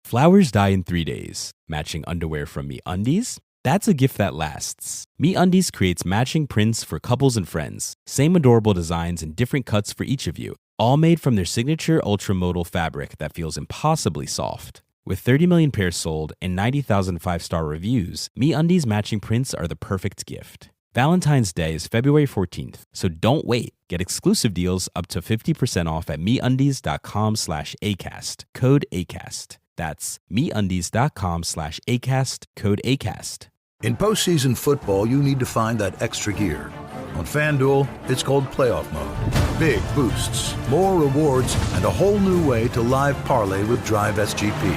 Flowers die in 3 days. Matching underwear from MeUndies? That's a gift that lasts. MeUndies creates matching prints for couples and friends. Same adorable designs and different cuts for each of you. All made from their signature ultramodal fabric that feels impossibly soft. With 30 million pairs sold and 90,000 5-star reviews, MeUndies matching prints are the perfect gift. Valentine's Day is February 14th, so don't wait. Get exclusive deals up to 50% off at MeUndies.com/ACAST, code ACAST. That's MeUndies.com/ACAST, code ACAST. In postseason football, you need to find that extra gear. On FanDuel, it's called Playoff Mode. Big boosts, more rewards, and a whole new way to live parlay with Drive SGP.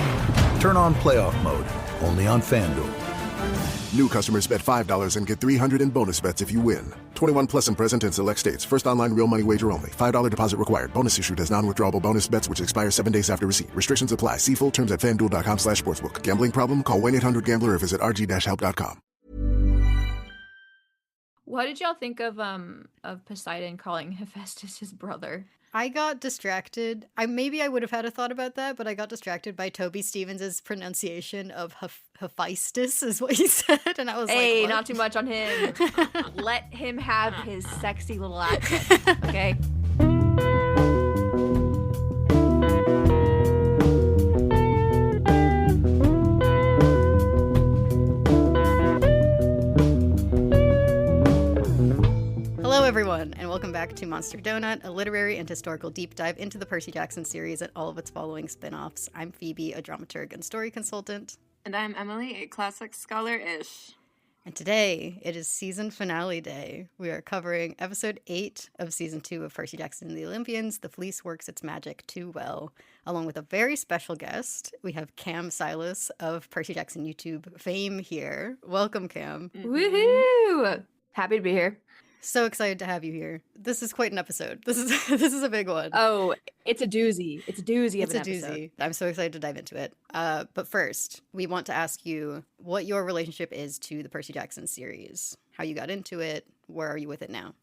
Turn on Playoff Mode, only on FanDuel. New customers bet $5 and get $300 in bonus bets if you win. 21 plus and present in select states. First online real money wager only. $5 deposit required. Bonus issued as non-withdrawable bonus bets which expire 7 days after receipt. Restrictions apply. See full terms at FanDuel.com/sportsbook. Gambling problem? Call 1-800-GAMBLER or visit rg-help.com. What did y'all think of Poseidon calling Hephaestus his brother? I got distracted. Maybe I would have had a thought about that, but I got distracted by Toby Stevens' pronunciation of Hephaestus is what he said, and I was hey, like, not too much on him. Let him have his sexy little accent, okay? Hello everyone, and welcome back to Monster Donut, a literary and historical deep dive into the Percy Jackson series and all of its following spin-offs. I'm Phoebe, a dramaturg and story consultant. And I'm Emily, a classic scholar-ish. And today, it is season finale day. We are covering episode 8 of season 2 of Percy Jackson and the Olympians, The Fleece Works Its Magic Too Well. Along with a very special guest, we have Cam Silas of Percy Jackson YouTube fame here. Welcome, Cam. Woohoo! Happy to be here. So excited to have you here. This is quite an episode. This is a big one. Oh, it's a doozy. It's a doozy of an episode. It's a doozy. I'm so excited to dive into it. But first, we want to ask you what your relationship is to the Percy Jackson series. How you got into it. Where are you with it now?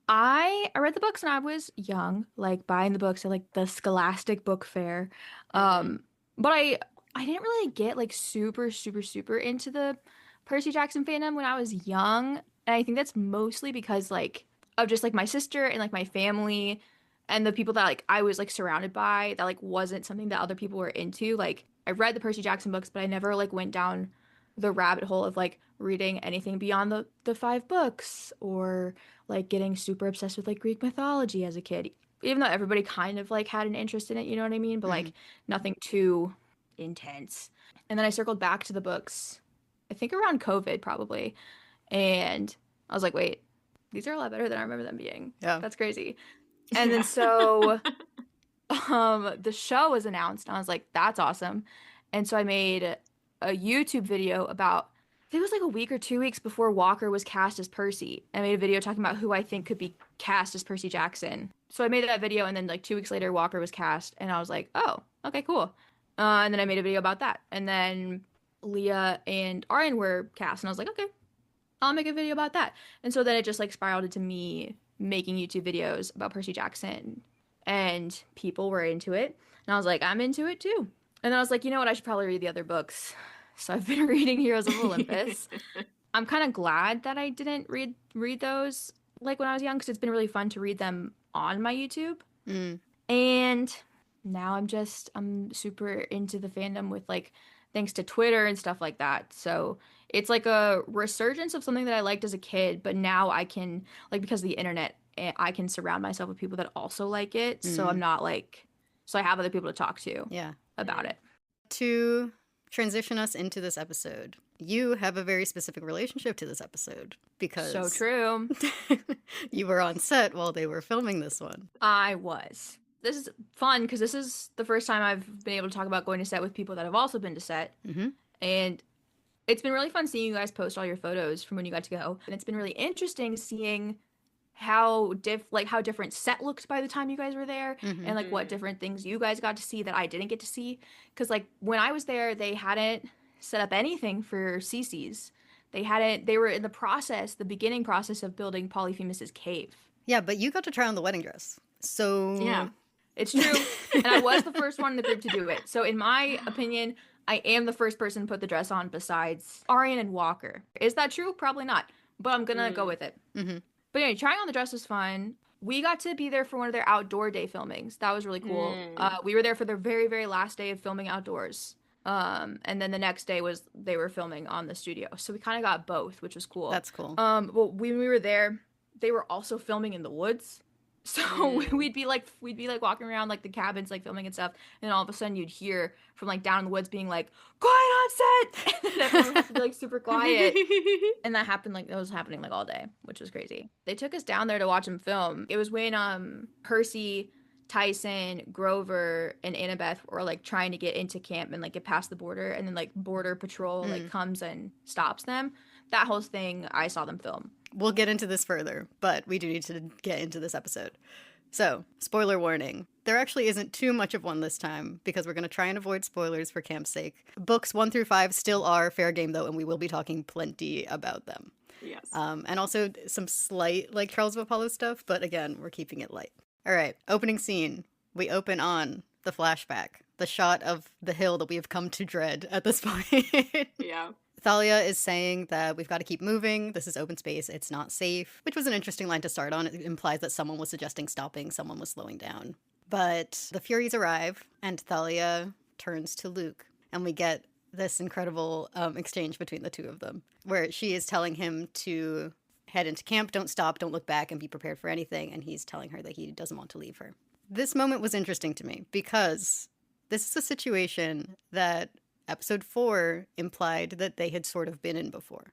I read the books when I was young, like buying the books at like the Scholastic Book Fair. But I didn't really get like super into the Percy Jackson fandom when I was young. And I think that's mostly because, like, of just, like, my sister and, like, my family and the people that, like, I was, like, surrounded by that, like, wasn't something that other people were into. Like, I read the Percy Jackson books, but I never, like, went down the rabbit hole of, like, reading anything beyond the 5 books or, like, getting super obsessed with, like, Greek mythology as a kid. Even though everybody kind of, like, had an interest in it, you know what I mean? But, like, nothing too intense. And then I circled back to the books, I think around COVID, probably. And I was like, wait, these are a lot better than I remember them being. Yeah. That's crazy. And then so the show was announced. And I was like, that's awesome. And so I made a YouTube video about, I think it was like a week or 2 weeks before Walker was cast as Percy. I made a video talking about who I think could be cast as Percy Jackson. So I made that video, and then like 2 weeks later, Walker was cast. And I was like, oh, okay, cool. And then I made a video about that. And then Leah and Arian were cast. And I was like, okay, I'll make a video about that. And so then it just like spiraled into me making YouTube videos about Percy Jackson, and people were into it. And I was like, I'm into it too. And then I was like, you know what? I should probably read the other books. So I've been reading Heroes of Olympus. I'm kind of glad that I didn't read those like when I was young, because it's been really fun to read them on my YouTube. And now I'm super into the fandom with like, thanks to Twitter and stuff like that. So it's like a resurgence of something that I liked as a kid, but now I can, like, because of the internet, I can surround myself with people that also like it. So I'm not like, so I have other people to talk to about it. To transition us into this episode, you have a very specific relationship to this episode because So true. you were on set while they were filming this one. I was. This is fun because this is the first time I've been able to talk about going to set with people that have also been to set. And it's been really fun seeing you guys post all your photos from when you got to go. And it's been really interesting seeing how different set looked by the time you guys were there, and like what different things you guys got to see that I didn't get to see. Because like when I was there, they hadn't set up anything for CC's. They were in the beginning process of building Polyphemus's cave. Yeah, but you got to try on the wedding dress. So Yeah. It's true. And I was the first one in the group to do it. So in my opinion, I am the first person to put the dress on besides Arian and Walker. Is that true? Probably not. But I'm gonna go with it. Mm-hmm. But anyway, trying on the dress was fun. We got to be there for one of their outdoor day filmings. That was really cool. We were there for their very, very last day of filming outdoors. And then the next day they were filming on the studio. So we kind of got both, which was cool. That's cool. Well, when we were there, they were also filming in the woods. So we'd be like walking around like the cabins, like filming and stuff, and then all of a sudden you'd hear from like down in the woods being like, "Quiet on set!" And then everyone would have to be like super quiet. And that was happening like all day, which was crazy. They took us down there to watch them film. It was when Percy, Tyson, Grover, and Annabeth were like trying to get into camp and like get past the border, and then like border patrol like comes and stops them. That whole thing, I saw them film. We'll get into this further, but we do need to get into this episode. So, spoiler warning. There actually isn't too much of one this time because we're going to try and avoid spoilers for camp's sake. Books 1 through 5 still are fair game, though, and we will be talking plenty about them. Yes. And also some slight, like, Trials of Apollo stuff, but again, we're keeping it light. All right, opening scene. We open on the flashback, the shot of the hill that we have come to dread at this point. Yeah. Thalia is saying that we've got to keep moving. This is open space. It's not safe, which was an interesting line to start on. It implies that someone was suggesting stopping, someone was slowing down. But the Furies arrive, and Thalia turns to Luke, and we get this incredible exchange between the two of them, where she is telling him to head into camp, don't stop, don't look back, and be prepared for anything, and he's telling her that he doesn't want to leave her. This moment was interesting to me, because this is a situation that Episode 4 implied that they had sort of been in before.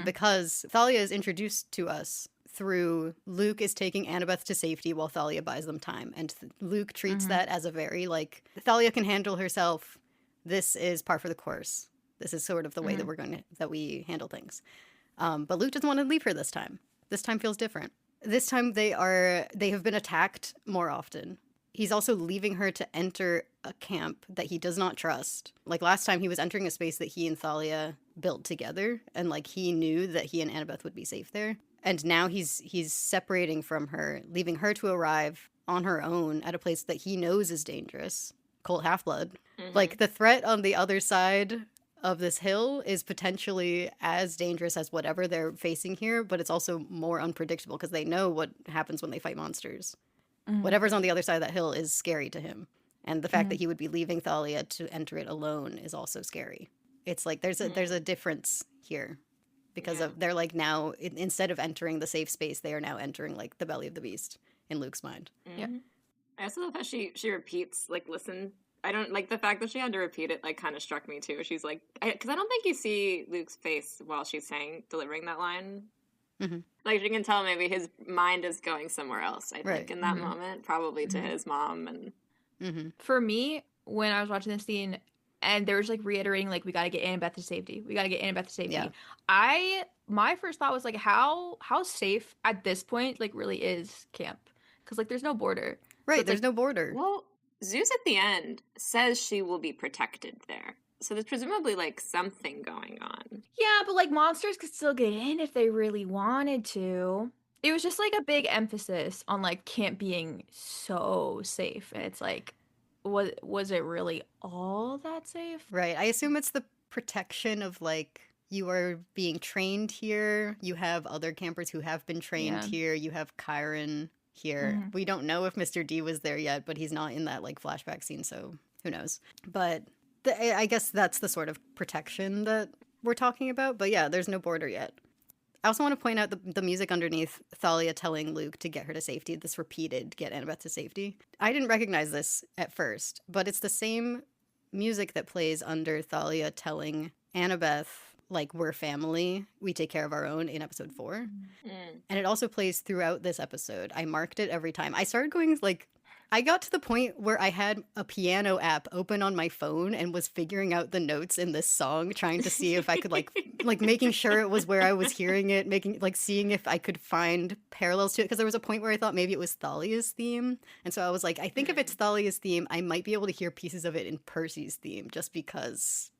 Because Thalia is introduced to us through Luke is taking Annabeth to safety while Thalia buys them time. And Luke treats that as a very, like, Thalia can handle herself. This is par for the course. This is sort of the way that we handle things. But Luke doesn't want to leave her this time. This time feels different. This time they have been attacked more often. He's also leaving her to enter a camp that he does not trust. Like last time he was entering a space that he and Thalia built together, and like he knew that he and Annabeth would be safe there. And now he's separating from her, leaving her to arrive on her own at a place that he knows is dangerous. Cold Half-Blood. Like the threat on the other side of this hill is potentially as dangerous as whatever they're facing here, but it's also more unpredictable because they know what happens when they fight monsters. Whatever's on the other side of that hill is scary to him. And the fact that he would be leaving Thalia to enter it alone is also scary. It's like there's a difference here because of they're like now instead of entering the safe space, they are now entering like the belly of the beast in Luke's mind. Yeah. I also love how she repeats, like, listen. I don't like the fact that she had to repeat it, like, kind of struck me too. She's like, because I don't think you see Luke's face while she's delivering that line. Like, you can tell maybe his mind is going somewhere else, I think, in that moment, probably to his mom. And For me, when I was watching this scene, and they were just, like, reiterating, like, we gotta get Annabeth to safety. We gotta get Annabeth to safety. Yeah. My first thought was, like, how safe at this point, like, really is camp? Because, like, there's no border. Right, So there's no border. Well, Zeus at the end says she will be protected there. So there's presumably, like, something going on. Yeah, but, like, monsters could still get in if they really wanted to. It was just, like, a big emphasis on, like, camp being so safe. And it's like, was it really all that safe? Right. I assume it's the protection of, like, you are being trained here. You have other campers who have been trained here. You have Chiron here. We don't know if Mr. D was there yet, but he's not in that, like, flashback scene, so who knows. But I guess that's the sort of protection that we're talking about. But yeah, there's no border yet. I also want to point out the music underneath Thalia telling Luke to get her to safety, this repeated get Annabeth to safety. I didn't recognize this at first, but it's the same music that plays under Thalia telling Annabeth, like, we're family, we take care of our own in episode 4. And it also plays throughout this episode. I marked it every time. I started going, like, I got to the point where I had a piano app open on my phone and was figuring out the notes in this song, trying to see if I could, like making sure it was where I was hearing it, seeing if I could find parallels to it. Because there was a point where I thought maybe it was Thalia's theme. And so I was like, I think if it's Thalia's theme, I might be able to hear pieces of it in Percy's theme just because,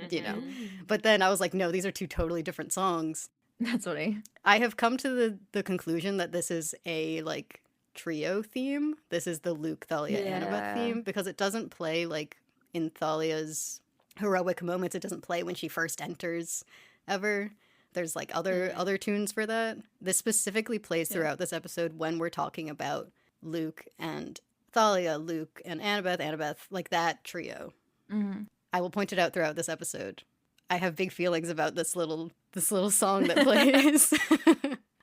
you know. But then I was like, no, these are two totally different songs. That's funny. I have come to the conclusion that this is a, like, trio theme. This is the Luke, Thalia, Annabeth theme, because it doesn't play like in Thalia's heroic moments. It doesn't play when she first enters ever. There's like other tunes for that. This specifically plays throughout this episode when we're talking about Luke and Thalia, Luke and Annabeth, like that trio. Mm-hmm. I will point it out throughout this episode. I have big feelings about this little song that plays.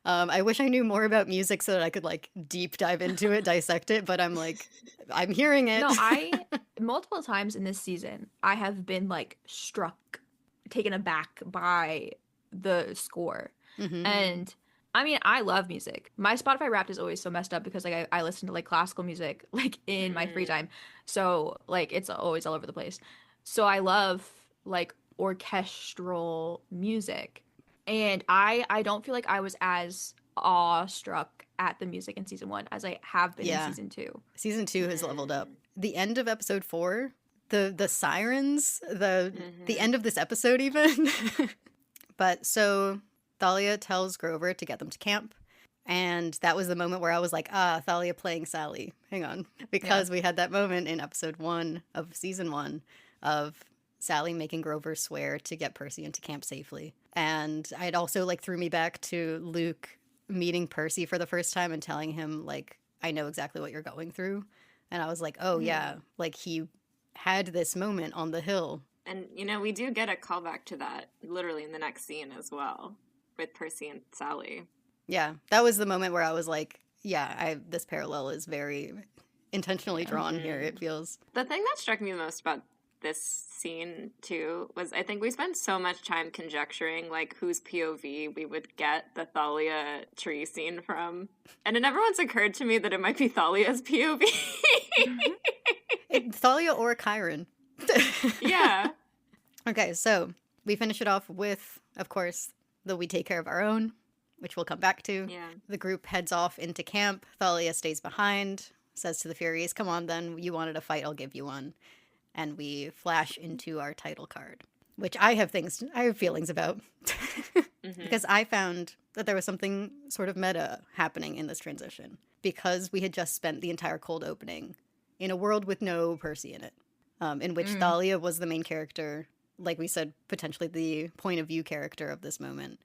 I wish I knew more about music so that I could like deep dive into it, dissect it, but I'm hearing it. No, multiple times in this season, I have been like struck, taken aback by the score. Mm-hmm. And I mean, I love music. My Spotify Wrapped is always so messed up because like I listen to like classical music like in my free time. So like it's always all over the place. So I love like orchestral music. And I don't feel like I was as awestruck at the music in season 1 as I have been in season 2. Season 2 has leveled up. The end of episode 4, the sirens, the end of this episode even. But so Thalia tells Grover to get them to camp. And that was the moment where I was like, Thalia playing Sally. Hang on. Because we had that moment in episode 1 of season 1 of Sally making Grover swear to get Percy into camp safely. And it also like threw me back to Luke meeting Percy for the first time and telling him like, I know exactly what you're going through. And I was like, oh yeah, like he had this moment on the hill. And, you know, we do get a callback to that literally in the next scene as well with Percy and Sally. Yeah, that was the moment where I was like, this parallel is very intentionally drawn here, it feels. The thing that struck me the most about this scene, too, was I think we spent so much time conjecturing, like, whose POV we would get the Thalia tree scene from. And it never once occurred to me that it might be Thalia's POV. Thalia or Chiron. Yeah. Okay, so we finish it off with, of course, the We Take Care of Our Own, which we'll come back to. Yeah. The group heads off into camp. Thalia stays behind, says to the Furies, come on then, you wanted a fight, I'll give you one. And we flash into our title card, which I have feelings about. Because I found that there was something sort of meta happening in this transition. Because we had just spent the entire cold opening in a world with no Percy in it. In which Thalia was the main character, like we said, potentially the point of view character of this moment.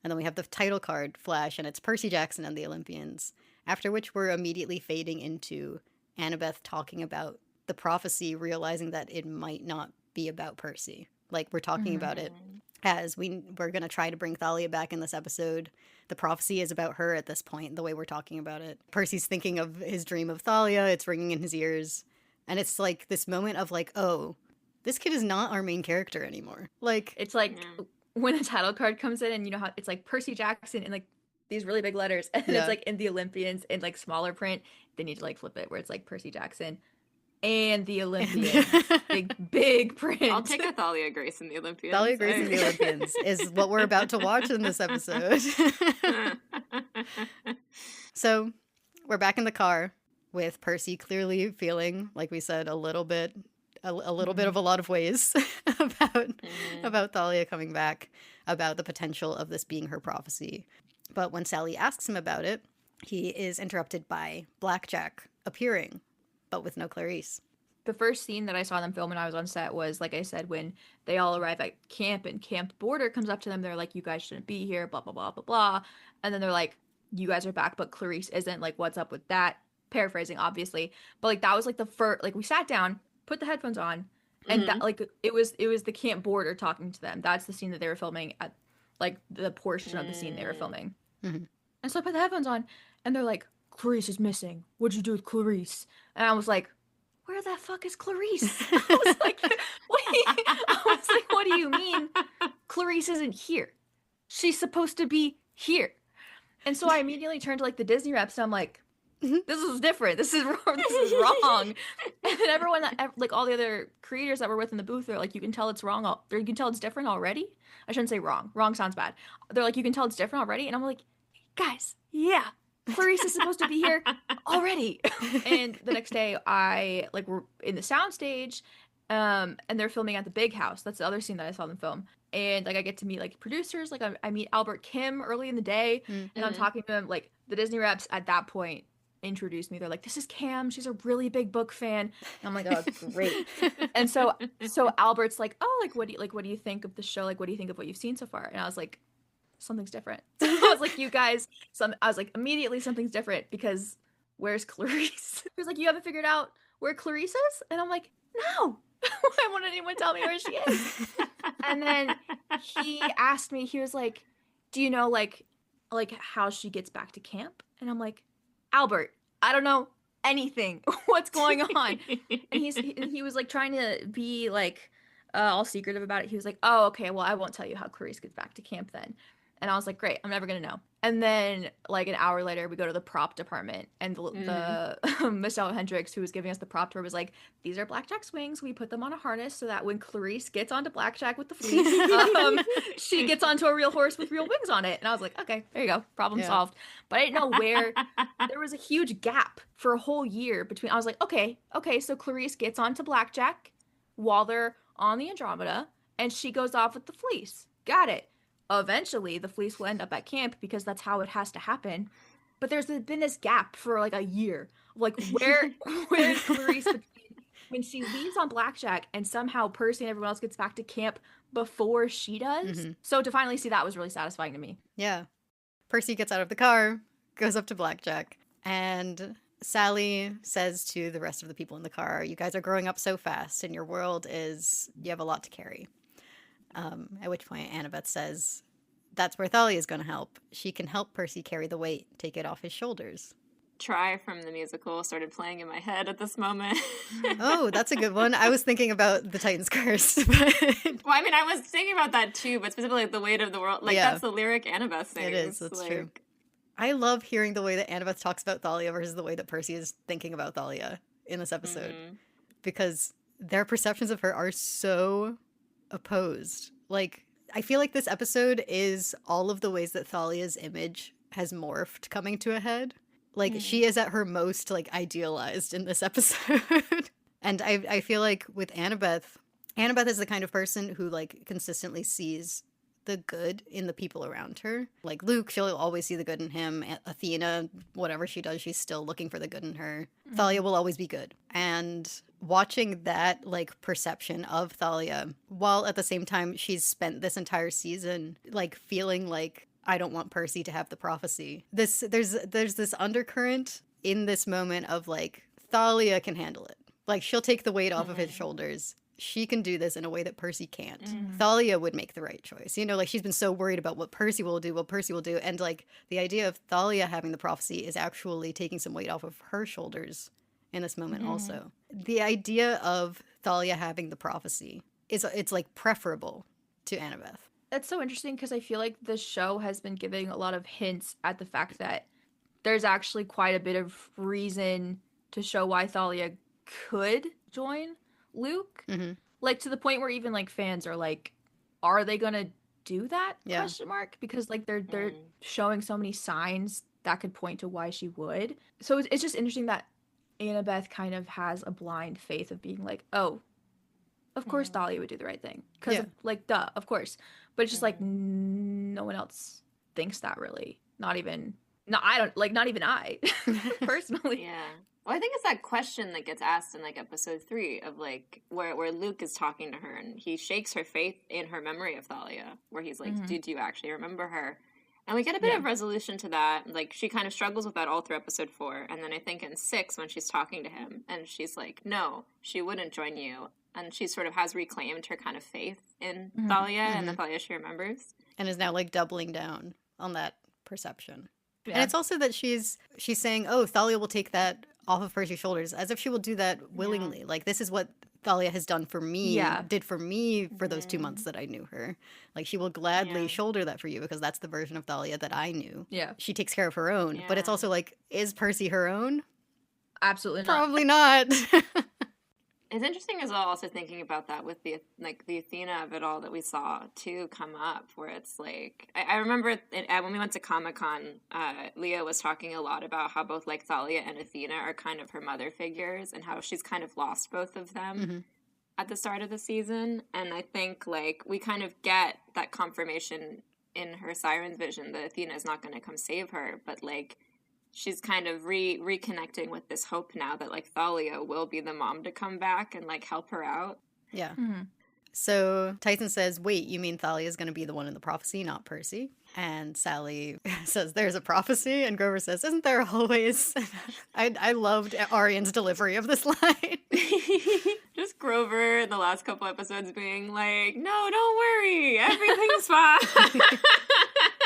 And then we have the title card flash, and it's Percy Jackson and the Olympians. After which we're immediately fading into Annabeth talking about the prophecy, realizing that it might not be about Percy. Like, we're talking about it as we're going to try to bring Thalia back in this episode. The prophecy is about her at this point, the way we're talking about it. Percy's thinking of his dream of Thalia. It's ringing in his ears. And it's like this moment of like, oh, this kid is not our main character anymore. Like, it's like when the title card comes in and you know how it's like Percy Jackson in like these really big letters. And it's like in the Olympians in like smaller print. They need to like flip it where it's like Percy Jackson and the Olympians. big print. I'll take a Thalia Grace in the Olympians. Thalia Grace in the Olympians is what we're about to watch in this episode. So we're back in the car with Percy clearly feeling, like we said, a little bit of a lot of ways about Thalia coming back, about the potential of this being her prophecy. But when Sally asks him about it, he is interrupted by Blackjack appearing, but with no Clarice. The first scene that I saw them film when I was on set was, like I said, when they all arrive at camp and Camp Border comes up to them. They're like, you guys shouldn't be here, blah, blah, blah, blah, blah. And then they're like, you guys are back, but Clarice isn't. Like, what's up with that? Paraphrasing, obviously. But, like, that was, like, the first, like, we sat down, put the headphones on, and that, like, it was the Camp Border talking to them. That's the scene that they were filming at, like, the portion of the scene they were filming. And so I put the headphones on, and they're like, Clarice is missing. What'd you do with Clarice? And I was like, where the fuck is Clarice? I was like, what do you mean? Clarice isn't here. She's supposed to be here. And so I immediately turned to like the Disney reps and I'm like, this is different. This is wrong. And then everyone, like all the other creators that were with in the booth, they're like, you can tell it's wrong. Or you can tell it's different already. I shouldn't say wrong. Wrong sounds bad. They're like, you can tell it's different already. And I'm like, guys, yeah. Clarice is supposed to be here already. And the next day, we're in the soundstage, and they're filming at the big house. That's the other scene that I saw them film. And like I get to meet like producers. Like I meet Albert Kim early in the day, and I'm talking to him. Like the Disney reps at that point introduced me. They're like, this is Cam. She's a really big book fan. And I'm like, oh, great. And so Albert's like, oh, like, what do you think of the show? Like, what do you think of what you've seen so far? And I was like, something's different. I was like, you guys, I was like, immediately something's different because where's Clarice? He was like, you haven't figured out where Clarice is? And I'm like, no. Why won't anyone tell me where she is? And then he asked me, he was like, do you know like how she gets back to camp? And I'm like, Albert, I don't know anything. What's going on? And he was like trying to be like all secretive about it. He was like, oh, okay, well, I won't tell you how Clarice gets back to camp then. And I was like, great, I'm never gonna know. And then like an hour later, we go to the prop department, and the Michelle Hendricks, who was giving us the prop tour, was like, these are Blackjack's wings. We put them on a harness so that when Clarice gets onto Blackjack with the Fleece, she gets onto a real horse with real wings on it. And I was like, okay, there you go, problem solved. But I didn't know where. There was a huge gap for a whole year between. I was like, okay, so Clarice gets onto Blackjack while they're on the Andromeda, and she goes off with the Fleece. Got it. Eventually, the Fleece will end up at camp because that's how it has to happen. But there's been this gap for like a year. Like, where is Clarice when she leaves on Blackjack and somehow Percy and everyone else gets back to camp before she does? Mm-hmm. So to finally see that was really satisfying to me. Yeah. Percy gets out of the car, goes up to Blackjack, and Sally says to the rest of the people in the car, you guys are growing up so fast and your world you have a lot to carry. At which point Annabeth says, that's where Thalia is going to help. She can help Percy carry the weight, take it off his shoulders. Try from the musical started playing in my head at this moment. Oh, that's a good one. I was thinking about the Titan's Curse. But... Well, I mean, I was thinking about that too, but specifically like, the weight of the world. Like, that's the lyric Annabeth sings. It is, that's like... true. I love hearing the way that Annabeth talks about Thalia versus the way that Percy is thinking about Thalia in this episode. Because their perceptions of her are so opposed. Like, I feel like this episode is all of the ways that Thalia's image has morphed coming to a head. Like, she is at her most, like, idealized in this episode. And I feel like with Annabeth is the kind of person who, like, consistently sees the good in the people around her. Like Luke, she'll always see the good in him. Athena, whatever she does, she's still looking for the good in her. Thalia will always be good. And watching that, like, perception of Thalia, while at the same time she's spent this entire season, like, feeling like, I don't want Percy to have the prophecy. There's this undercurrent in this moment of, like, Thalia can handle it. Like, she'll take the weight off of his shoulders. She can do this in a way that Percy can't. Thalia would make the right choice. You know, like, she's been so worried about what Percy will do. And, like, the idea of Thalia having the prophecy is actually taking some weight off of her shoulders in this moment also. The idea of Thalia having the prophecy it's like, preferable to Annabeth. That's so interesting because I feel like the show has been giving a lot of hints at the fact that there's actually quite a bit of reason to show why Thalia could join Luke, like, to the point where even, like, fans are like, are they gonna do that? Question mark, because, like, they're showing so many signs that could point to why she would. So it's just interesting that Annabeth kind of has a blind faith of being like, oh, of course Thalia would do the right thing, because like, duh, of course. But it's just like, no one else thinks that, really. Not even I personally. Yeah. Well, I think it's that question that gets asked in, like, episode 3 of, like, where Luke is talking to her and he shakes her faith in her memory of Thalia, where he's like, do you actually remember her? And we get a bit of resolution to that. Like, she kind of struggles with that all through episode 4. And then I think in 6, when she's talking to him and she's like, no, she wouldn't join you. And she sort of has reclaimed her kind of faith in Thalia and the Thalia she remembers. And is now, like, doubling down on that perception. Yeah. And it's also that she's saying, oh, Thalia will take that off of Percy's shoulders, as if she will do that willingly. Like, this is what Thalia has done for me, did for me for those 2 months that I knew her. Like, she will gladly shoulder that for you because that's the version of Thalia that I knew. Yeah. She takes care of her own. But it's also like, is Percy her own? Absolutely not. Probably not. It's interesting as well, also thinking about that with the Athena of it all that we saw too come up, where it's like, I remember when we went to Comic-Con, Leah was talking a lot about how both, like, Thalia and Athena are kind of her mother figures and how she's kind of lost both of them at the start of the season. And I think, like, we kind of get that confirmation in her Siren's vision that Athena is not going to come save her, but, like, she's kind of reconnecting with this hope now that, like, Thalia will be the mom to come back and, like, help her out. Yeah. Mm-hmm. So Tyson says, wait, you mean Thalia's going to be the one in the prophecy, not Percy? And Sally says, there's a prophecy. And Grover says, isn't there always? I loved Arian's delivery of this line. Just Grover in the last couple episodes being like, no, don't worry. Everything's fine.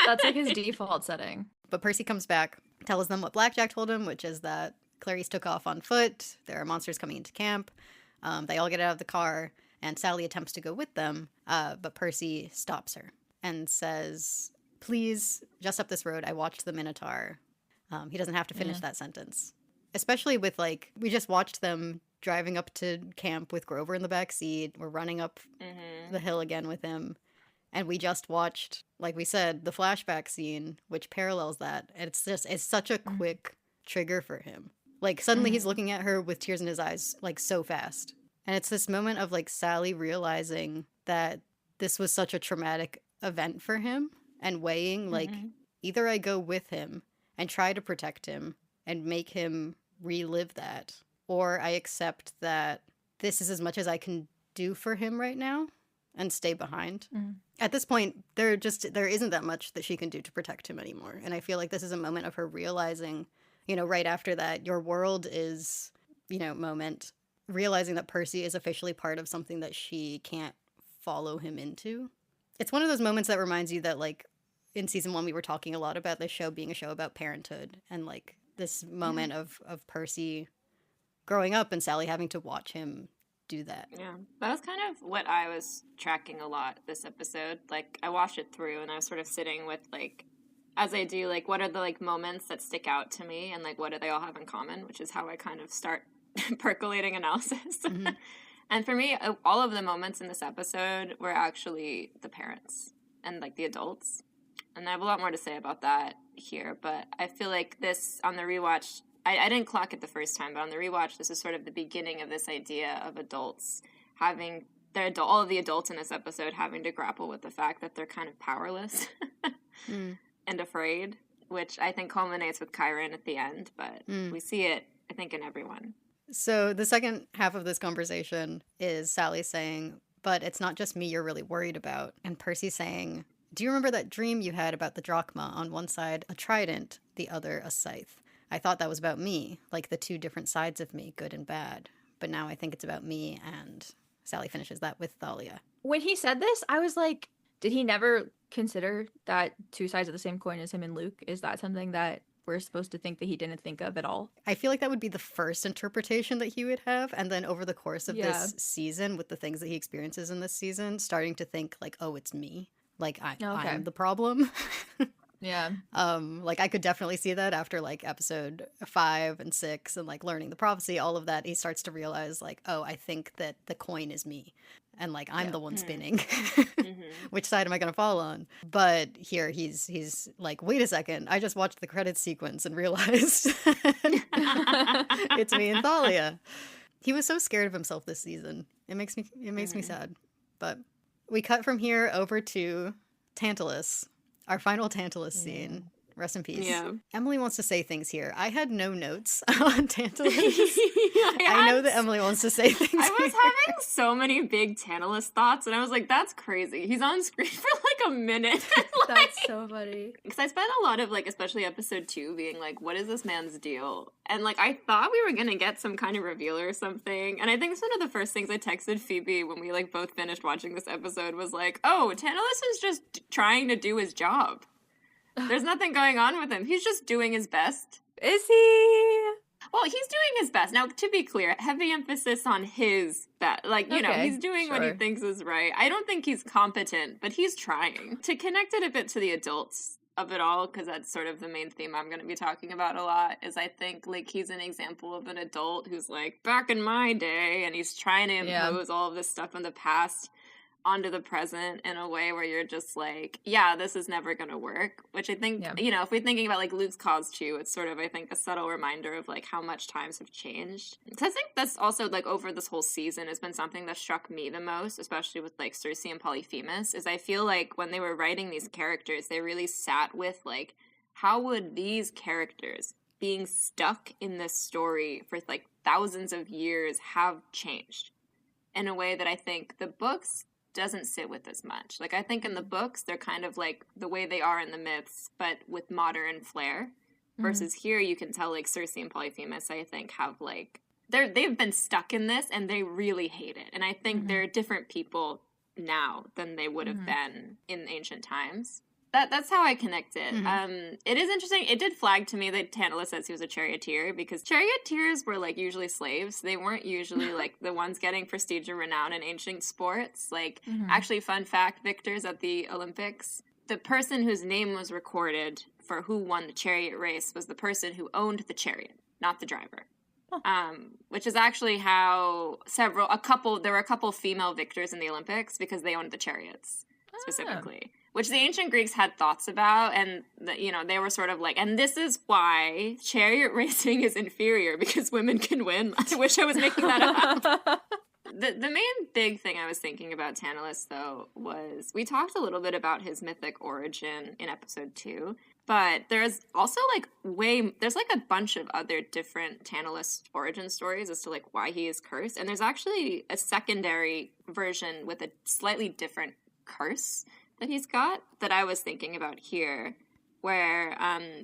That's like his default setting. But Percy comes back, tells them what Blackjack told him, which is that Clarice took off on foot. There are monsters coming into camp. They all get out of the car. And Sally attempts to go with them, but Percy stops her and says, please, just up this road, I watched the Minotaur. He doesn't have to finish that sentence. Especially with, like, we just watched them driving up to camp with Grover in the back seat. We're running up the hill again with him. And we just watched, like we said, the flashback scene, which parallels that. And it's such a quick trigger for him. Like, suddenly he's looking at her with tears in his eyes, like, so fast. And it's this moment of, like, Sally realizing that this was such a traumatic event for him and weighing, like, either I go with him and try to protect him and make him relive that, or I accept that this is as much as I can do for him right now and stay behind. At this point, there isn't that much that she can do to protect him anymore. And I feel like this is a moment of her realizing, you know, right after that, your world is, you know, moment, realizing that Percy is officially part of something that she can't follow him into. It's one of those moments that reminds you that, like, in season 1 we were talking a lot about this show being a show about parenthood, and, like, this moment of Percy growing up and Sally having to watch him do that. Yeah, that was kind of what I was tracking a lot this episode. Like, I watched it through and I was sort of sitting with, like, as I do, like, what are the, like, moments that stick out to me and, like, what do they all have in common, which is how I kind of start percolating analysis. And for me, all of the moments in this episode were actually the parents and, like, the adults. And I have a lot more to say about that here, but I feel like this, on the rewatch, I didn't clock it the first time, but on the rewatch, this is sort of the beginning of this idea of adults having, all of the adults in this episode having to grapple with the fact that they're kind of powerless and afraid, which I think culminates with Chiron at the end, but we see it, I think, in everyone. So the second half of this conversation is Sally saying, but it's not just me you're really worried about. And Percy saying, do you remember that dream you had about the drachma? On one side, a trident, the other, a scythe. I thought that was about me, like the two different sides of me, good and bad. But now I think it's about me, and Sally finishes that with Thalia. When he said this, I was like, did he never consider that two sides of the same coin as him and Luke? Is that something that we're supposed to think that he didn't think of at all? I feel like that would be the first interpretation that he would have, and then over the course of this season, with the things that he experiences in this season, starting to think, like, oh, it's me. Like, I'm the problem. Yeah. Like, I could definitely see that after, like, episode 5 and 6 and, like, learning the prophecy, all of that. He starts to realize, like, oh, I think that the coin is me. And, like, I'm the one spinning. Which side am I going to fall on? But here he's like, wait a second. I just watched the credits sequence and realized it's me and Thalia. He was so scared of himself this season. It makes me sad. But we cut from here over to Tantalus. Our final Tantalus scene. Rest in peace. Yeah. Emily wants to say things here. I had no notes on Tantalus. I know that Emily wants to say things I was having so many big Tantalus thoughts, and I was like, that's crazy. He's on screen for like a minute. That's so funny. Because I spent a lot of, like, especially episode 2 being like, what is this man's deal? And, like, I thought we were going to get some kind of reveal or something. And I think one of the first things I texted Phoebe when we, like, both finished watching this episode was like, oh, Tantalus is just trying to do his job. There's nothing going on with him. He's just doing his best. Is he? Well, he's doing his best. Now, to be clear, heavy emphasis on his best. Like, you know, he's doing what he thinks is right. I don't think he's competent, but he's trying. To connect it a bit to the adults of it all, because that's sort of the main theme I'm going to be talking about a lot, is I think, like, he's an example of an adult who's like, back in my day, and he's trying to impose all of this stuff in the past onto the present in a way where you're just like, yeah, this is never going to work, which I think, you know, if we're thinking about, like, Luke's cause too, it's sort of, I think, a subtle reminder of, like, how much times have changed. Because I think that's also, like, over this whole season has been something that struck me the most, especially with, like, Cersei and Polyphemus, is I feel like when they were writing these characters, they really sat with, like, how would these characters being stuck in this story for like thousands of years have changed in a way that I think the books doesn't sit with as much. Like, I think in the books, they're kind of like the way they are in the myths, but with modern flair. Versus here, you can tell, like, Cersei and Polyphemus, I think, have, like, they've been stuck in this, and they really hate it. And I think they're different people now than they would have been in ancient times. That's how I connect it. It is interesting. It did flag to me that Tantalus says he was a charioteer, because charioteers were, like, usually slaves. They weren't usually, like, the ones getting prestige or renown in ancient sports. Like, actually, fun fact, victors at the Olympics, the person whose name was recorded for who won the chariot race was the person who owned the chariot, not the driver. Which is actually how there were a couple female victors in the Olympics because they owned the chariots specifically. Which the ancient Greeks had thoughts about, and they were sort of like, and this is why chariot racing is inferior, because women can win. I wish I was making that up. The main big thing I was thinking about Tantalus, though, was we talked a little bit about his mythic origin in episode 2, but there's also there's a bunch of other different Tantalus origin stories as to like why he is cursed, and there's actually a secondary version with a slightly different curse that he's got that I was thinking about here, where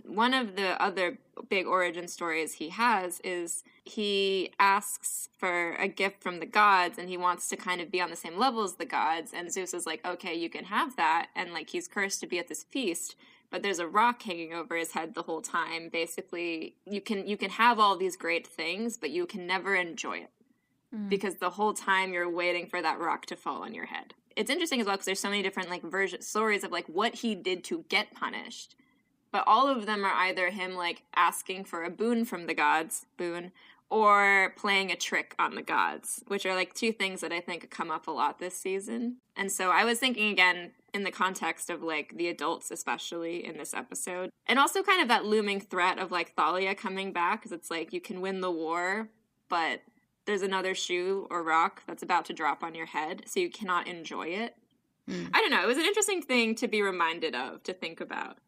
one of the other big origin stories he has is he asks for a gift from the gods, and he wants to kind of be on the same level as the gods, and Zeus is like, okay, you can have that, and like he's cursed to be at this feast, but there's a rock hanging over his head the whole time. Basically, you can have all these great things, but you can never enjoy it, because the whole time you're waiting for that rock to fall on your head. It's interesting as well because there's so many different like stories of like what he did to get punished, but all of them are either him like asking for a boon from the gods, or playing a trick on the gods, which are like two things that I think come up a lot this season. And so I was thinking again in the context of like the adults, especially in this episode, and also kind of that looming threat of like Thalia coming back, because it's like you can win the war, but there's another shoe or rock that's about to drop on your head, so you cannot enjoy it. I don't know. It was an interesting thing to be reminded of, to think about.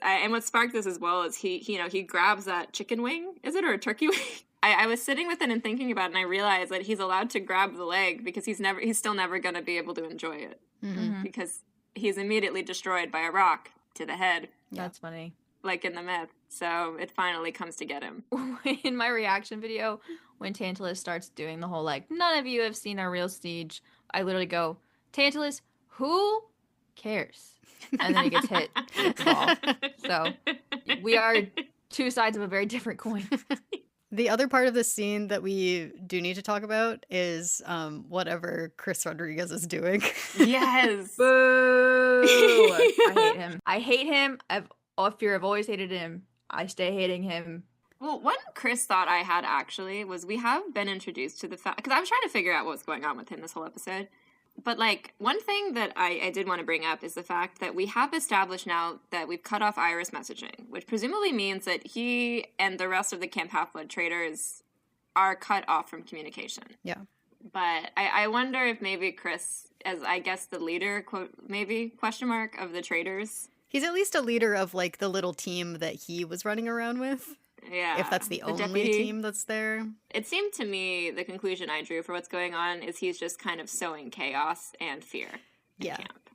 And what sparked this as well is he grabs that chicken wing, is it, or a turkey wing? I was sitting with it and thinking about it, and I realized that he's allowed to grab the leg because he's still never going to be able to enjoy it, because he's immediately destroyed by a rock to the head. That's funny. Like in the myth. So it finally comes to get him. In my reaction video, when Tantalus starts doing the whole, like, none of you have seen our real siege, I literally go, Tantalus, who cares? And then he gets hit with the ball. So we are two sides of a very different coin. The other part of the scene that we do need to talk about is whatever Chris Rodriguez is doing. Yes. Boo! I hate him. I've always hated him. I stay hating him. Well, one Chris thought I had actually was we have been introduced to the fact, because I was trying to figure out what was going on with him this whole episode. But like one thing that I did want to bring up is the fact that we have established now that we've cut off Iris messaging, which presumably means that he and the rest of the Camp Half-Blood traitors are cut off from communication. Yeah. But I wonder if maybe Chris, as I guess the leader, question mark, of the traitors. He's at least a leader of like the little team that he was running around with. Yeah. If that's the only deputy team that's there. It seemed to me, the conclusion I drew for what's going on is he's just kind of sowing chaos and fear in camp.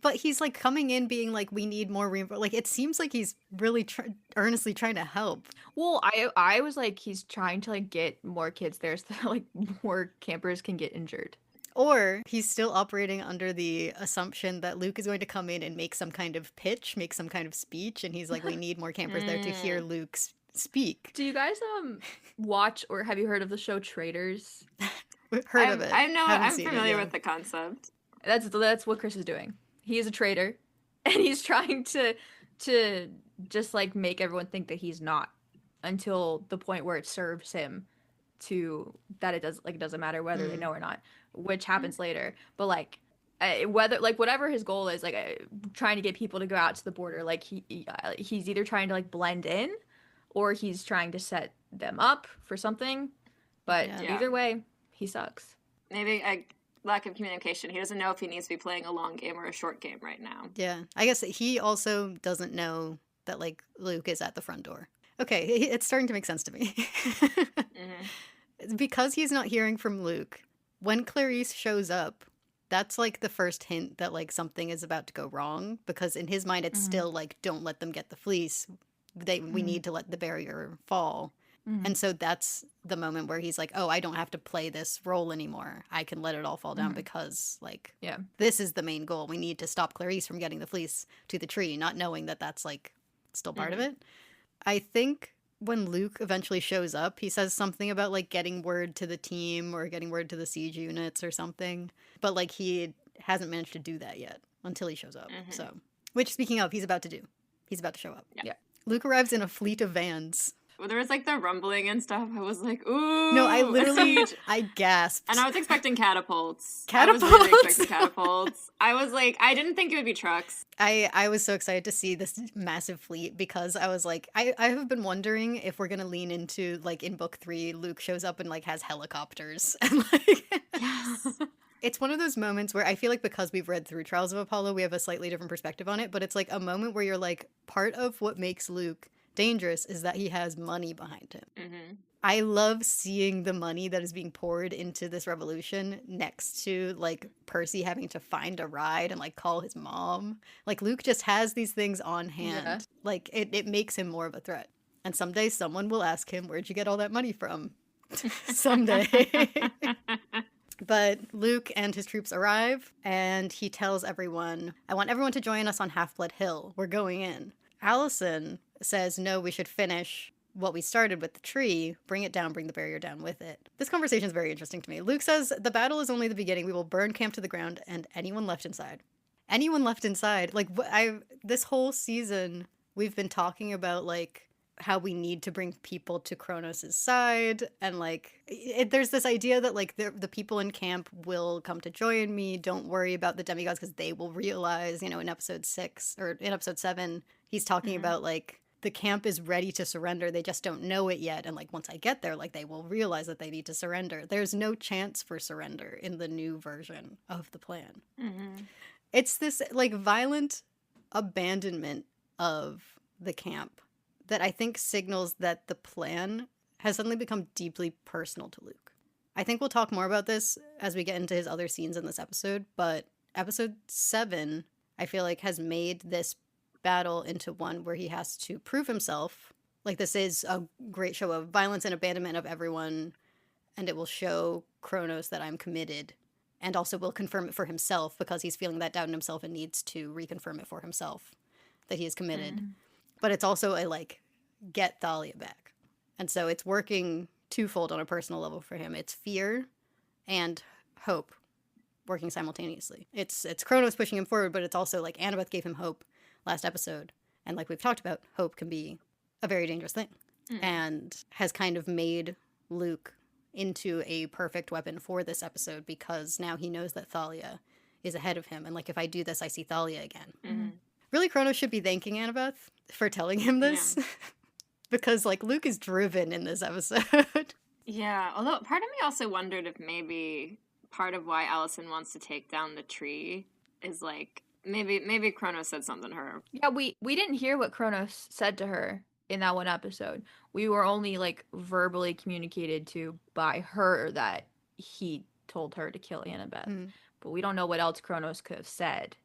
But he's like coming in being like, we need more reinforcement. Like, it seems like he's really earnestly trying to help. Well, I was like, he's trying to like get more kids there so that like more campers can get injured. Or he's still operating under the assumption that Luke is going to come in and make some kind of pitch, make some kind of speech. And he's like, we need more campers there to hear Luke speak. Do you guys watch or have you heard of the show Traitors? Heard of it. I'm familiar with the concept. That's what Chris is doing. He is a traitor, and he's trying to just like make everyone think that he's not, until the point where it serves him to that it doesn't matter whether they know or not, which happens later. But like whether like whatever his goal is, like trying to get people to go out to the border, like he's either trying to like blend in or he's trying to set them up for something. But either way, he sucks. Maybe a lack of communication. He doesn't know if he needs to be playing a long game or a short game right now. Yeah. I guess he also doesn't know that like Luke is at the front door. Okay, it's starting to make sense to me. Because he's not hearing from Luke, when Clarice shows up, that's like the first hint that like something is about to go wrong, because in his mind it's still like, don't let them get the fleece. We need to let the barrier fall. And so that's the moment where he's like, oh, I don't have to play this role anymore. I can let it all fall down because like, this is the main goal. We need to stop Clarice from getting the fleece to the tree, not knowing that that's like still part of it. I think when Luke eventually shows up, he says something about like getting word to the team or getting word to the siege units or something. But like he hasn't managed to do that yet until he shows up. So, which speaking of, he's about to do. He's about to show up. Yeah. Luke arrives in a fleet of vans. Well, there was like the rumbling and stuff. I was like, ooh. No, I literally, I gasped. And I was expecting catapults. Catapults? I was really expecting catapults. I was like, I didn't think it would be trucks. I was so excited to see this massive fleet because I was like, I have been wondering if we're going to lean into, like, in book 3, Luke shows up and, like, has helicopters. And, like, Yes. It's one of those moments where I feel like because we've read through Trials of Apollo, we have a slightly different perspective on it. But it's, like, a moment where you're like, part of what makes Luke dangerous is that he has money behind him. I love seeing the money that is being poured into this revolution next to like Percy having to find a ride and like call his mom. Like Luke just has these things on hand. Like it makes him more of a threat. And someday someone will ask him, where'd you get all that money from? Someday. But Luke and his troops arrive and he tells everyone, I want everyone to join us on Half-Blood Hill. We're going in. Alison says, no, we should finish what we started with the tree, bring it down, bring the barrier down with it. This conversation is very interesting to me. Luke says, the battle is only the beginning. We will burn camp to the ground and anyone left inside. Anyone left inside. Like, this whole season, we've been talking about, like, how we need to bring people to Kronos' side. And, like, there's this idea that, like, the people in camp will come to join me. Don't worry about the demigods because they will realize, you know, in episode 6 or in episode 7, he's talking about, like, the camp is ready to surrender. They just don't know it yet. And, like, once I get there, like, they will realize that they need to surrender. There's no chance for surrender in the new version of the plan. It's this, like, violent abandonment of the camp that I think signals that the plan has suddenly become deeply personal to Luke. I think we'll talk more about this as we get into his other scenes in this episode, but episode 7, I feel like, has made this battle into one where he has to prove himself. Like, this is a great show of violence and abandonment of everyone, and it will show Kronos that I'm committed, and also will confirm it for himself because he's feeling that doubt in himself and needs to reconfirm it for himself that he is committed. But it's also a, like, get Thalia back. And so it's working twofold on a personal level for him. It's fear and hope working simultaneously. It's Kronos pushing him forward, but it's also, like, Annabeth gave him hope last episode. And like we've talked about, hope can be a very dangerous thing. And has kind of made Luke into a perfect weapon for this episode because now he knows that Thalia is ahead of him. And, like, if I do this, I see Thalia again. Really, Kronos should be thanking Annabeth for telling him this. Because, like, Luke is driven in this episode. Yeah, although part of me also wondered if maybe part of why Alison wants to take down the tree is, like, maybe Kronos said something to her. Yeah, we didn't hear what Kronos said to her in that one episode. We were only, like, verbally communicated to by her that he told her to kill Annabeth. But we don't know what else Kronos could have said.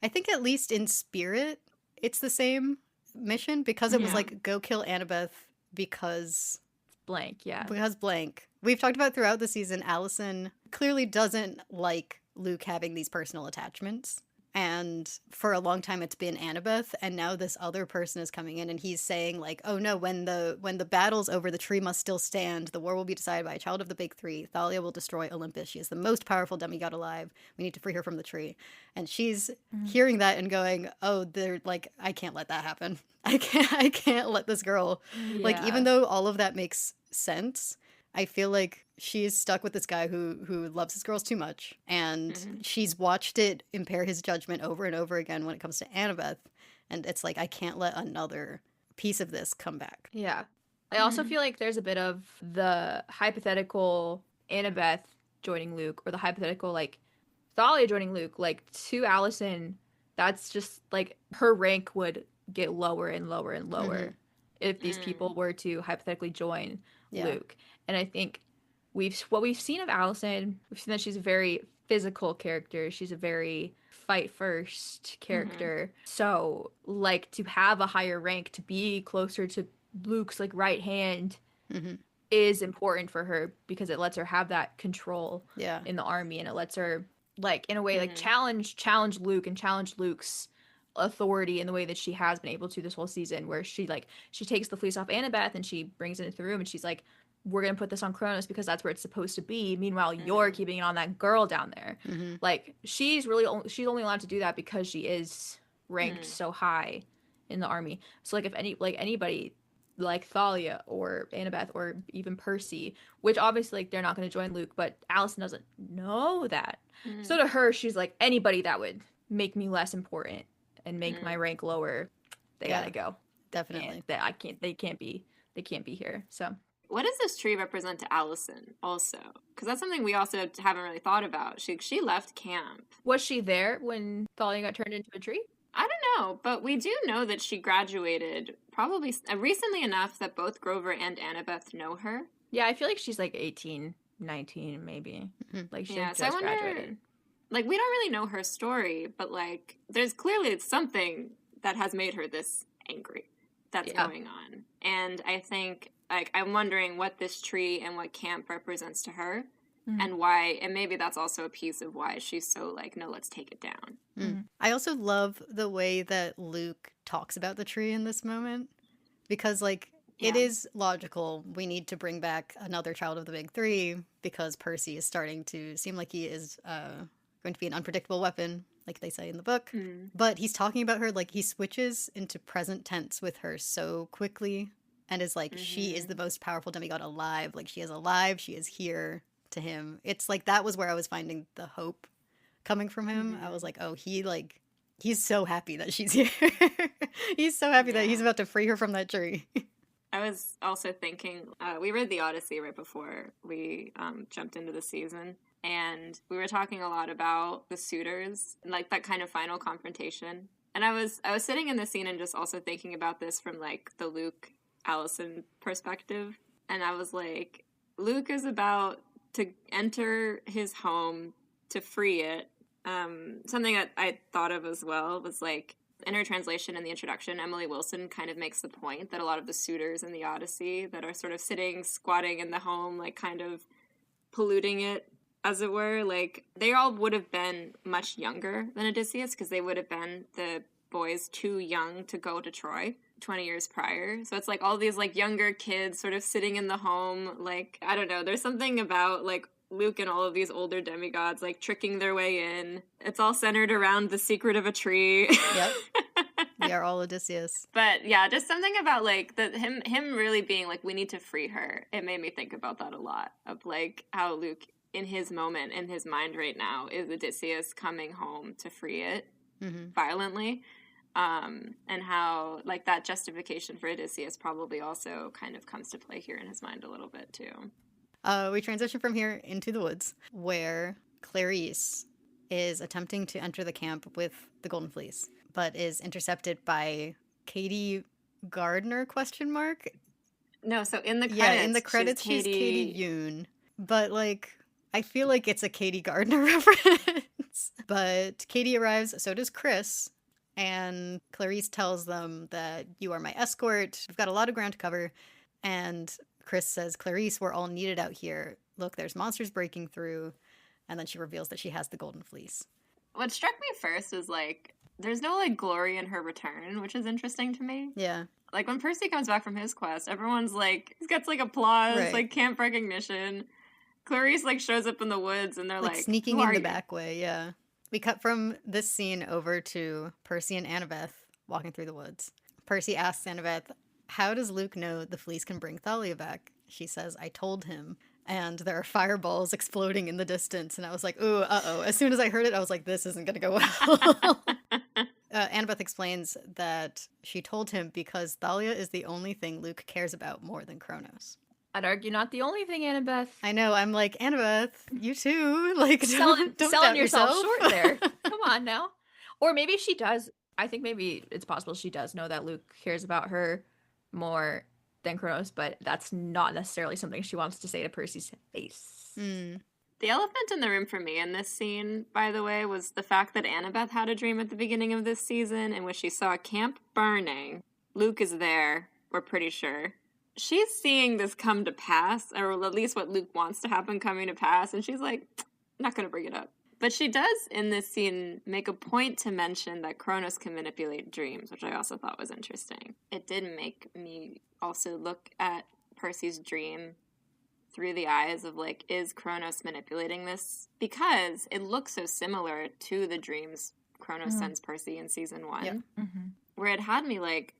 I think at least in spirit, it's the same mission because it was like, go kill Annabeth because blank, because blank. We've talked about throughout the season, Alison clearly doesn't like Luke having these personal attachments. And for a long time, it's been Annabeth. And now this other person is coming in and he's saying, like, oh no, when the battle's over, the tree must still stand. The war will be decided by a child of the big three. Thalia will destroy Olympus. She is the most powerful demigod alive. We need to free her from the tree. And she's hearing that and going, oh, they're like, I can't let that happen. I can't let this girl, like, even though all of that makes sense, I feel like she's stuck with this guy who loves his girls too much. And she's watched it impair his judgment over and over again when it comes to Annabeth. And it's like, I can't let another piece of this come back. Yeah. I also feel like there's a bit of the hypothetical Annabeth joining Luke or the hypothetical, like, Thalia joining Luke. Like, to Alison, that's just, like, her rank would get lower and lower and lower if these people were to hypothetically join Yeah. Luke. And I think what we've seen of Alison, we've seen that she's a very physical character. She's a very fight first character. So like to have a higher rank, to be closer to Luke's like right hand is important for her, because it lets her have that control in the army, and it lets her like in a way like challenge Luke and challenge Luke's authority in the way that she has been able to this whole season, where she takes the fleece off Annabeth and she brings it into the room and she's like, we're gonna put this on Kronos because that's where it's supposed to be. Meanwhile, you're keeping it on that girl down there. Like she's only allowed to do that because she is ranked so high in the army. So like if anybody like Thalia or Annabeth or even Percy, which obviously like they're not going to join Luke, but Alison doesn't know that. So to her, she's like, anybody that would make me less important and make my rank lower, they gotta go. Definitely. And they can't be here. So what does this tree represent to Alison also? Because that's something we also haven't really thought about. She left camp. Was she there when Thalia got turned into a tree? I don't know, but we do know that she graduated probably recently enough that both Grover and Annabeth know her. Yeah, I feel like she's like 18, 19 maybe. Like she just so I wonder, graduated. Like we don't really know her story, but like there's clearly something that has made her this angry that's going on. And I think like I'm wondering what this tree and what camp represents to her. And why, and maybe that's also a piece of why she's so like, no, let's take it down. I also love the way that Luke talks about the tree in this moment, because like it is logical. We need to bring back another child of the big three because Percy is starting to seem like he is going to be an unpredictable weapon, like they say in the book. But he's talking about her like he switches into present tense with her so quickly and is like, she is the most powerful demigod alive. Like she is alive. She is here. To him, it's like that was where I was finding the hope coming from him. I was like, oh, he's so happy that she's here. He's so happy that he's about to free her from that tree. I was also thinking, we read the Odyssey right before we jumped into the season, and we were talking a lot about the suitors, like that kind of final confrontation. And I was sitting in the scene and just also thinking about this from like the Luke Alison perspective, and I was like, Luke is about to enter his home to free it. Something that I thought of as well was like in her translation in the introduction, Emily Wilson kind of makes the point that a lot of the suitors in the Odyssey that are sort of squatting in the home, like kind of polluting it, as it were, like they all would have been much younger than Odysseus because they would have been the boys too young to go to Troy 20 years prior. So it's like all these like younger kids sort of sitting in the home. Like, I don't know, there's something about like Luke and all of these older demigods like tricking their way in. It's all centered around the secret of a tree. Yep. We are all Odysseus. But yeah, just something about like him really being like, we need to free her. It made me think about that a lot, of like how Luke in his moment, in his mind right now, is Odysseus coming home to free it violently. And how like that justification for Odysseus probably also kind of comes to play here in his mind a little bit too. We transition from here into the woods, where Clarice is attempting to enter the camp with the Golden Fleece, but is intercepted by Katie Gardner ? No, so in the credits, in the credits she's Katie Yoon, but like I feel like it's a Katie Gardner reference. But Katie arrives, so does Chris. And Clarice tells them that you are my escort. We've got a lot of ground to cover. And Chris says, Clarice, we're all needed out here. Look, there's monsters breaking through. And then she reveals that she has the Golden Fleece. What struck me first is like, there's no like glory in her return, which is interesting to me. Yeah. Like when Percy comes back from his quest, everyone's like, he gets like applause, like camp recognition. Clarice like shows up in the woods and they're like sneaking in the back way. Yeah. We cut from this scene over to Percy and Annabeth walking through the woods. Percy asks Annabeth, how does Luke know the fleece can bring Thalia back? She says, I told him. And there are fireballs exploding in the distance. And I was like, ooh, uh-oh. As soon as I heard it, I was like, this isn't going to go well. Annabeth explains that she told him because Thalia is the only thing Luke cares about more than Kronos. I'd argue not the only thing, Annabeth. I know. I'm like, Annabeth, you too. Like, don't selling yourself yourself short there. Come on now. Or maybe she does. I think maybe it's possible she does know that Luke cares about her more than Kronos, but that's not necessarily something she wants to say to Percy's face. The elephant in the room for me in this scene, by the way, was the fact that Annabeth had a dream at the beginning of this season in which she saw a camp burning. Luke is there, we're pretty sure. She's seeing this come to pass, or at least what Luke wants to happen coming to pass, and she's like, not going to bring it up. But she does, in this scene, make a point to mention that Kronos can manipulate dreams, which I also thought was interesting. It did make me also look at Percy's dream through the eyes of, like, is Kronos manipulating this? Because it looks so similar to the dreams Kronos sends Percy in season 1, where it had me like,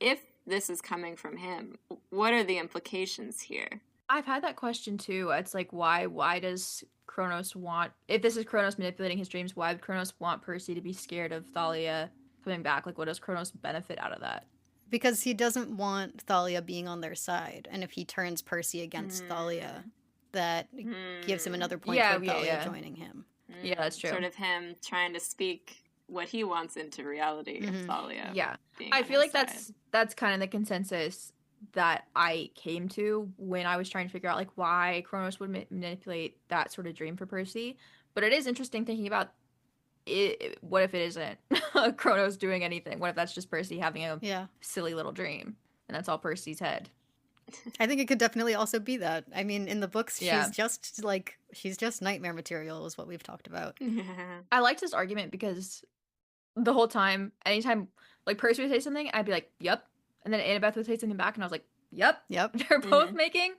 if this is coming from him, what are the implications here? I've had that question too. It's like, why does Kronos want, if this is Kronos manipulating his dreams, why would Kronos want Percy to be scared of Thalia coming back? Like, what does Kronos benefit out of that? Because he doesn't want Thalia being on their side. And if he turns Percy against Thalia, that gives him another point for Thalia joining him. Yeah, that's true. Sort of him trying to speak what he wants into reality of Thalia. Yeah. I feel like that's kind of the consensus that I came to when I was trying to figure out, like, why Kronos would manipulate that sort of dream for Percy. But it is interesting thinking about it. What if it isn't Kronos doing anything? What if that's just Percy having a silly little dream and that's all Percy's head? I think it could definitely also be that. I mean, in the books, she's just nightmare material is what we've talked about. I liked this argument because the whole time, anytime like Percy would say something, I'd be like, yep. And then Annabeth would say something back and I was like, yep. They're both making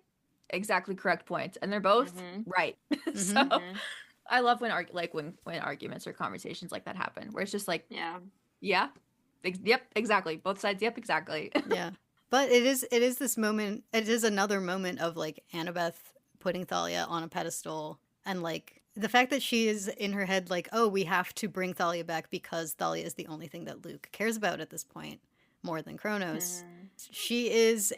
exactly correct points and they're both right. So I love when when arguments or conversations like that happen, where it's just like, yep, exactly. Both sides, yep, exactly. Yeah. But it is this moment, it is another moment of like Annabeth putting Thalia on a pedestal and like the fact that she is in her head like, oh, we have to bring Thalia back because Thalia is the only thing that Luke cares about at this point, more than Kronos. She is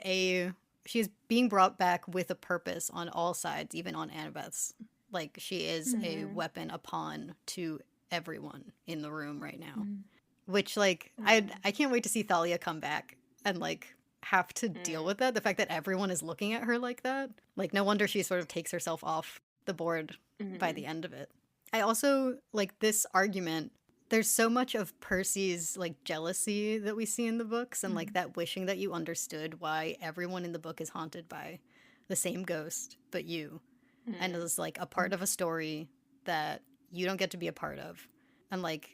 being brought back with a purpose on all sides, even on Annabeth's. Like, she is a weapon, a pawn to everyone in the room right now. Which, like, I can't wait to see Thalia come back and, like, have to deal with that. The fact that everyone is looking at her like that. Like, no wonder she sort of takes herself off the board by the end of it. I also, like, this argument, there's so much of Percy's, like, jealousy that we see in the books and, like, that wishing that you understood why everyone in the book is haunted by the same ghost but you. And is like a part of a story that you don't get to be a part of. And like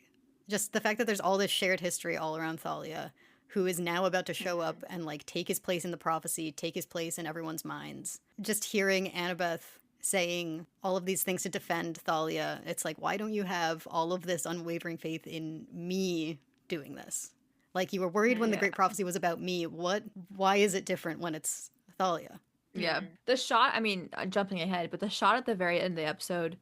just the fact that there's all this shared history all around Thalia, who is now about to show up and like take his place in the prophecy, take his place in everyone's minds. Just hearing Annabeth saying all of these things to defend Thalia, it's like, why don't you have all of this unwavering faith in me doing this? Like, you were worried when the great prophecy was about me. Why is it different when it's Thalia? Yeah. The shot, I mean, I'm jumping ahead, but the shot at the very end of the episode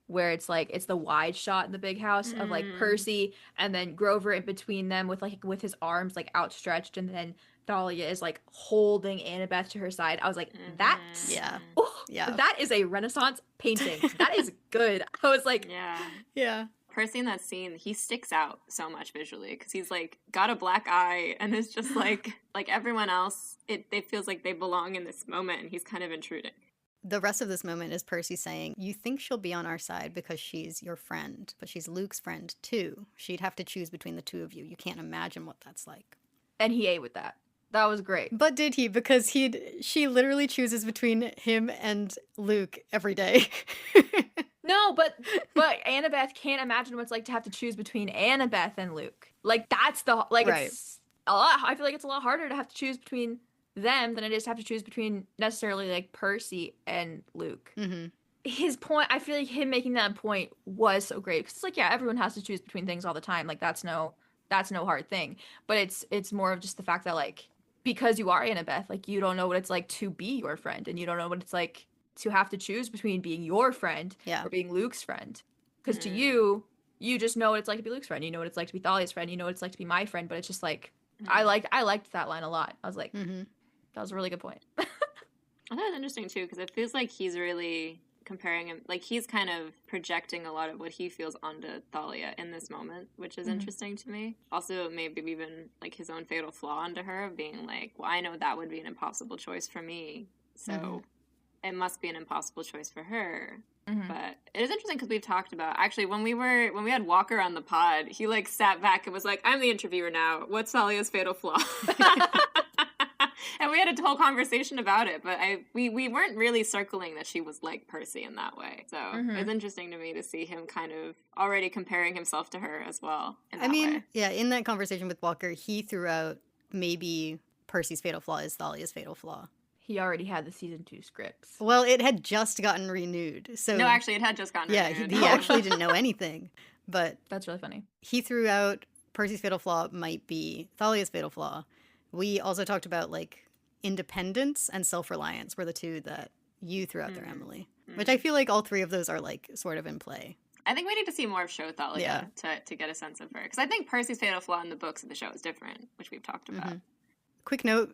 where it's like, it's the wide shot in the big house of like Percy and then Grover in between them with his arms like outstretched, and then Thalia is like holding Annabeth to her side. I was like, that's, that is a Renaissance painting. That is good. I was like, yeah. Percy in that scene, he sticks out so much visually because he's like got a black eye and it's just like everyone else, it feels like they belong in this moment and he's kind of intruding. The rest of this moment is Percy saying, you think she'll be on our side because she's your friend, but she's Luke's friend too. She'd have to choose between the two of you. You can't imagine what that's like. And he ate with that. That was great. But did he? Because she literally chooses between him and Luke every day. No, but Annabeth can't imagine what it's like to have to choose between Annabeth and Luke. Like, that's the, like, right. It's a lot, I feel like it's a lot harder to have to choose between them than it is to have to choose between necessarily, like, Percy and Luke. His point, I feel like him making that point was so great. Because it's like, yeah, everyone has to choose between things all the time. Like, that's no hard thing. But it's more of just the fact that, like, because you are Annabeth, like, you don't know what it's like to be your friend. And you don't know what it's like to have to choose between being your friend or being Luke's friend. Because to you just know what it's like to be Luke's friend. You know what it's like to be Thalia's friend. You know what it's like to be my friend. But it's just like, I liked that line a lot. I was like, that was a really good point. I thought it was interesting too, because it feels like he's really comparing him, like he's kind of projecting a lot of what he feels onto Thalia in this moment, which is interesting to me. Also, maybe even like his own fatal flaw onto her of being like, well, I know that would be an impossible choice for me, so it must be an impossible choice for her. But it is interesting because we've talked about, actually, when we had Walker on the pod, he like sat back and was like, I'm the interviewer now. What's Thalia's fatal flaw? And we had a whole conversation about it, but we weren't really circling that she was like Percy in that way. So it's interesting to me to see him kind of already comparing himself to her as well. I mean, way. Yeah, in that conversation with Walker, he threw out maybe Percy's fatal flaw is Thalia's fatal flaw. He already had the season 2 scripts. Well, it had just gotten renewed. So no, actually, it had just gotten renewed. Yeah, he actually didn't know anything. But that's really funny. He threw out Percy's fatal flaw might be Thalia's fatal flaw. We also talked about, like, independence and self-reliance were the two that you threw out there, Emily. Which I feel like all three of those are, like, sort of in play. I think we need to see more of show Thalia to get a sense of her. Because I think Percy's fatal flaw in the books and the show is different, which we've talked about. Quick note,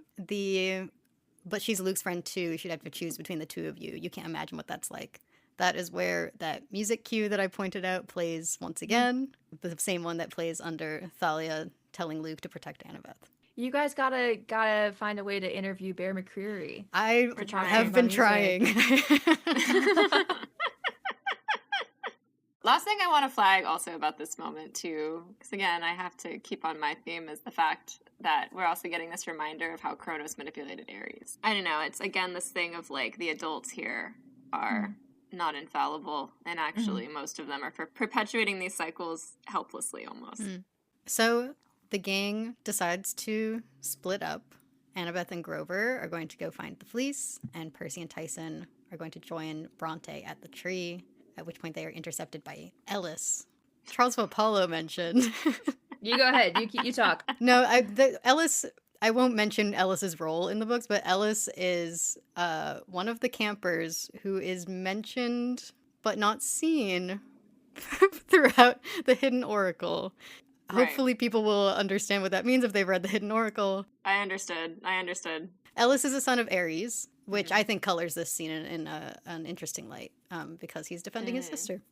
but she's Luke's friend too. She'd have to choose between the two of you. You can't imagine what that's like. That is where that music cue that I pointed out plays once again. The same one that plays under Thalia telling Luke to protect Annabeth. You guys gotta find a way to interview Bear McCreary. I have been trying. Last thing I want to flag also about this moment too, because again, I have to keep on my theme, is the fact that we're also getting this reminder of how Kronos manipulated Ares. I don't know, it's again this thing of like the adults here are not infallible, and actually most of them are perpetuating these cycles helplessly almost. So the gang decides to split up. Annabeth and Grover are going to go find the Fleece, and Percy and Tyson are going to join Bronte at the tree, at which point they are intercepted by Ellis. Charles Apollo mentioned. You go ahead. You talk. No, Ellis, I won't mention Ellis's role in the books, but Ellis is one of the campers who is mentioned but not seen throughout the Hidden Oracle. Right. Hopefully people will understand what that means if they've read the Hidden Oracle. I understood. Ellis is a son of Ares, which I think colors this scene in an interesting light, because he's defending his sister.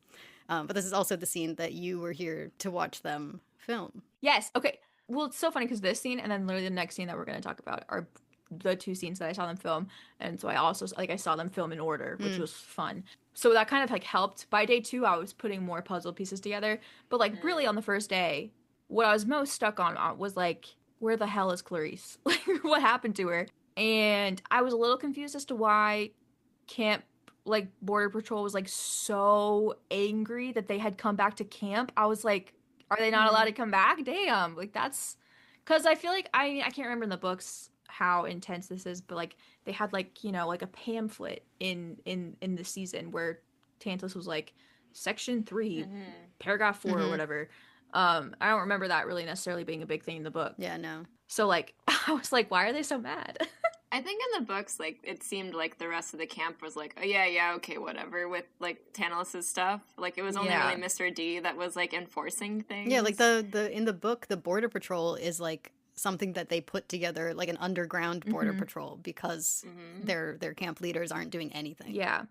But this is also the scene that you were here to watch them film. Yes. Okay. Well, it's so funny because this scene and then literally the next scene that we're going to talk about are the two scenes that I saw them film. And so I also, I saw them film in order, which was fun. So that kind of like helped. By day 2, I was putting more puzzle pieces together. But like really on the first day, what I was most stuck on was like, where the hell is Clarice? Like, what happened to her? And I was a little confused as to why camp, like, Border Patrol was, like, so angry that they had come back to camp. I was like, are they not allowed to come back? Damn. Like, that's... Because I feel like, I can't remember in the books how intense this is, but, like, they had, like, you know, like, a pamphlet in the season where Tantalus was, like, Section 3, Paragraph 4 or whatever. I don't remember that really necessarily being a big thing in the book. Yeah, no. So, like, I was like, why are they so mad? I think in the books, like, it seemed like the rest of the camp was like, oh, yeah, okay, whatever, with, like, Tantalus' stuff. Like, it was only really Mr. D that was, like, enforcing things. Yeah, like, the in the book, the Border Patrol is, like, something that they put together, like, an underground Border Patrol, because their camp leaders aren't doing anything. Yeah.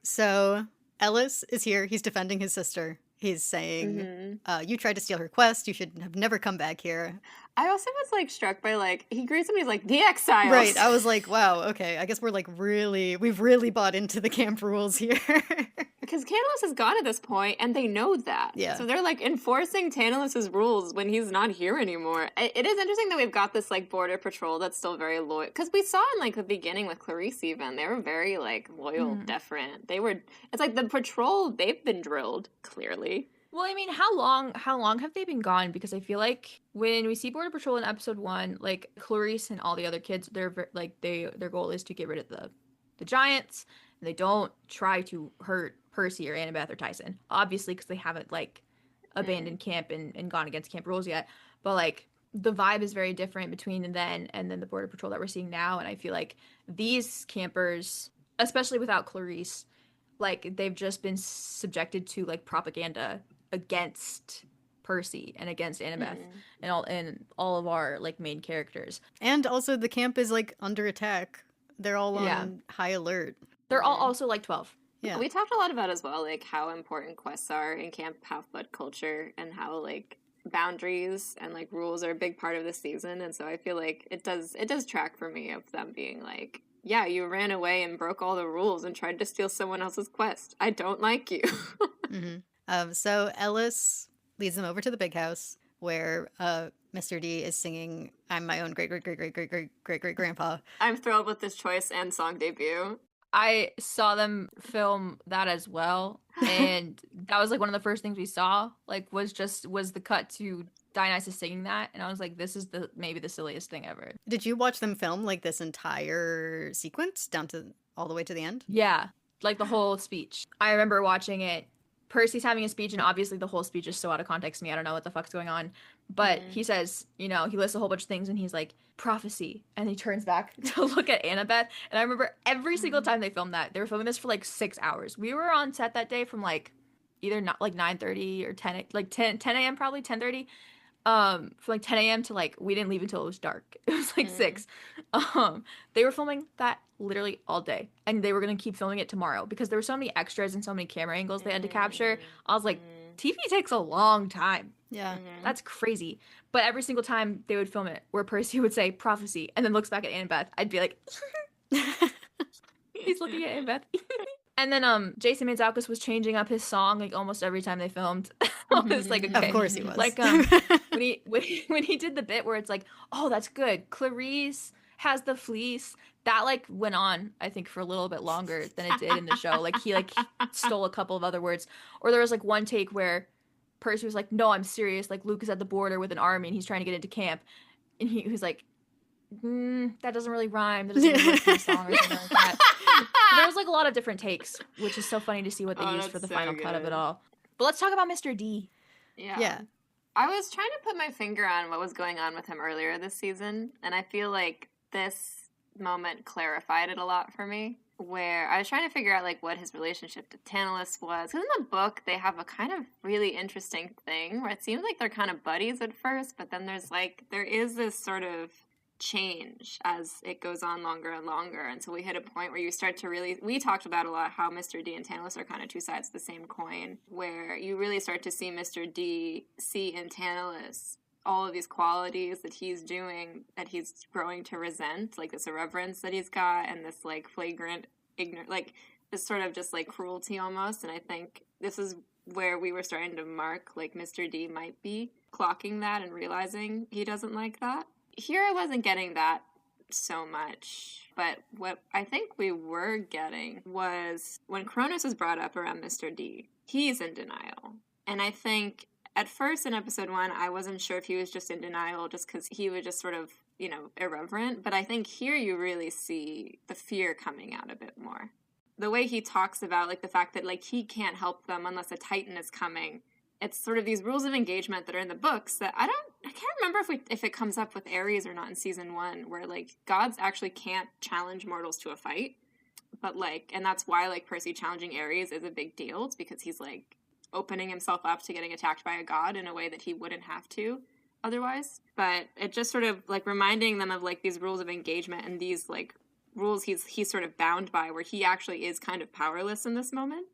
So, Ellis is here. He's defending his sister. He's saying, you tried to steal her quest. You should have never come back here. I also was, like, struck by, like, he greets him, he's like, the exiles. Right. I was like, wow, okay. I guess we're, like, we've really bought into the camp rules here. Because Tantalus is gone at this point, and they know that. Yeah. So they're, like, enforcing Tantalus's rules when he's not here anymore. It is interesting that we've got this, like, Border Patrol that's still very loyal. Because we saw in, like, the beginning with Clarice even, they were very, like, loyal, deferent. It's like the patrol, they've been drilled, clearly. Well, I mean, how long have they been gone? Because I feel like when we see Border Patrol in episode 1, like Clarice and all the other kids, their goal is to get rid of the giants, and they don't try to hurt Percy or Annabeth or Tyson, obviously, because they haven't like abandoned camp and gone against camp rules yet. But like the vibe is very different between then and then the Border Patrol that we're seeing now, and I feel like these campers, especially without Clarice, like they've just been subjected to like propaganda against Percy and against Annabeth and all of our like main characters. And also the camp is like under attack. They're all on high alert. They're all also like 12. Yeah. We talked a lot about as well, like, how important quests are in Camp Half-Blood culture and how, like, boundaries and, like, rules are a big part of the season. And so I feel like it does track for me of them being like, yeah, you ran away and broke all the rules and tried to steal someone else's quest. I don't like you. So Ellis leads them over to the big house where Mr. D is singing "I'm my own great-great-great-great-great-great-great-grandpa." I'm thrilled with this choice and song debut. I saw them film that as well, and that was like one of the first things we saw. Like, was the cut to Dionysus singing that, and I was like, this is maybe the silliest thing ever. Did you watch them film like this entire sequence down to all the way to the end? Yeah, like the whole speech. I remember watching it. Percy's having a speech, and obviously the whole speech is so out of context to me. I don't know what the fuck's going on. But he says, he lists a whole bunch of things, and he's like, prophecy. And he turns back to look at Annabeth. And I remember every single time they filmed that, they were filming this for like 6 hours. We were on set that day from like either not like 9:30 or 10 a.m. probably, 10:30. From like 10 a.m. to like, we didn't leave until it was dark. It was like 6. They were filming that literally all day, and they were going to keep filming it tomorrow because there were so many extras and so many camera angles they had to capture. I was like, TV takes a long time. Yeah. That's crazy. But every single time they would film it where Percy would say prophecy and then looks back at Annabeth, I'd be like, he's looking at Annabeth. And then Jason Mantzoukas was changing up his song like almost every time they filmed. I was like, okay. Of course he was. Like when he did the bit where it's like, oh, that's good. Clarice has the fleece. That like went on, I think, for a little bit longer than it did in the show. Like he stole a couple of other words. Or there was like one take where Percy was like, no, I'm serious. Like Luke is at the border with an army and he's trying to get into camp. And he was like, that doesn't really rhyme. That doesn't really work for the song or something like that. There was like a lot of different takes, which is so funny to see what they used for the final cut of it all. But let's talk about Mr. D. Yeah. I was trying to put my finger on what was going on with him earlier this season, and I feel like this moment clarified it a lot for me, where I was trying to figure out like what his relationship to Tantalus was. Because in the book, they have a kind of really interesting thing where it seems like they're kind of buddies at first, but then there is this sort of change as it goes on longer and longer. And so we hit a point where you start to we talked about a lot how Mr. D and Tantalus are kind of two sides of the same coin, where you really start to see Mr. D see in Tantalus all of these qualities that he's doing, that he's growing to resent, like this irreverence that he's got and this like flagrant ignorant, like this sort of just like cruelty almost. And I think this is where we were starting to mark like Mr. D might be clocking that and realizing he doesn't like that. Here I wasn't getting that so much, but what I think we were getting was when Kronos was brought up around Mr. D, he's in denial. And I think at first in episode 1, I wasn't sure if he was just in denial just because he was just sort of, irreverent. But I think here you really see the fear coming out a bit more. The way he talks about like the fact that like he can't help them unless a Titan is coming. It's sort of these rules of engagement that are in the books that I can't remember if it comes up with Ares or not in season 1, where like gods actually can't challenge mortals to a fight. But like, and that's why like Percy challenging Ares is a big deal. It's because he's like opening himself up to getting attacked by a god in a way that he wouldn't have to otherwise. But it just sort of like reminding them of like these rules of engagement and these like rules he's sort of bound by, where he actually is kind of powerless in this moment.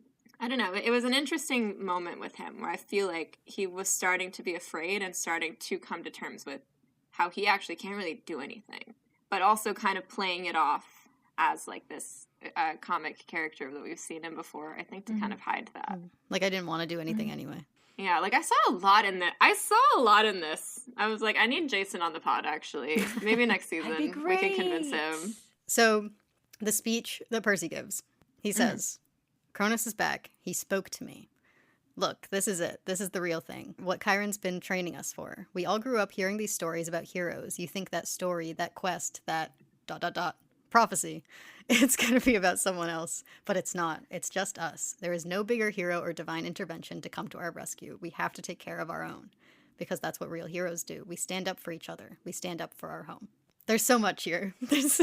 I don't know. It was an interesting moment with him where I feel like he was starting to be afraid and starting to come to terms with how he actually can't really do anything, but also kind of playing it off as like this comic character that we've seen him before, I think, to kind of hide that. Like I didn't want to do anything anyway. Yeah, like I saw a lot in this. I was like, I need Jason on the pod, actually. Maybe next season we can convince him. So the speech that Percy gives, he says, Cronus is back. He spoke to me. Look, this is it. This is the real thing. What Chiron's been training us for. We all grew up hearing these stories about heroes. You think that story, that quest, that ... prophecy, it's going to be about someone else. But it's not. It's just us. There is no bigger hero or divine intervention to come to our rescue. We have to take care of our own. Because that's what real heroes do. We stand up for each other. We stand up for our home. There's so much here. There's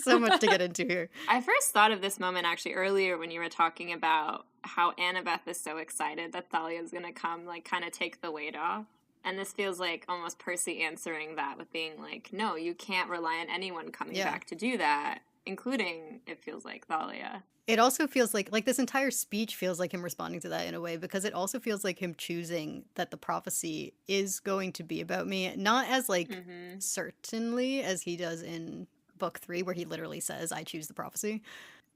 so much to get into here. I first thought of this moment actually earlier when you were talking about how Annabeth is so excited that Thalia is going to come, like, kind of take the weight off. And this feels like almost Percy answering that with being like, no, you can't rely on anyone coming back to do that. including, it feels like, Thalia. It also feels like this entire speech feels like him responding to that in a way, because it also feels like him choosing that the prophecy is going to be about me, not as like certainly as he does in book 3, where he literally says, I choose the prophecy,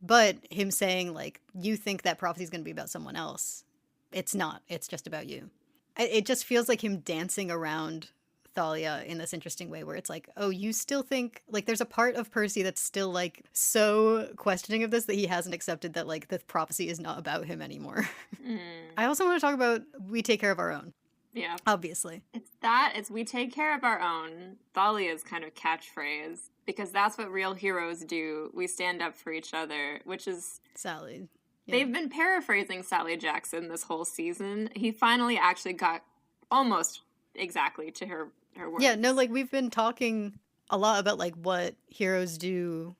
but him saying like, you think that prophecy is going to be about someone else. It's not. It's just about you. It just feels like him dancing around Thalia in this interesting way, where it's like, oh, you still think, like, there's a part of Percy that's still like so questioning of this that he hasn't accepted that like the prophecy is not about him anymore. I also want to talk about we take care of our own. Yeah, obviously it's we take care of our own, Thalia's kind of catchphrase, because that's what real heroes do. We stand up for each other, which is Sally. Yeah. They've been paraphrasing Sally Jackson this whole season. He finally actually got almost exactly to her words. Yeah, no, like we've been talking a lot about like what heroes do.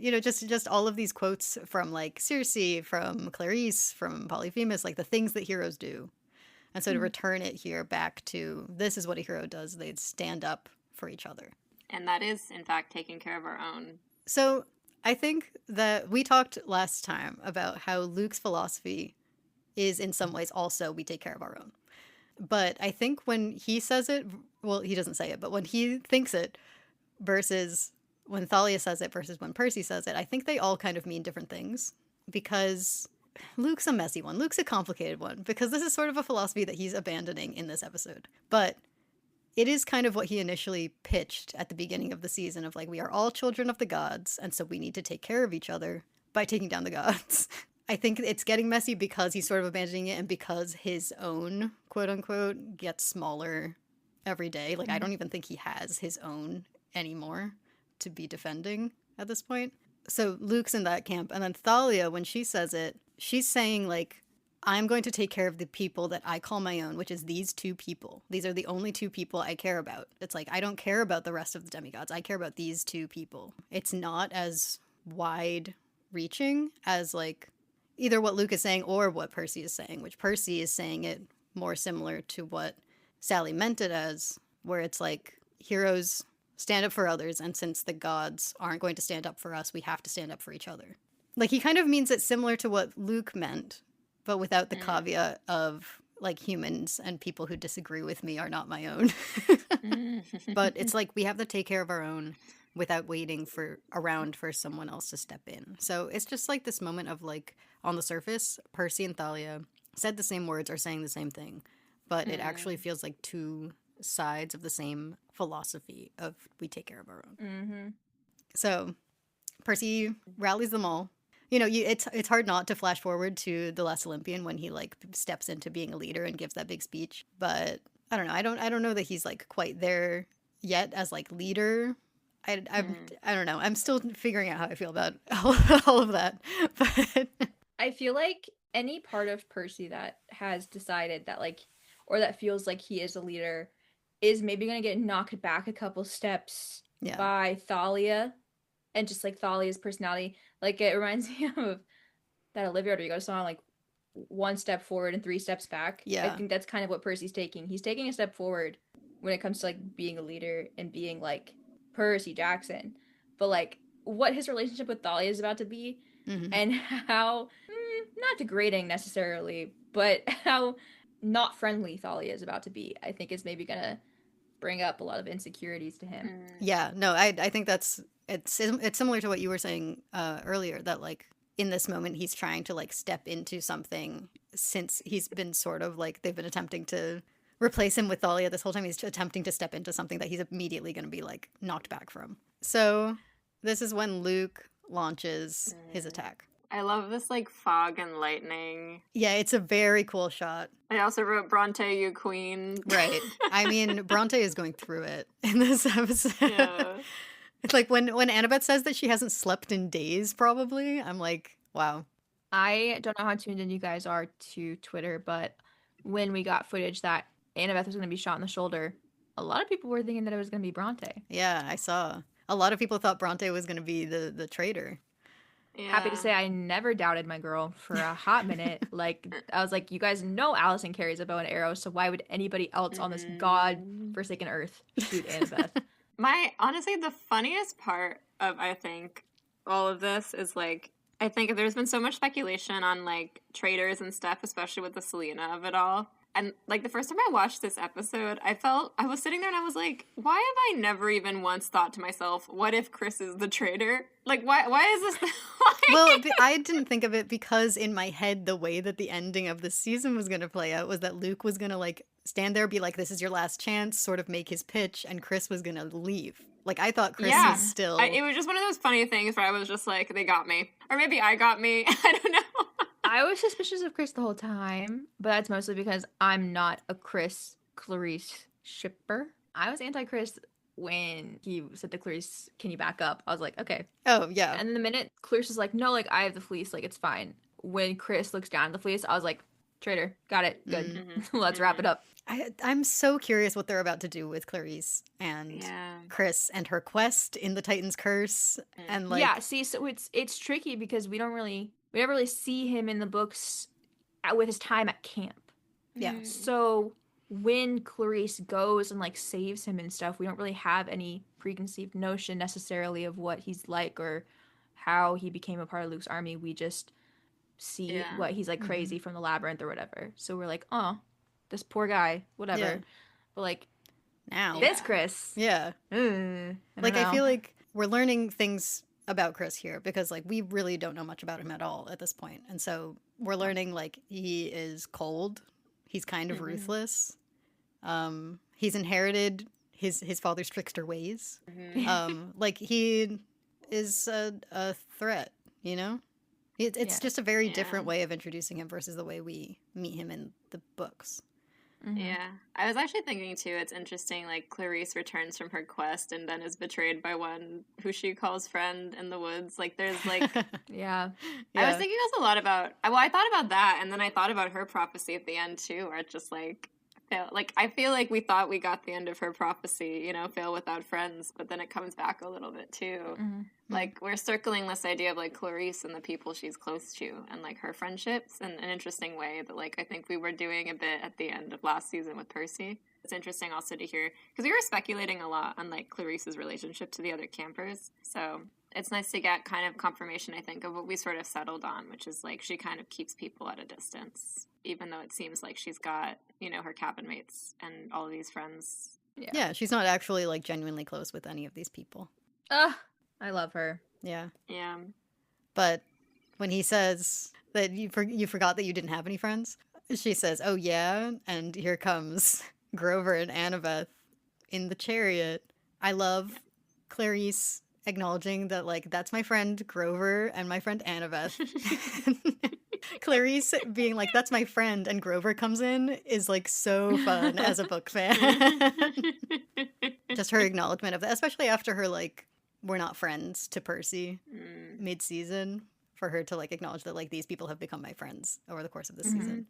Just all of these quotes from like Circe, from Clarice, from Polyphemus, like the things that heroes do. And so to return it here back to this is what a hero does. They'd stand up for each other. And that is, in fact, taking care of our own. So I think that we talked last time about how Luke's philosophy is in some ways also we take care of our own. But I think when he says it, well, he doesn't say it, but when he thinks it versus when Thalia says it versus when Percy says it, I think they all kind of mean different things, because Luke's a messy one. Luke's a complicated one, because this is sort of a philosophy that he's abandoning in this episode. But it is kind of what he initially pitched at the beginning of the season of like, we are all children of the gods, and so we need to take care of each other by taking down the gods. I think it's getting messy because he's sort of abandoning it, and because his own, quote unquote, gets smaller every day. Like, I don't even think he has his own anymore to be defending at this point. So Luke's in that camp. And then Thalia, when she says it, she's saying like, I'm going to take care of the people that I call my own, which is these 2 people. These are the only 2 people I care about. It's like, I don't care about the rest of the demigods. I care about these 2 people. It's not as wide reaching as like either what Luke is saying or what Percy is saying, which Percy is saying it more similar to what Sally meant it as, where it's like heroes stand up for others, and since the gods aren't going to stand up for us, we have to stand up for each other. Like, he kind of means it similar to what Luke meant, but without the caveat of like humans and people who disagree with me are not my own. But it's like we have to take care of our own without waiting around for someone else to step in. So it's just like this moment of like, on the surface, Percy and Thalia said the same words, are saying the same thing, but it actually feels like 2 sides of the same philosophy of we take care of our own. So Percy rallies them all. You know, it's hard not to flash forward to The Last Olympian when he like steps into being a leader and gives that big speech. But I don't know. I don't know that he's like quite there yet as like leader. I don't know. I'm still figuring out how I feel about all of that. But I feel like any part of Percy that has decided that like, or that feels like he is a leader, is maybe going to get knocked back a couple steps by Thalia, and just like Thalia's personality. Like, it reminds me of that Olivia Rodrigo song, like 1 step forward and 3 steps back. Yeah. I think that's kind of what Percy's taking. He's taking a step forward when it comes to like being a leader and being like Percy Jackson. But like what his relationship with Thalia is about to be, and how, not degrading necessarily, but how not friendly Thalia is about to be, I think is maybe gonna bring up a lot of insecurities to him. Yeah, no, I think it's similar to what you were saying earlier, that like in this moment he's trying to like step into something, since he's been sort of like, they've been attempting to replace him with Thalia this whole time. He's attempting to step into something that he's immediately going to be like knocked back from. So this is when Luke launches his attack. I love this like fog and lightning. Yeah, it's a very cool shot. I also wrote Bronte, you queen. Right. I mean, Bronte is going through it in this episode. Yeah. It's like when Annabeth says that she hasn't slept in days, probably, I'm like, wow. I don't know how tuned in you guys are to Twitter, but when we got footage that Annabeth was going to be shot in the shoulder, a lot of people were thinking that it was going to be Bronte. Yeah, I saw. A lot of people thought Bronte was going to be the traitor. Yeah. Happy to say I never doubted my girl for a hot minute. Like, I was like, you guys know Alison carries a bow and arrow, so why would anybody else on this god-forsaken earth shoot Annabeth? Honestly, the funniest part of, I think, all of this is like, I think there's been so much speculation on like traitors and stuff, especially with the Selena of it all. And like the first time I watched this episode, I was sitting there and I was like, why have I never even once thought to myself, what if Chris is the traitor? Like, why is this? Well, I didn't think of it because in my head, the way that the ending of the season was going to play out was that Luke was going to like stand there, be like, this is your last chance, sort of make his pitch, and Chris was going to leave. Like, I thought Chris was still... it was just one of those funny things where I was just like, they got me. Or maybe I got me. I don't know. I was suspicious of Chris the whole time, but that's mostly because I'm not a Chris-Clarice shipper. I was anti-Chris when he said to Clarice, can you back up? I was like, okay. Oh, yeah. And then the minute Clarice is like, no, like, I have the fleece, like, it's fine. When Chris looks down at the fleece, I was like, traitor, got it, good. Mm-hmm. Let's wrap it up. I'm so curious what they're about to do with Clarice and Chris and her quest in the Titan's Curse. And like, yeah, see, so it's tricky because we never really see him in the books with his time at camp. Yeah. So when Clarice goes and like saves him and stuff, we don't really have any preconceived notion necessarily of what he's like or how he became a part of Luke's army. We just see what he's like crazy from the labyrinth or whatever. So we're like, oh, this poor guy, whatever. Yeah. But like now, this Chris, I feel like we're learning things about Chris here because like we really don't know much about him at all at this point, and so we're learning like he is cold, he's kind of ruthless, he's inherited his father's trickster ways, like he is a threat, you know. It's just a very different way of introducing him versus the way we meet him in the books. Mm-hmm. Yeah. I was actually thinking, too, it's interesting, like, Clarice returns from her quest and then is betrayed by one who she calls friend in the woods. Like, there's, like... yeah. I was thinking also a lot about... Well, I thought about that, and then I thought about her prophecy at the end, too, where it's just, like... I feel like we thought we got the end of her prophecy, you know, fail without friends, but then it comes back a little bit, too. Mm-hmm. Like, we're circling this idea of, like, Clarice and the people she's close to and, like, her friendships in an interesting way that, like, I think we were doing a bit at the end of last season with Percy. It's interesting also to hear, because we were speculating a lot on, like, Clarice's relationship to the other campers, so it's nice to get kind of confirmation, I think, of what we sort of settled on, which is, like, she kind of keeps people at a distance, even though it seems like she's got, you know, her cabin mates and all of these friends. Yeah, she's not actually, like, genuinely close with any of these people. I love her. Yeah. Yeah. But when he says that you forgot that you didn't have any friends, she says, oh, yeah? And here comes Grover and Annabeth in the chariot. I love Clarice acknowledging that, like, that's my friend Grover and my friend Annabeth. Clarice being like, that's my friend, and Grover comes in is, like, so fun as a book fan. Just her acknowledgement of that, especially after her, like, we're not friends to Percy mid-season, for her to, like, acknowledge that, like, these people have become my friends over the course of the season.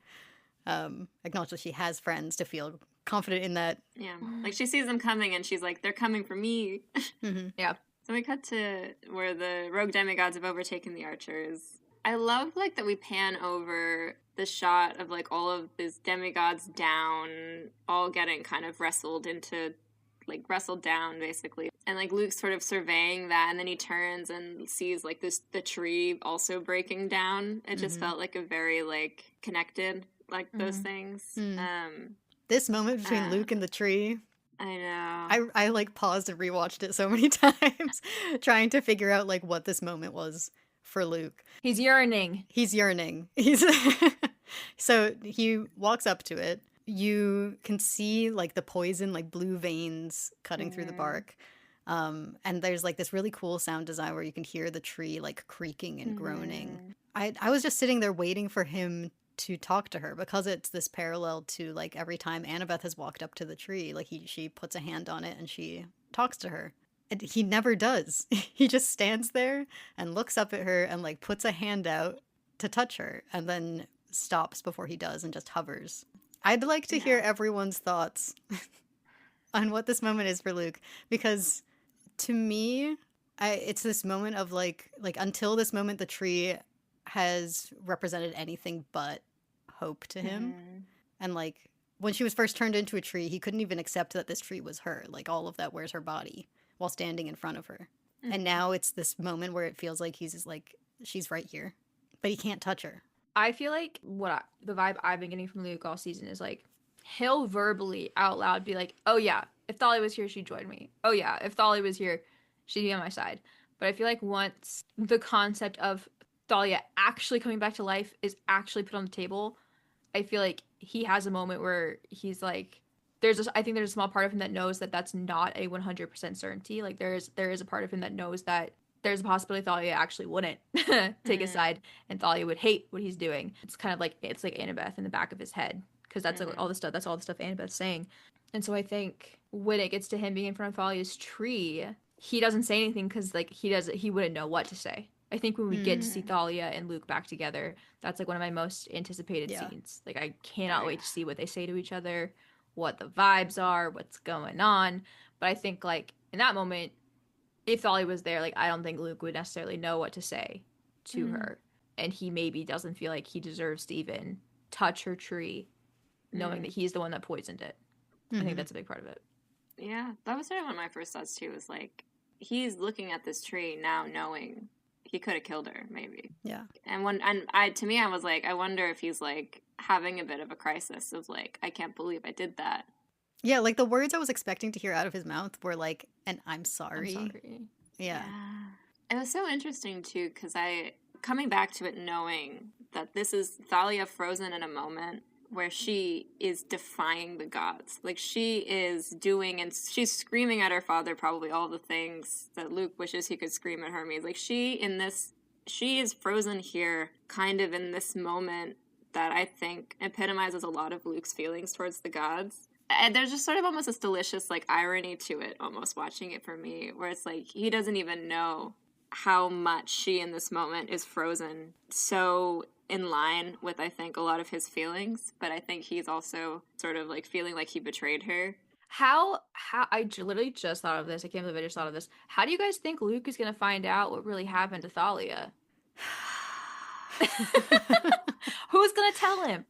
Acknowledge that she has friends to feel confident in that. Yeah, like, she sees them coming and she's like, they're coming for me. Yeah. So we cut to where the rogue demigods have overtaken the archers. I love, like, that we pan over the shot of, like, all of these demigods down, all getting kind of wrestled down, basically. And, like, Luke's sort of surveying that, and then he turns and sees, like, the tree also breaking down. It just felt, like, a very, like, connected, like, those things. This moment between Luke and the tree... I know. I like, paused and rewatched it so many times, trying to figure out, like, what this moment was for Luke. He's yearning. So he walks up to it. You can see, like, the poison, like, blue veins cutting through the bark. And there's, like, this really cool sound design where you can hear the tree, like, creaking and groaning. I was just sitting there waiting for him to talk to her, because it's this parallel to, like, every time Annabeth has walked up to the tree, like, she puts a hand on it and she talks to her. And he never does. He just stands there and looks up at her and, like, puts a hand out to touch her and then stops before he does and just hovers. I'd like to hear everyone's thoughts on what this moment is for Luke, because to me, it's this moment of, like, until this moment, the tree has represented anything but hope to him. And, like, when she was first turned into a tree, he couldn't even accept that this tree was her. Like, all of that wears her body while standing in front of her. And now it's this moment where it feels like he's just like, she's right here, but he can't touch her. I feel like the vibe I've been getting from Luke all season is like, he'll verbally out loud be like, oh yeah, if Thalia was here, she'd join me. Oh yeah, if Thalia was here, she'd be on my side. But I feel like once the concept of Thalia actually coming back to life is actually put on the table, I feel like he has a moment where he's like, I think there's a small part of him that knows that that's not a 100% certainty. Like there is a part of him that knows that there's a possibility Thalia actually wouldn't take his side and Thalia would hate what he's doing. It's kind of like, it's like Annabeth in the back of his head, because that's like all the stuff Annabeth's saying. And so I think when it gets to him being in front of Thalia's tree, he doesn't say anything because like he wouldn't know what to say. I think when we get to see Thalia and Luke back together, that's like one of my most anticipated scenes. Like I cannot wait to see what they say to each other, what the vibes are, what's going on. But I think like in that moment, if Thalia was there, like I don't think Luke would necessarily know what to say to her. And he maybe doesn't feel like he deserves to even touch her tree, knowing that he's the one that poisoned it. I think that's a big part of it. Yeah, that was sort of one of my first thoughts too, was like, he's looking at this tree now knowing he could have killed her, maybe. Yeah. And to me, I was like, I wonder if he's like having a bit of a crisis of like, I can't believe I did that. Yeah, like the words I was expecting to hear out of his mouth were like, and I'm sorry. Yeah. It was so interesting too, because coming back to it knowing that this is Thalia frozen in a moment where she is defying the gods. Like she is doing, and she's screaming at her father probably all the things that Luke wishes he could scream at Hermes. Like she is frozen here kind of in this moment that I think epitomizes a lot of Luke's feelings towards the gods. And there's just sort of almost this delicious like irony to it, almost watching it for me, where it's like he doesn't even know how much she in this moment is frozen so in line with, I think, a lot of his feelings, but I think he's also sort of like feeling like he betrayed her. How I literally just thought of this. I can't believe I just thought of this. How do you guys think Luke is going to find out what really happened to Thalia? Who's going to tell him?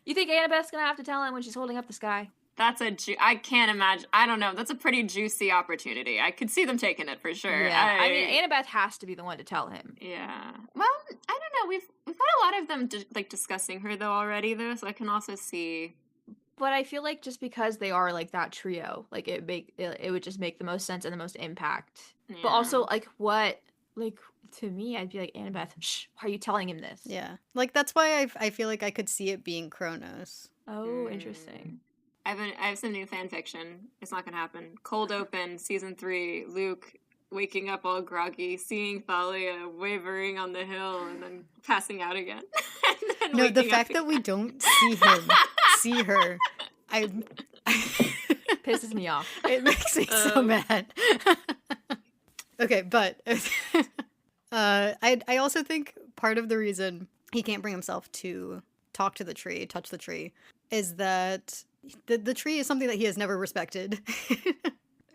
You think Annabeth's going to have to tell him when she's holding up the sky? I can't imagine. I don't know. That's a pretty juicy opportunity. I could see them taking it for sure. Yeah. I mean, Annabeth has to be the one to tell him. Yeah. Well, I don't know. We've had a lot of them discussing her though already though, so I can also see. But I feel like just because they are like that trio, like it would just make the most sense and the most impact. Yeah. But also to me, I'd be like, Annabeth, shh, why are you telling him this? Yeah. Like that's why I feel like I could see it being Kronos. Oh, interesting. I have some new fan fiction. It's not gonna happen. Cold open, season 3. Luke waking up all groggy, seeing Thalia wavering on the hill, and then passing out again. No, the fact that we don't see her, pisses me off. It makes me so mad. Okay, but I also think part of the reason he can't bring himself to touch the tree, is that the tree is something that he has never respected.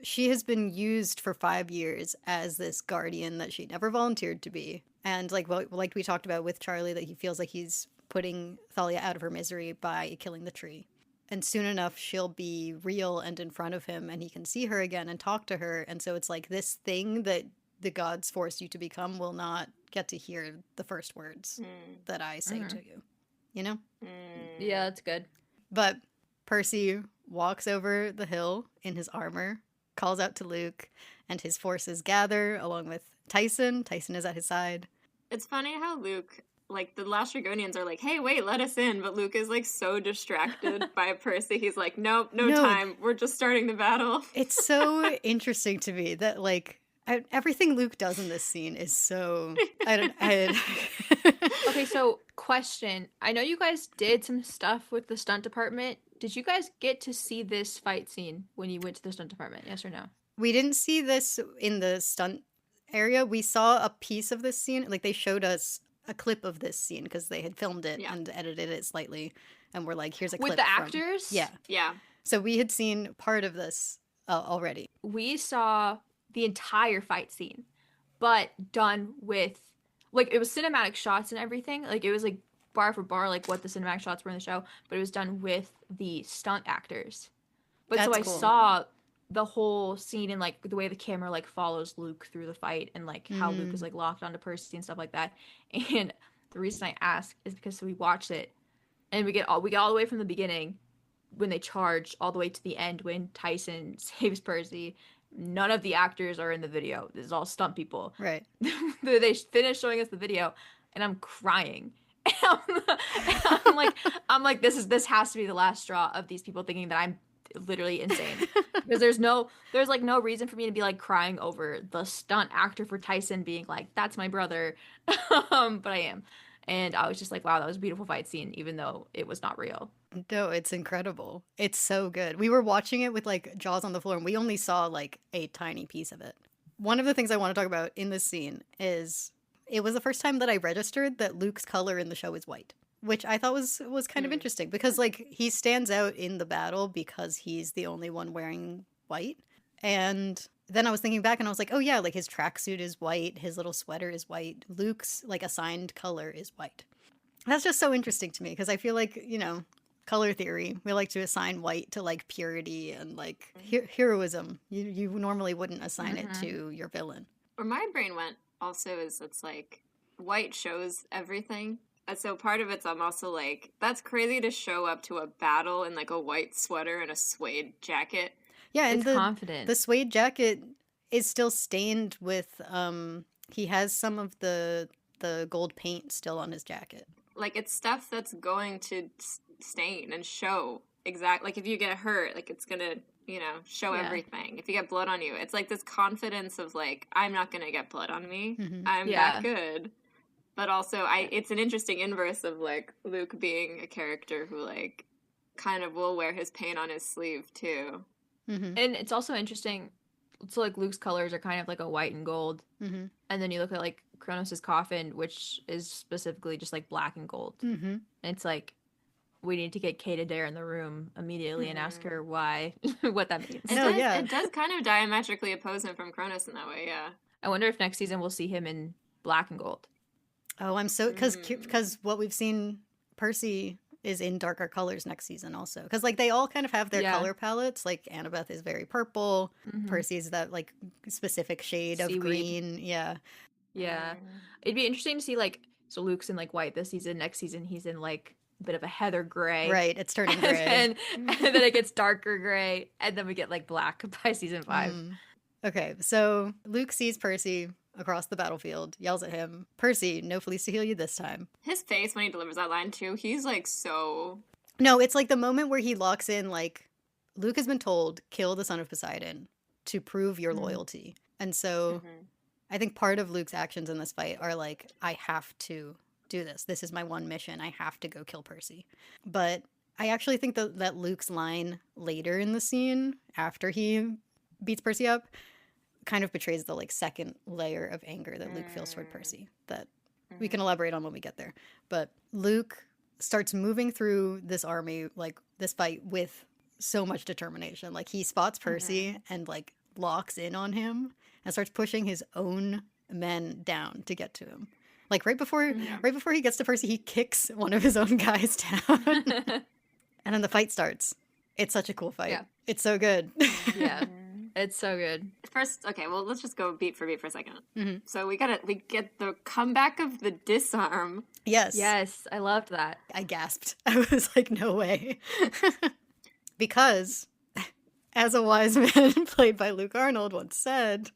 She has been used for 5 years as this guardian that she never volunteered to be. And like we talked about with Charlie, that he feels like he's putting Thalia out of her misery by killing the tree. And soon enough, she'll be real and in front of him, and he can see her again and talk to her. And so it's like this thing that the gods forced you to become will not get to hear the first words that I say to you. You know? Yeah, that's good. But Percy walks over the hill in his armor, calls out to Luke, and his forces gather along with Tyson. Tyson is at his side. It's funny how Luke, like, the last Dragonians are like, hey, wait, let us in. But Luke is, like, so distracted by Percy. He's like, nope, no time. We're just starting the battle. It's so interesting to me that, like, everything Luke does in this scene is so... Okay, so question. I know you guys did some stuff with the stunt department. Did you guys get to see this fight scene when you went to the stunt department? Yes or no? We didn't see this in the stunt area. We saw a piece of this scene. Like, they showed us a clip of this scene because they had filmed it and edited it slightly. And we're like, here's a clip. With the actors? Yeah. Yeah. So we had seen part of this already. We saw the entire fight scene, but done with, like, it was cinematic shots and everything. Like, it was, like, bar for bar, like, what the cinematic shots were in the show, but it was done with the stunt actors. But That's so I cool. saw the whole scene and like the way the camera like follows Luke through the fight and like how Luke is like locked onto Percy and stuff like that. And the reason I ask is because we watched it and we get all the way from the beginning when they charge all the way to the end when Tyson saves Percy. None of the actors are in the video. This is all stunt people. Right. They finish showing us the video and I'm crying. I'm like this has to be the last straw of these people thinking that I'm literally insane, because there's like no reason for me to be like crying over the stunt actor for Tyson being like, that's my brother. But I am, and I was just like, wow, that was a beautiful fight scene even though it was not real. No, it's incredible. It's so good. We were watching it with like jaws on the floor and we only saw like a tiny piece of it. One of the things I want to talk about in this scene is it was the first time that I registered that Luke's color in the show is white, which I thought was kind of interesting because like he stands out in the battle because he's the only one wearing white. And then I was thinking back and I was like, oh yeah, like his tracksuit is white, his little sweater is white, Luke's like assigned color is white. That's just so interesting to me because I feel like, you know, color theory, we like to assign white to like purity and like heroism. You normally wouldn't assign it to your villain. Where my brain went also is it's like white shows everything. And so part of it's I'm also like, that's crazy to show up to a battle in like a white sweater and a suede jacket. Yeah, and It's confident. The suede jacket is still stained with he has some of the gold paint still on his jacket. Like it's stuff that's going to stain and show exact. Like if you get hurt, like it's gonna, you know, show everything. If you get blood on you, it's like this confidence of like, I'm not gonna get blood on me. I'm that good. But also, it's an interesting inverse of like Luke being a character who like kind of will wear his pain on his sleeve too. And it's also interesting. So like Luke's colors are kind of like a white and gold, and then you look at like Kronos' coffin, which is specifically just like black and gold. And it's like, we need to get Kate Adair in the room immediately and ask her why, what that means. It does kind of diametrically oppose him from Kronos in that way, yeah. I wonder if next season we'll see him in black and gold. Oh, I'm so because what we've seen Percy is in darker colors next season also, because like they all kind of have their color palettes. Like Annabeth is very purple, Percy's that like specific shade of green. Yeah It'd be interesting to see like, so Luke's in like white this season, next season he's in like a bit of a heather gray, right? It's turning gray, and then it gets darker gray, and then we get like black by season 5. Okay, so Luke sees Percy across the battlefield, yells at him, Percy, no Fleece to heal you this time. His face when he delivers that line too, he's like so... No, it's like the moment where he locks in, like, Luke has been told, kill the son of Poseidon to prove your loyalty. And so I think part of Luke's actions in this fight are like, I have to do this. This is my one mission. I have to go kill Percy. But I actually think that Luke's line later in the scene, after he beats Percy up, kind of betrays the like second layer of anger that Luke feels toward Percy that we can elaborate on when we get there. But Luke starts moving through this army, like this fight, with so much determination. Like he spots Percy and like locks in on him and starts pushing his own men down to get to him. Like right before he gets to Percy, he kicks one of his own guys down. And then the fight starts. It's such a cool fight. Yeah. It's so good. Yeah. It's so good. First, okay, well, let's just go beat for beat for a second. So we get the comeback of the disarm. Yes, I loved that. I gasped. I was like, no way. Because, as a wise man played by Luke Arnold once said,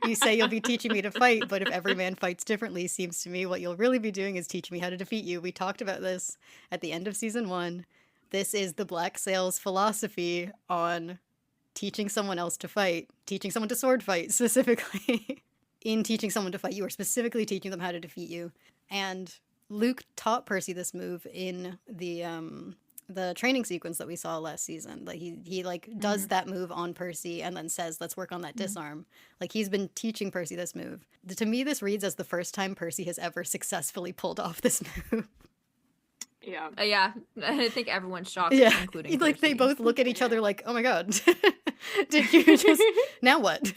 you say you'll be teaching me to fight, but if every man fights differently, seems to me what you'll really be doing is teaching me how to defeat you. We talked about this at the end of season 1. This is the Black Sails philosophy on teaching someone else to fight, teaching someone to sword fight specifically. In teaching someone to fight, you are specifically teaching them how to defeat you. And Luke taught Percy this move in the training sequence that we saw last season. Like he like does that move on Percy and then says, let's work on that disarm. Like he's been teaching Percy this move. To me, this reads as the first time Percy has ever successfully pulled off this move. Yeah. Yeah. I think everyone's shocked, including like Percy. They both look at each other like, oh my god. Did you just... Now what?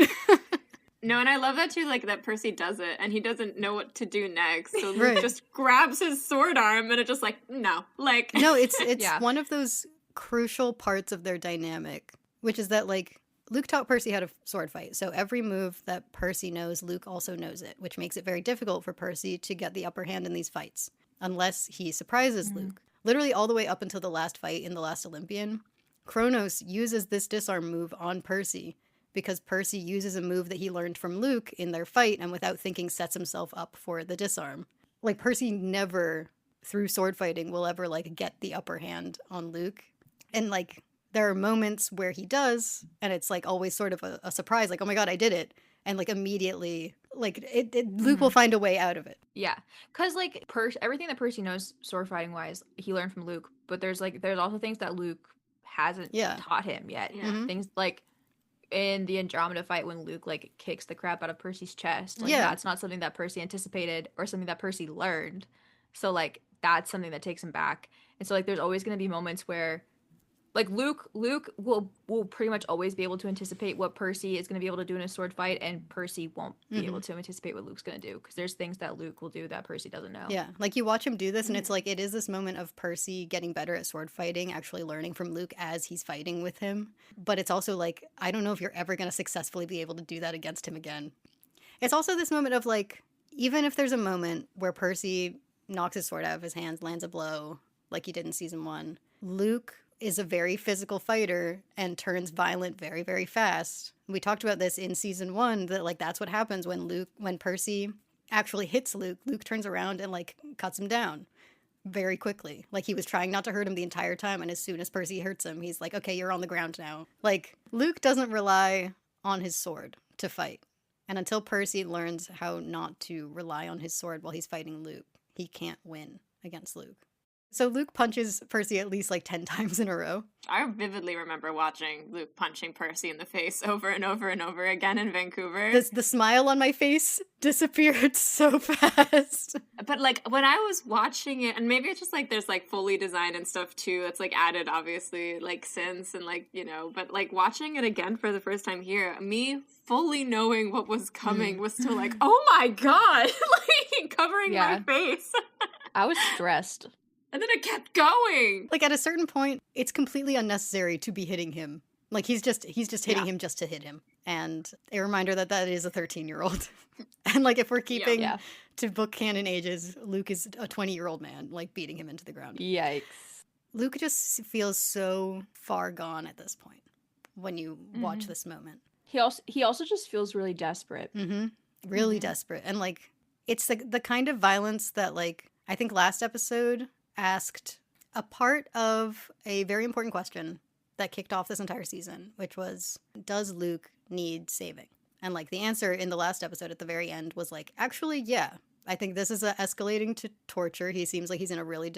No, and I love that too, like, that Percy does it, and he doesn't know what to do next, so Luke just grabs his sword arm, and it's just like, no. Like... No, it's one of those crucial parts of their dynamic, which is that, like, Luke taught Percy how to sword fight, so every move that Percy knows, Luke also knows it, which makes it very difficult for Percy to get the upper hand in these fights, unless he surprises Luke. Literally all the way up until the last fight in The Last Olympian, Kronos uses this disarm move on Percy, because Percy uses a move that he learned from Luke in their fight, and without thinking sets himself up for the disarm. Like, Percy never, through sword fighting, will ever, like, get the upper hand on Luke. And, like, there are moments where he does, and it's, like, always sort of a surprise, like, oh my god, I did it. And, like, immediately, like, Luke will find a way out of it. Yeah. Because, like, everything that Percy knows sword fighting-wise, he learned from Luke. But there's also things that Luke hasn't taught him yet. Yeah. Things, like, in the Andromeda fight when Luke, like, kicks the crap out of Percy's chest. Like, that's not something that Percy anticipated or something that Percy learned. So, like, that's something that takes him back. And so, like, there's always going to be moments where, like, Luke will pretty much always be able to anticipate what Percy is going to be able to do in a sword fight, and Percy won't be able to anticipate what Luke's going to do, because there's things that Luke will do that Percy doesn't know. Yeah, like, you watch him do this, and it's like, it is this moment of Percy getting better at sword fighting, actually learning from Luke as he's fighting with him. But it's also like, I don't know if you're ever going to successfully be able to do that against him again. It's also this moment of, like, even if there's a moment where Percy knocks his sword out of his hands, lands a blow, like he did in season 1, Luke is a very physical fighter and turns violent very, very fast. We talked about this in season 1, that, like, that's what happens when Percy actually hits Luke. Luke turns around and, like, cuts him down very quickly. Like, he was trying not to hurt him the entire time, and as soon as Percy hurts him, he's like, okay, you're on the ground now. Like, Luke doesn't rely on his sword to fight. And until Percy learns how not to rely on his sword while he's fighting Luke, he can't win against Luke. So Luke punches Percy at least, like, 10 times in a row. I vividly remember watching Luke punching Percy in the face over and over and over again in Vancouver. The smile on my face disappeared so fast. But, like, when I was watching it, and maybe it's just, like, there's, like, Foley design and stuff, too, that's, like, added, obviously, like, since, and, like, you know, but, like, watching it again for the first time here, me fully knowing what was coming was still like, oh my god! Like, covering my face. I was stressed. And then it kept going. Like, at a certain point, it's completely unnecessary to be hitting him. Like, he's just hitting him just to hit him. And a reminder that is a 13-year-old. And, like, if we're keeping to book canon ages, Luke is a 20-year-old man, like, beating him into the ground. Yikes. Luke just feels so far gone at this point when you watch this moment. He also just feels really desperate. Really desperate. And, like, it's the kind of violence that, like, I think last episode asked a part of a very important question that kicked off this entire season, which was, does Luke need saving? And, like, the answer in the last episode at the very end was, like, actually, yeah. I think this is escalating to torture. He seems like he's in a really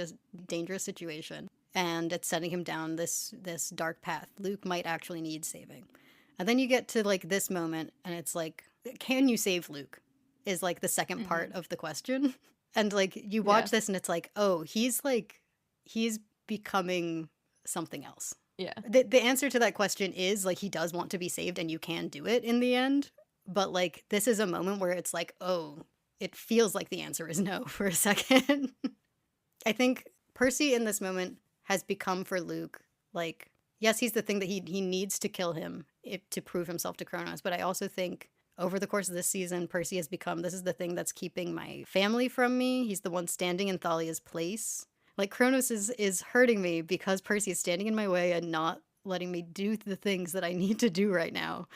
dangerous situation, and it's setting him down this dark path. Luke might actually need saving. And then you get to, like, this moment, and it's like, can you save Luke? Is, like, the second part of the question. And, like, you watch this and it's like, oh, he's becoming something else. Yeah. The answer to that question is, like, he does want to be saved and you can do it in the end. But, like, this is a moment where it's like, oh, it feels like the answer is no for a second. I think Percy in this moment has become for Luke, like, yes, he's the thing that he needs to kill him to prove himself to Kronos. But I also think over the course of this season, Percy has become, this is the thing that's keeping my family from me. He's the one standing in Thalia's place. Like, Kronos is hurting me because Percy is standing in my way and not letting me do the things that I need to do right now.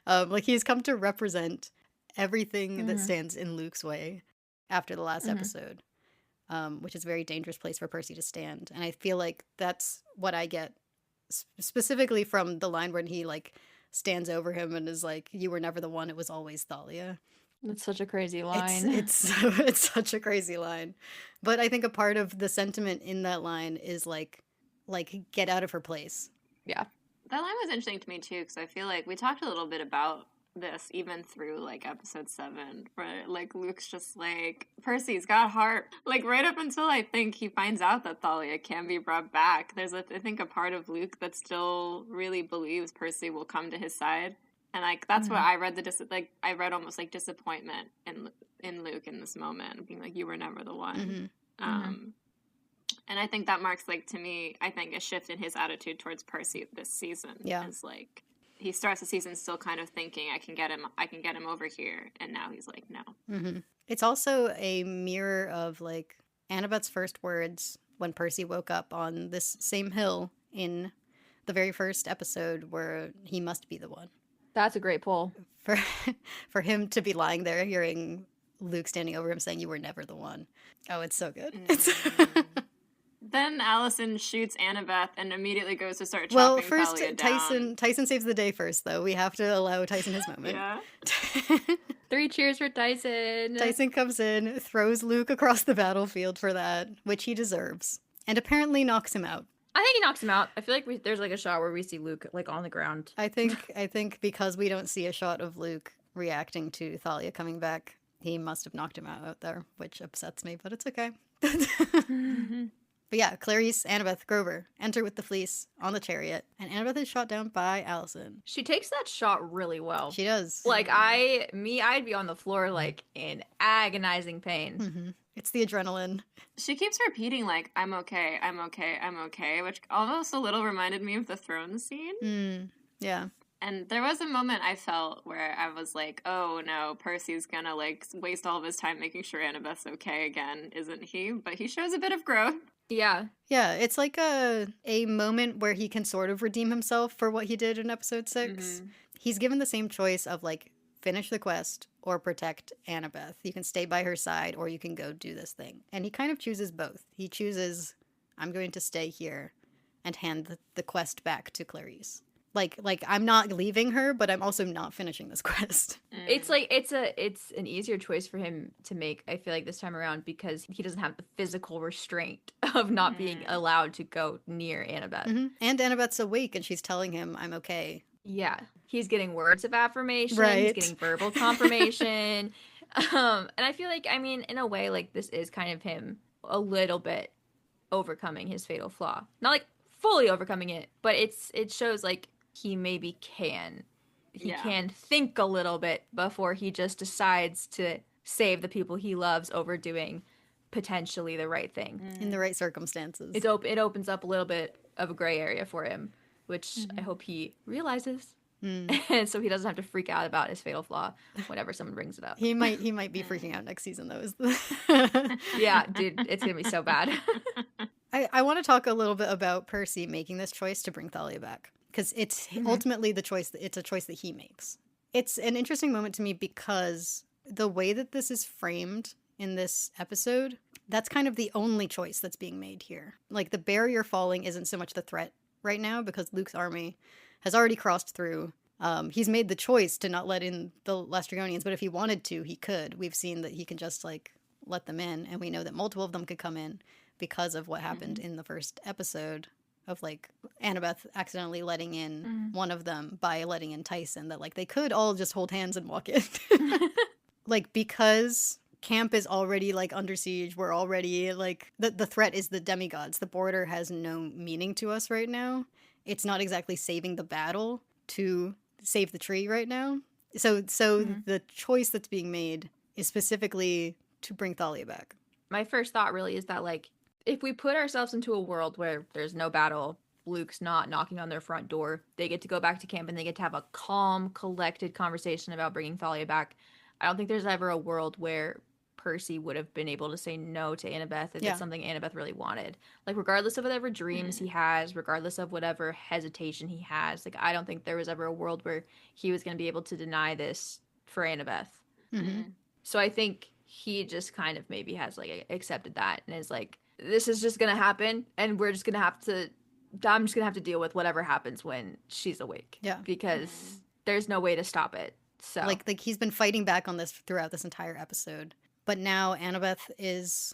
Like, he's come to represent everything that stands in Luke's way after the last episode, which is a very dangerous place for Percy to stand. And I feel like that's what I get specifically from the line when he, like, stands over him and is like, you were never the one, it was always Thalia. That's such a crazy line. It's such a crazy line. But I think a part of the sentiment in that line is like get out of her place. Yeah. That line was interesting to me too, because I feel like we talked a little bit about this even through, like, episode 7, where, like, Luke's just like, Percy's got heart. Like, right up until I think he finds out that Thalia can be brought back, there's I think a part of Luke that still really believes Percy will come to his side. And, like, that's what I read I read almost, like, disappointment in Luke in this moment, being like, you were never the one. And I think that marks, like, to me, I think a shift in his attitude towards Percy this season. Yeah. It's like, he starts the season still kind of thinking, I can get him over here. And now he's like, no. Mm-hmm. It's also a mirror of, like, Annabeth's first words when Percy woke up on this same hill in the very first episode where he must be the one. That's a great pull. For him to be lying there hearing Luke standing over him saying, you were never the one. Oh, it's so good. Mm. Then Alison shoots Annabeth and immediately goes to start chopping Well, first, Thalia down. Tyson saves the day first, though. We have to allow Tyson his moment. Yeah. 3 cheers for Tyson. Tyson comes in, throws Luke across the battlefield for that, which he deserves, and apparently knocks him out. I think he knocks him out. I feel like there's like a shot where we see Luke like on the ground. I think because we don't see a shot of Luke reacting to Thalia coming back, he must have knocked him out there, which upsets me, but it's okay. But yeah, Clarice, Annabeth, Grover enter with the Fleece on the chariot, and Annabeth is shot down by Alison. She takes that shot really well. She does. Like I'd be on the floor like in agonizing pain. Mm-hmm. It's the adrenaline. She keeps repeating, like, I'm okay, I'm okay, I'm okay, which almost a little reminded me of the throne scene. Yeah. And there was a moment I felt where I was like, oh no, Percy's gonna, like, waste all of his time making sure Annabeth's okay again, isn't he? But he shows a bit of growth. Yeah. Yeah, it's like a moment where he can sort of redeem himself for what he did in episode 6. Mm-hmm. He's given the same choice of, like, finish the quest or protect Annabeth. You can stay by her side or you can go do this thing. And he kind of chooses both. He chooses, I'm going to stay here and hand the quest back to Clarice. Like I'm not leaving her, but I'm also not finishing this quest. It's like it's an easier choice for him to make, I feel like, this time around, because he doesn't have the physical restraint of not being allowed to go near Annabeth. Mm-hmm. And Annabeth's awake and she's telling him, I'm okay. Yeah. He's getting words of affirmation. Right. He's getting verbal confirmation. And I feel like, I mean, in a way, like, this is kind of him a little bit overcoming his fatal flaw. Not, like, fully overcoming it, but it shows, like, he maybe can. He can think a little bit before he just decides to save the people he loves over doing potentially the right thing. In the right circumstances. It opens up a little bit of a gray area for him, which I hope he realizes. And so he doesn't have to freak out about his fatal flaw whenever someone brings it up. He might be freaking out next season, though. Yeah, dude, it's going to be so bad. I want to talk a little bit about Percy making this choice to bring Thalia back. Because it's ultimately it's a choice that he makes. It's an interesting moment to me because the way that this is framed in this episode, that's kind of the only choice that's being made here. Like, the barrier falling isn't so much the threat right now because Luke's army has already crossed through. He's made the choice to not let in the Lastrygonians, but if he wanted to, he could. We've seen that he can just, like, let them in, and we know that multiple of them could come in because of what happened in the first episode of, like, Annabeth accidentally letting in one of them by letting in Tyson, that, like, they could all just hold hands and walk in. Like, because camp is already, like, under siege, we're already, like, the threat is the demigods. The border has no meaning to us right now. It's not exactly saving the battle to save the tree right now. So the choice that's being made is specifically to bring Thalia back. My first thought really is that, like, if we put ourselves into a world where there's no battle, Luke's not knocking on their front door, they get to go back to camp and they get to have a calm, collected conversation about bringing Thalia back. I don't think there's ever a world where Percy would have been able to say no to Annabeth if it's something Annabeth really wanted. Like, regardless of whatever dreams he has, regardless of whatever hesitation he has, like, I don't think there was ever a world where he was going to be able to deny this for Annabeth. So I think he just kind of maybe has, like, accepted that and is like, this is just going to happen, and I'm just going to have to deal with whatever happens when she's awake. Yeah. Because there's no way to stop it. So, like he's been fighting back on this throughout this entire episode. But now Annabeth is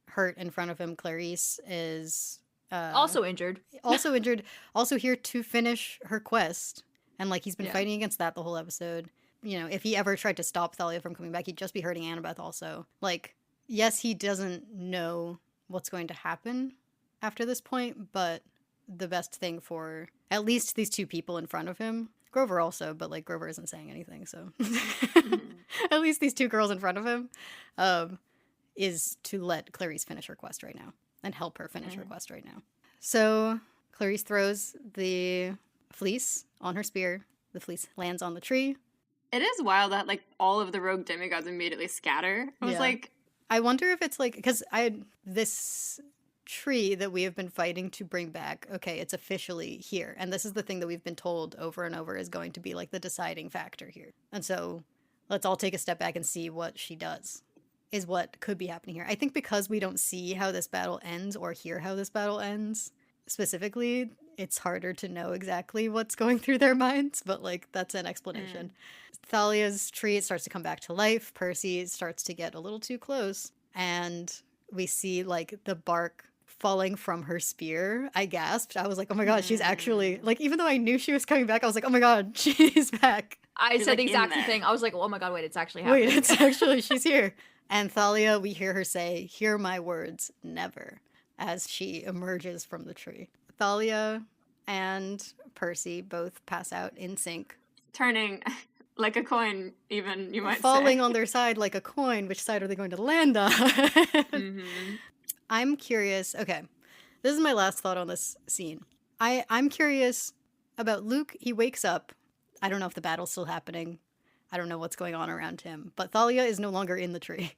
hurt in front of him. Clarice is also injured. Also here to finish her quest. And, like, he's been fighting against that the whole episode. You know, if he ever tried to stop Thalia from coming back, he'd just be hurting Annabeth also. Like, yes, he doesn't know what's going to happen after this point, but the best thing for at least these two people in front of him, Grover also, but, like, Grover isn't saying anything, so at least these two girls in front of him, is to let Clarice finish her quest right now. and help her finish her quest right now. So Clarice throws the fleece on her spear. The fleece lands on the tree. It is wild that, like, all of the rogue demigods immediately scatter. I was like... I wonder if it's, like... Because this tree that we have been fighting to bring back, okay, it's officially here. And this is the thing that we've been told over and over is going to be, like, the deciding factor here. And so let's all take a step back and see what she does, is what could be happening here. I think because we don't see how this battle ends or hear how this battle ends specifically, it's harder to know exactly what's going through their minds, but, like, that's an explanation. Thalia's tree, it starts to come back to life. Percy starts to get a little too close, and we see, like, the bark falling from her spear. I gasped. I was like, oh my god, she's actually, like, even though I knew she was coming back, I was like, oh my god, she's back. I said the exact same thing. I was like, oh my god, wait, it's actually happening. Wait, it's actually, she's here. And Thalia, we hear her say, hear my words, never, as she emerges from the tree. Thalia and Percy both pass out in sync. Turning like a coin, even, you might say. Falling on their side like a coin. Which side are they going to land on? I'm curious. Okay, this is my last thought on this scene. I'm curious about Luke. He wakes up. I don't know if the battle's still happening. I don't know what's going on around him. But Thalia is no longer in the tree.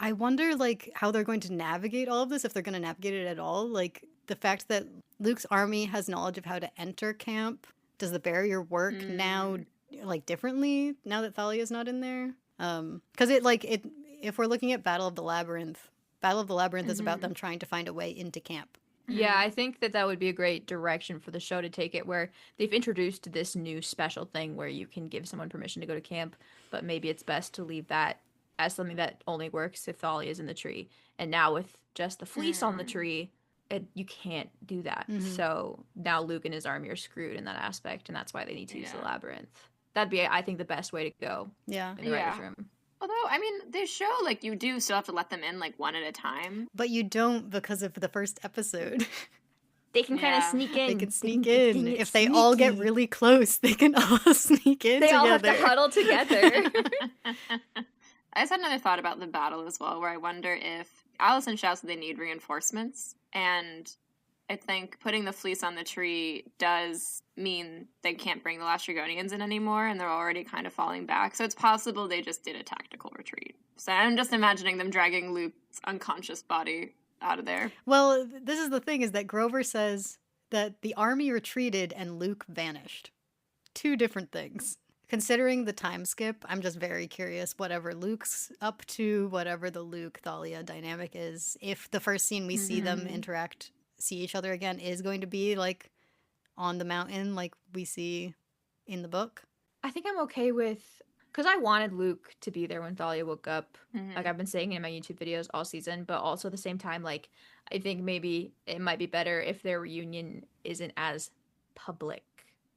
I wonder, like, how they're going to navigate all of this, if they're going to navigate it at all. Like, the fact that Luke's army has knowledge of how to enter camp. Does the barrier work now, like, differently now that Thalia's not in there? Because if we're looking at Battle of the Labyrinth is about them trying to find a way into camp. Yeah, I think that would be a great direction for the show to take it, where they've introduced this new special thing where you can give someone permission to go to camp, but maybe it's best to leave that as something that only works if Thalia's in the tree. And now with just the fleece on the tree, you can't do that. So now Luke and his army are screwed in that aspect, and that's why they need to use the labyrinth. That'd be, I think, the best way to go in the writer's room. Although, I mean, they show, like, you do still have to let them in, like, one at a time. But you don't because of the first episode. They can kind of sneak in. They can sneak in. If they all get really close, they can all sneak in together. They all have to huddle together. I just had another thought about the battle as well, where I wonder if Alison shouts that they need reinforcements, and I think putting the fleece on the tree does mean they can't bring the last Dragonians in anymore, and they're already kind of falling back. So it's possible they just did a tactical retreat. So I'm just imagining them dragging Luke's unconscious body out of there. Well, this is the thing, is that Grover says that the army retreated and Luke vanished. Two different things. Considering the time skip, I'm just very curious whatever Luke's up to, whatever the Luke-Thalia dynamic is. If the first scene we see them see each other again is going to be, like, on the mountain like we see in the book. I think I'm okay with, because I wanted Luke to be there when Thalia woke up. Like, I've been saying in my YouTube videos all season, but also at the same time, like, I think maybe it might be better if their reunion isn't as public.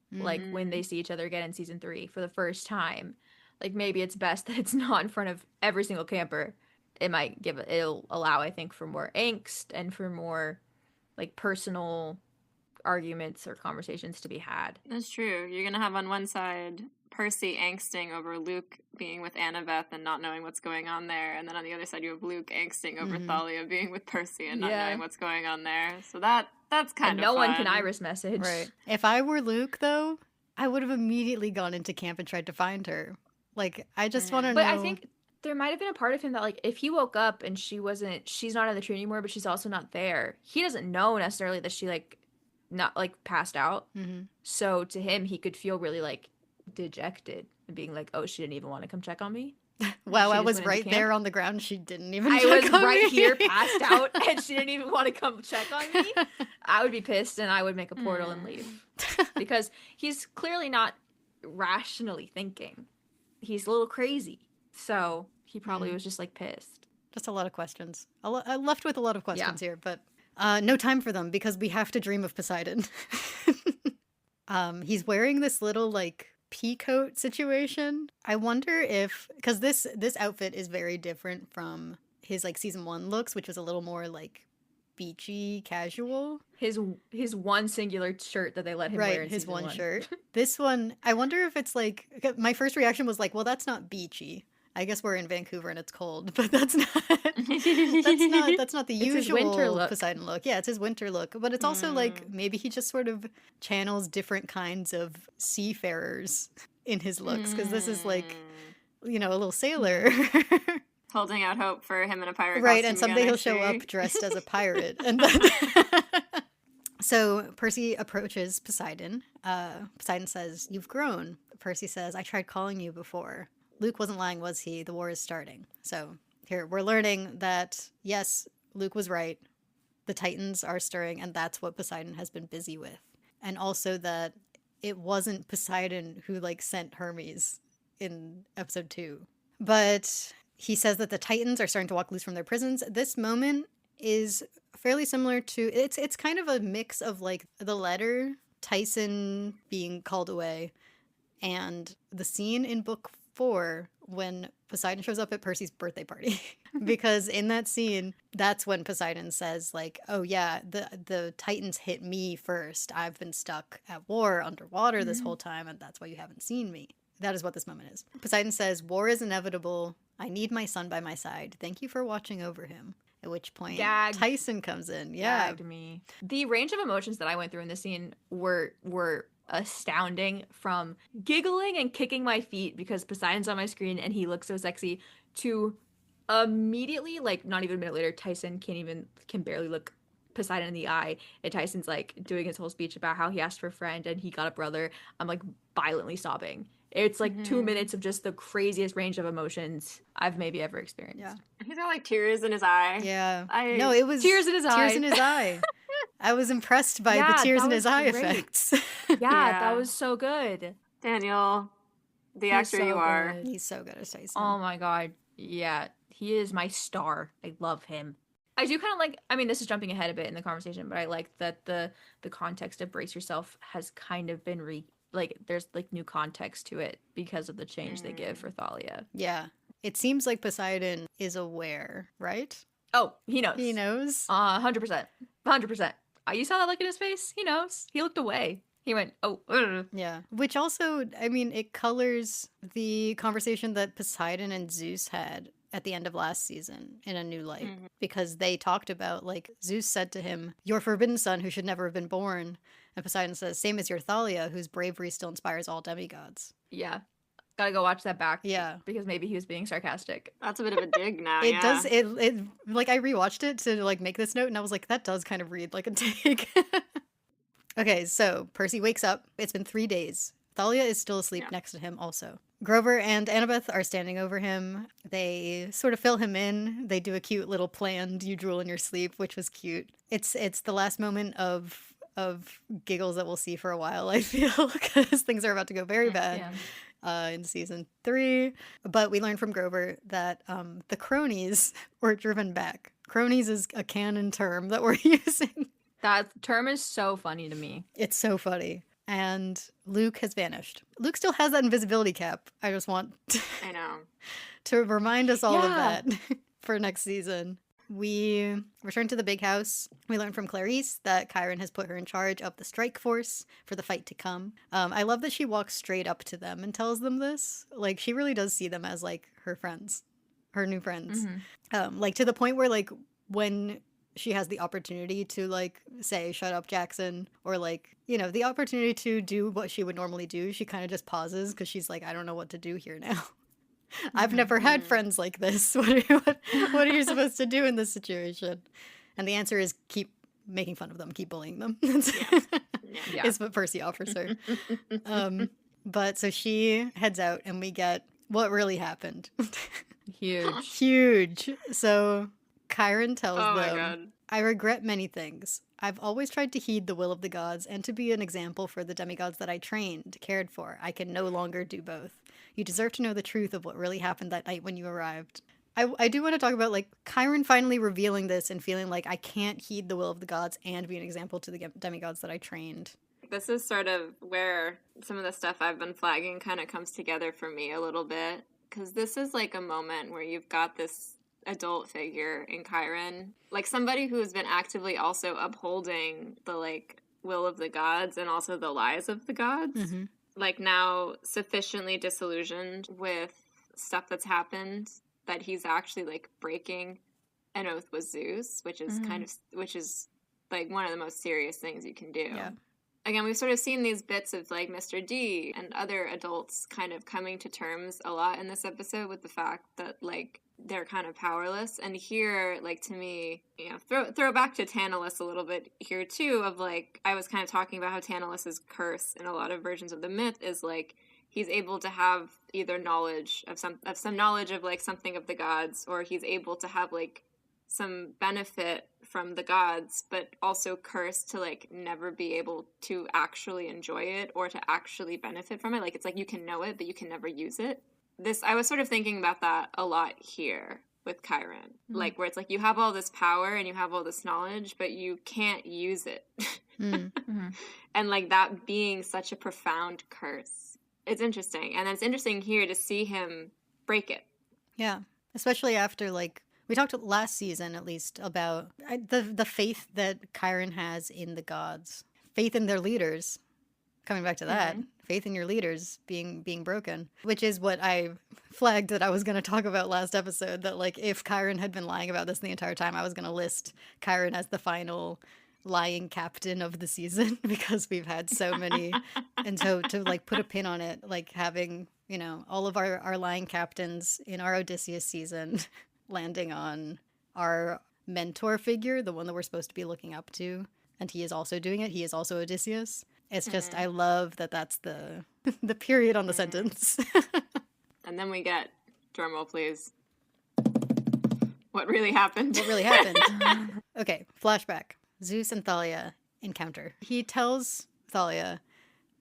Like, when they see each other again in season 3 for the first time, like, maybe it's best that it's not in front of every single camper. It'll allow, I think, for more angst and for more, like, personal arguments or conversations to be had. That's true. You're going to have on one side Percy angsting over Luke being with Annabeth and not knowing what's going on there, and then on the other side you have Luke angsting over Thalia being with Percy and not knowing what's going on there. So that's kind of no fun. one can iris message. Right. If I were Luke, though, I would have immediately gone into camp and tried to find her. Like, I just want to know. But I think there might have been a part of him that, like, if he woke up and she's not in the tree anymore, but she's also not there, he doesn't know necessarily that she, like, not, like, passed out. So to him, he could feel really, like, dejected and being like, oh, she didn't even want to come check on me. Wow, I was right there on the ground. She didn't even I check was on right me. here passed out and she didn't even want to come check on me. I would be pissed and I would make a portal and leave. Because he's clearly not rationally thinking. He's a little crazy. So he probably was just, like, pissed. Just a lot of questions. I'm left with a lot of questions here, but no time for them because we have to dream of Poseidon. He's wearing this little, like, pea coat situation. I wonder if, because this outfit is very different from his, like, season 1 looks, which was a little more, like, beachy, casual. His one singular shirt that they let him wear in his season one 1. shirt. This one, I wonder if it's, like, my first reaction was like, well, that's not beachy. I guess we're in Vancouver and it's cold, but that's not the It's his usual winter look. Poseidon look. Yeah, it's his winter look, but it's also like maybe he just sort of channels different kinds of seafarers in his looks, because this is like, you know, a little sailor. Holding out hope for him in a pirate Right, costume and someday again he'll next show year. up dressed as a pirate. And then so Percy approaches Poseidon. Poseidon says, "You've grown." Percy says, "I tried calling you before." Luke wasn't lying, was he? The war is starting. So here we're learning that, yes, Luke was right. The Titans are stirring, and that's what Poseidon has been busy with. And also that it wasn't Poseidon who, like, sent Hermes in episode 2. But he says that the Titans are starting to walk loose from their prisons. This moment is fairly similar to, it's kind of a mix of, like, the letter, Tyson being called away, and the scene in book 4 when Poseidon shows up at Percy's birthday party. Because in that scene, that's when Poseidon says, like, oh yeah, the Titans hit me first. I've been stuck at war underwater this whole time, and that's why you haven't seen me. That is what this moment is. Poseidon says, "War is inevitable. I need my son by my side. Thank you for watching over him." At which point, Gagged. Tyson comes in. Yeah. Gagged me. The range of emotions that I went through in this scene were astounding, from giggling and kicking my feet because Poseidon's on my screen and he looks so sexy, to immediately, like, not even a minute later, Tyson can barely look Poseidon in the eye, and Tyson's like doing his whole speech about how he asked for a friend and he got a brother. I'm like violently sobbing. It's like 2 minutes of just the craziest range of emotions I've maybe ever experienced. Yeah. He's got like tears in his eye. Yeah. No, it was Tears in his eye. Tears in his eye. I was impressed by Yeah, the tears that in his was eye great. effects. Yeah, Yeah. that was so good. Daniel, the He's actor so you are. good. He's so good as Tyson. Oh my god. Yeah, he is my star. I love him. I do kind of like, I mean, this is jumping ahead a bit in the conversation, but I like that the context of Brace Yourself has kind of been there's like new context to it because of the change they give for Thalia. Yeah. It seems like Poseidon is aware, right? Oh, he knows. He knows. 100%. 100%. You saw that look in his face? He knows. He looked away. He went, oh, Yeah. Which also, I mean, it colors the conversation that Poseidon and Zeus had at the end of last season in a new light. Because they talked about, like, Zeus said to him, "Your forbidden son who should never have been born." And Poseidon says, "Same as your Thalia, whose bravery still inspires all demigods." yeah. Gotta go watch that back. Yeah. Because maybe he was being sarcastic. That's a bit of a dig now. It yeah. does, it like, I rewatched it to, like, make this note, and I was like, that does kind of read like a dig. Okay, so Percy wakes up. It's been 3 days. Thalia is still asleep next to him also. Grover and Annabeth are standing over him. They sort of fill him in. They do a cute little planned "you drool in your sleep," which was cute. It's the last moment of giggles that we'll see for a while, I feel, because things are about to go very bad. In season 3. But we learned from Grover that the cronies were driven back. Cronies is a canon term that we're using. That term is so funny to me. It's so funny. And Luke has vanished. Luke still has that invisibility cap. I just want I know. to remind us all of Yeah. that for next season. We return to the big house. We learn from Clarice that Chiron has put her in charge of the strike force for the fight to come. I love that she walks straight up to them and tells them this. Like, she really does see them as, like, her friends, her new friends. Like, to the point where, like, when she has the opportunity to, like, say, "Shut up, Jackson," or, like, you know, the opportunity to do what she would normally do, she kind of just pauses because she's like, I don't know what to do here now. I've never had friends like this. What are you supposed to do in this situation? And the answer is keep making fun of them, keep bullying them. Yeah. Is what Percy offers her. But so she heads out and we get what really happened. Huge. Huge. So Chiron tells Oh my them, god. "I regret many things. I've always tried to heed the will of the gods and to be an example for the demigods that I trained, cared for. I can no longer do both. You deserve to know the truth of what really happened that night when you arrived." I do want to talk about, like, Chiron finally revealing this and feeling like I can't heed the will of the gods and be an example to the demigods that I trained. This is sort of where some of the stuff I've been flagging kind of comes together for me a little bit. Because this is like a moment where you've got this adult figure in Chiron, like somebody who's been actively also upholding the, like, will of the gods and also the lies of the gods. Like, now sufficiently disillusioned with stuff that's happened, that he's actually like breaking an oath with Zeus, which is which is like one of the most serious things you can do. Yeah. Again, we've sort of seen these bits of like Mr. D and other adults kind of coming to terms a lot in this episode with the fact that like they're kind of powerless. And here, like, to me, you know, throw back to Tantalus a little bit here too, of like, I was kind of talking about how Tantalus's curse in a lot of versions of the myth is like he's able to have either knowledge of some knowledge of like something of the gods, or he's able to have like some benefit from the gods, but also cursed to like never be able to actually enjoy it or to actually benefit from it. Like, it's like you can know it, but you can never use it. I was sort of thinking about that a lot here with Chiron, like, where it's like you have all this power and you have all this knowledge, but you can't use it. And like that being such a profound curse. It's interesting. And it's interesting here to see him break it. Yeah. Especially after, like, we talked last season, at least, about the faith that Chiron has in the gods. Faith in their leaders. Coming back to that, faith in your leaders being broken, which is what I flagged that I was going to talk about last episode, that, like, if Chiron had been lying about this the entire time, I was going to list Chiron as the final lying captain of the season, because we've had so many. And so to, like, put a pin on it, like, having, you know, all of our lying captains in our Odysseus season landing on our mentor figure, the one that we're supposed to be looking up to, and he is also doing it. He is also Odysseus. It's just, I love that that's the period on the sentence. And then we get, drumroll please, what really happened. What really happened. Okay, flashback. Zeus and Thalia encounter. He tells Thalia,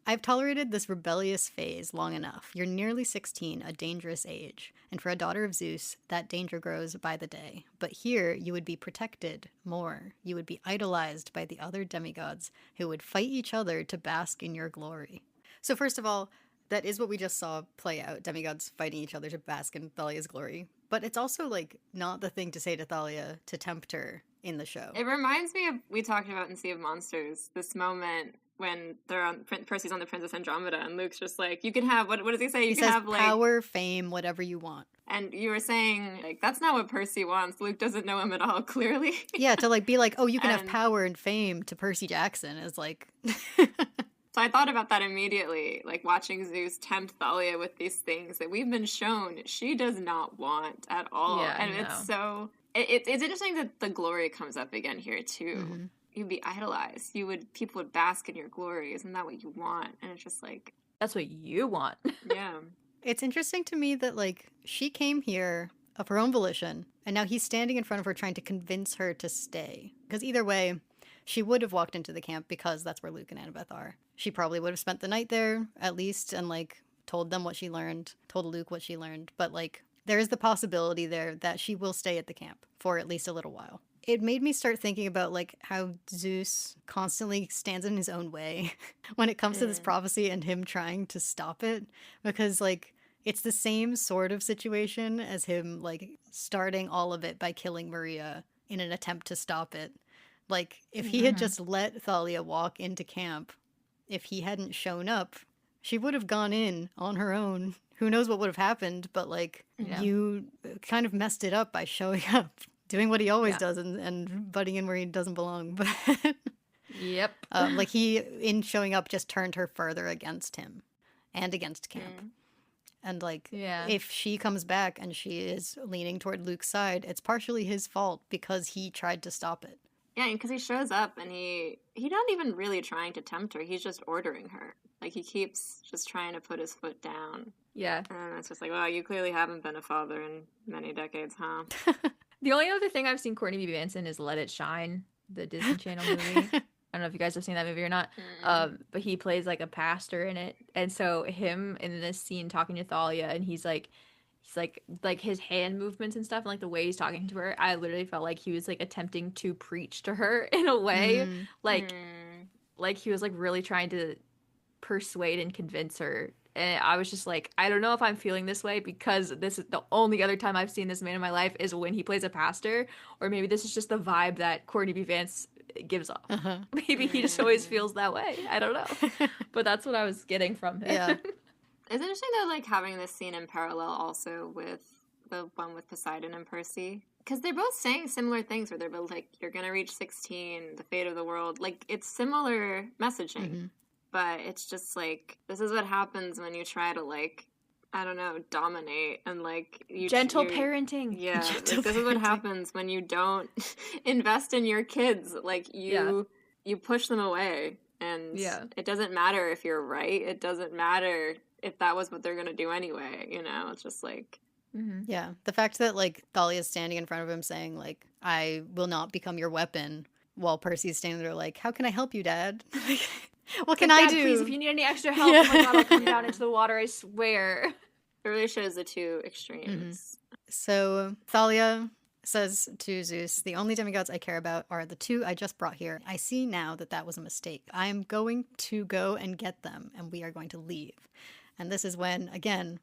I've tolerated this rebellious phase long enough. You're nearly 16, a dangerous age. And for a daughter of Zeus, that danger grows by the day. But here, you would be protected more. You would be idolized by the other demigods who would fight each other to bask in your glory. So first of all, that is what we just saw play out. Demigods fighting each other to bask in Thalia's glory. But it's also, like, not the thing to say to Thalia to tempt her in the show. It reminds me of, we talked about in Sea of Monsters, this moment when they're on, Percy's on the Princess Andromeda, and Luke's just like, you can have, what does he say? He says, have, like, power, fame, whatever you want. And you were saying, like, that's not what Percy wants. Luke doesn't know him at all, clearly. Yeah, to, like, be like, oh, you can have power and fame to Percy Jackson is like... So I thought about that immediately, like watching Zeus tempt Thalia with these things that we've been shown she does not want at all. Yeah, and it's so... It's interesting that the glory comes up again here, too. You'd be idolized. People would bask in your glory. Isn't that what you want? And it's just like... That's what you want. Yeah. It's interesting to me that, like, she came here of her own volition, and now he's standing in front of her trying to convince her to stay. Because either way, she would have walked into the camp because that's where Luke and Annabeth are. She probably would have spent the night there, at least, and, like, told them what she learned, told Luke what she learned. But, like, there is the possibility there that she will stay at the camp for at least a little while. It made me start thinking about, like, how Zeus constantly stands in his own way when it comes to this prophecy and him trying to stop it. Because, like, it's the same sort of situation as him, like, starting all of it by killing Maria in an attempt to stop it. Like, if he had just let Thalia walk into camp, if he hadn't shown up, she would have gone in on her own. Who knows what would have happened, but, like, you kind of messed it up by showing up, doing what he always does and butting in where he doesn't belong. But Yep. Like, he, in showing up, just turned her further against him and against camp. And, like, if she comes back and she is leaning toward Luke's side, it's partially his fault because he tried to stop it. Yeah, because he shows up and he's not even really trying to tempt her. He's just ordering her. Like, he keeps just trying to put his foot down. Yeah. And it's just like, well, you clearly haven't been a father in many decades, huh? The only other thing I've seen Courtney B. Vance in is Let It Shine, the Disney Channel movie. I don't know if you guys have seen that movie or not. But he plays, like, a pastor in it. And so him in this scene talking to Thalia, and he's like his hand movements and stuff, and, like, the way he's talking to her, I literally felt like he was, like, attempting to preach to her in a way. Like he was, like, really trying to persuade and convince her. And I was just like, I don't know if I'm feeling this way because this is the only other time I've seen this man in my life is when he plays a pastor, or maybe this is just the vibe that Courtney B. Vance gives off. Maybe he just always feels that way. I don't know. But that's what I was getting from him. Yeah. It's interesting though, like having this scene in parallel also with the one with Poseidon and Percy. Because they're both saying similar things where they're both like, you're going to reach 16, the fate of the world. Like, it's similar messaging. But it's just like, this is what happens when you try to, like, I don't know, dominate and, like... Gentle parenting. Yeah. Gentle this is what happens when you don't invest in your kids. Like, you push them away. And it doesn't matter if you're right. It doesn't matter if that was what they're going to do anyway. You know, it's just like... Yeah, the fact that, like, Thalia's standing in front of him saying, like, I will not become your weapon, while Percy's standing there like, how can I help you, Dad? What can I do? Please, if you need any extra help, oh my God, I'll come down into the water, I swear. It really shows the two extremes. So Thalia says to Zeus, the only demigods I care about are the two I just brought here. I see now that was a mistake. I am going to go and get them, and we are going to leave. And this is when, again...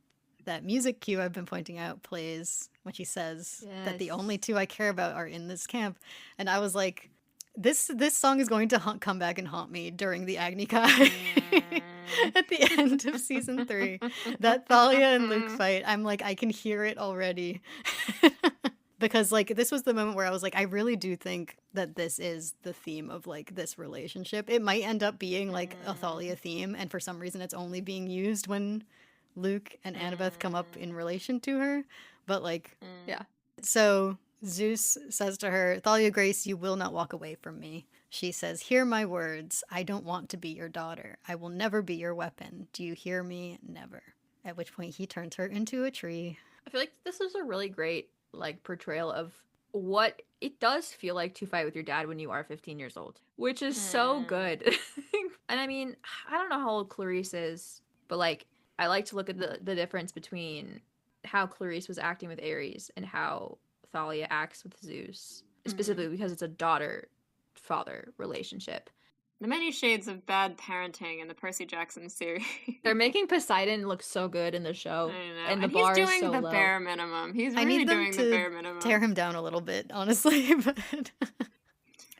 that music cue I've been pointing out plays when she says that the only two I care about are in this camp. And I was like, this song is going to come back and haunt me during the Agni Kai at the end of season 3. That Thalia and Luke fight, I'm like, I can hear it already. Because, like, this was the moment where I was like, I really do think that this is the theme of, like, this relationship. It might end up being, like, a Thalia theme, and for some reason it's only being used when Luke and Annabeth come up in relation to her, but like, so Zeus says to her, Thalia Grace, you will not walk away from me. She says, hear my words. I don't want to be your daughter. I will never be your weapon. Do you hear me? Never. At which point he turns her into a tree. I feel like this is a really great, like, portrayal of what it does feel like to fight with your dad when you are 15 years old, which is so good. And I mean, I don't know how old Clarice is, but like, I like to look at the difference between how Clarice was acting with Ares and how Thalia acts with Zeus, specifically because it's a daughter-father relationship. The many shades of bad parenting in the Percy Jackson series. They're making Poseidon look so good in the show, I know. and the bar is so low. He's doing the bare minimum. He's really doing the bare minimum. Tear him down a little bit, honestly. But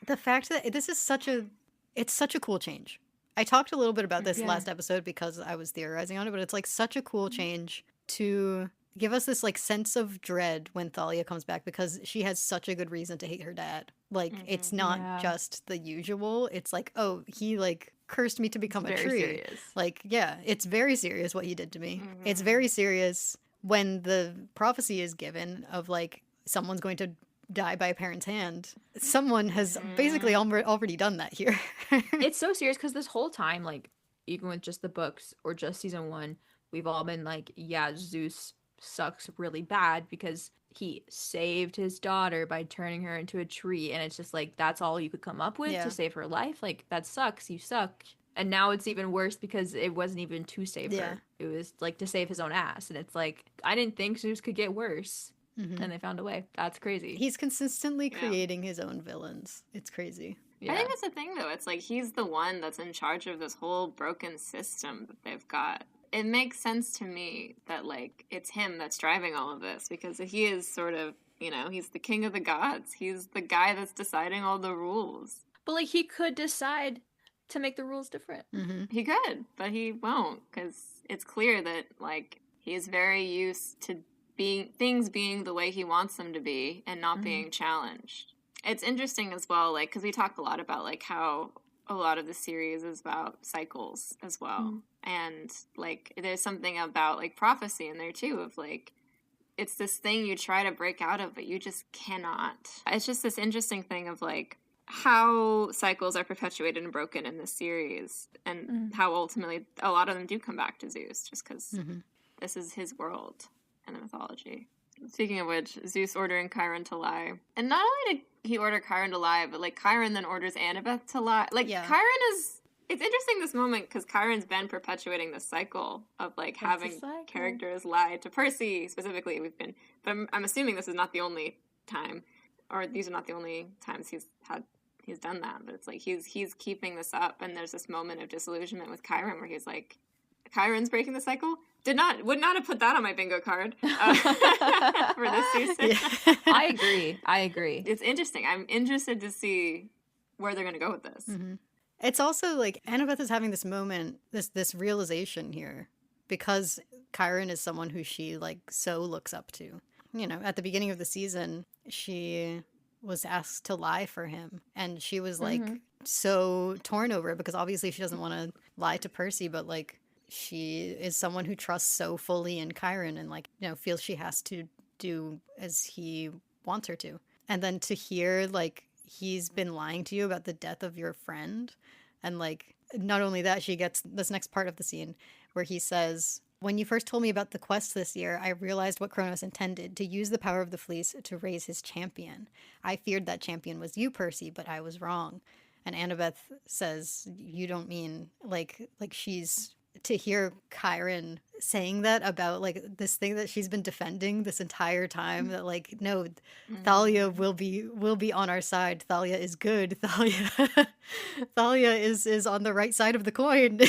the fact that this is such a cool change. I talked a little bit about this last episode because I was theorizing on it, but it's like such a cool change to give us this like sense of dread when Thalia comes back, because she has such a good reason to hate her dad. Like it's not just the usual. It's like, oh, he like cursed me to become a tree. Serious. Like, yeah, it's very serious what he did to me. It's very serious when the prophecy is given of like someone's going to die by a parent's hand. Someone has basically already done that here. It's so serious because this whole time, like, even with just the books or just season 1, we've all been like, yeah, Zeus sucks really bad because he saved his daughter by turning her into a tree, and it's just like, that's all you could come up with to save her life? Like, that sucks. You suck. And now it's even worse because it wasn't even to save her. It was like to save his own ass. And it's like, I didn't think Zeus could get worse. And they found a way. That's crazy. He's consistently creating his own villains. It's crazy. I think that's the thing, though. It's like he's the one that's in charge of this whole broken system that they've got. It makes sense to me that, like, it's him that's driving all of this, because he is sort of, you know, he's the king of the gods. He's the guy that's deciding all the rules. But, like, he could decide to make the rules different. He could, but he won't, because it's clear that, like, he is very used to things being the way he wants them to be and not being challenged. It's interesting as well, like, because we talk a lot about, like, how a lot of the series is about cycles as well. And, like, there's something about, like, prophecy in there, too, of, like, it's this thing you try to break out of, but you just cannot. It's just this interesting thing of, like, how cycles are perpetuated and broken in this series, and how ultimately a lot of them do come back to Zeus, just because this is his world in the mythology. Speaking of which, Zeus ordering Chiron to lie. And not only did he order Chiron to lie, but, like, Chiron then orders Annabeth to lie. Like, Chiron is... It's interesting this moment, because Chiron's been perpetuating this cycle of, like, having characters lie to Percy, specifically. But I'm assuming this is not the only time, or these are not the only times he's done that. But it's like, he's keeping this up, and there's this moment of disillusionment with Chiron where he's like, Chiron's breaking the cycle? Would not have put that on my bingo card for this season. I agree. It's interesting. I'm interested to see where they're going to go with this. It's also like Annabeth is having this moment, this realization here because Chiron is someone who she like so looks up to. You know, at the beginning of the season, she was asked to lie for him, and she was like so torn over it because obviously she doesn't want to lie to Percy, but like she is someone who trusts so fully in Chiron and like, you know, feels she has to do as he wants her to. And then to hear like he's been lying to you about the death of your friend, and like not only that, she gets this next part of the scene where he says, "When you first told me about the quest this year, I realized what Kronos intended, to use the power of the Fleece to raise his champion. I feared that champion was you, Percy, but I was wrong." And Annabeth says, "You don't mean like she's..." To hear Chiron saying that about like this thing that she's been defending this entire time, that like, no, Thalia will be on our side. Thalia is good. Thalia is on the right side of the coin.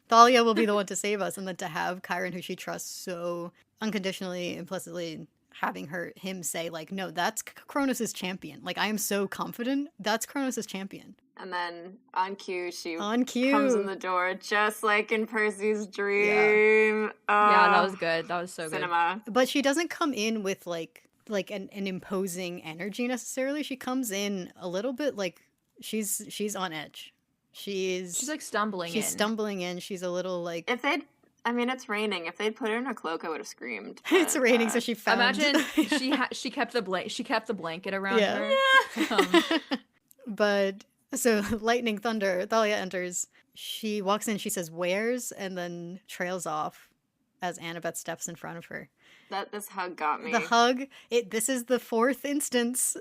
Thalia will be the one to save us. And then to have Chiron, who she trusts so unconditionally, implicitly, having him say like, no, that's Kronos' champion. Like, I am so confident that's Kronos' champion. And then on cue, she comes in the door, just like in Percy's dream. Yeah, that was good. That was so cinema. good. But she doesn't come in with like an imposing energy necessarily. She comes in a little bit like she's on edge. She's like stumbling in. She's stumbling in. She's a little like... it's raining. If they'd put her in her cloak, I would have screamed. But, it's raining, so she found... Imagine she kept the blanket around her. Yeah. But... So, lightning, thunder, Thalia enters. She walks in, she says, "Where's?" and then trails off as Annabeth steps in front of her. This hug got me. The hug, this is the 4th instance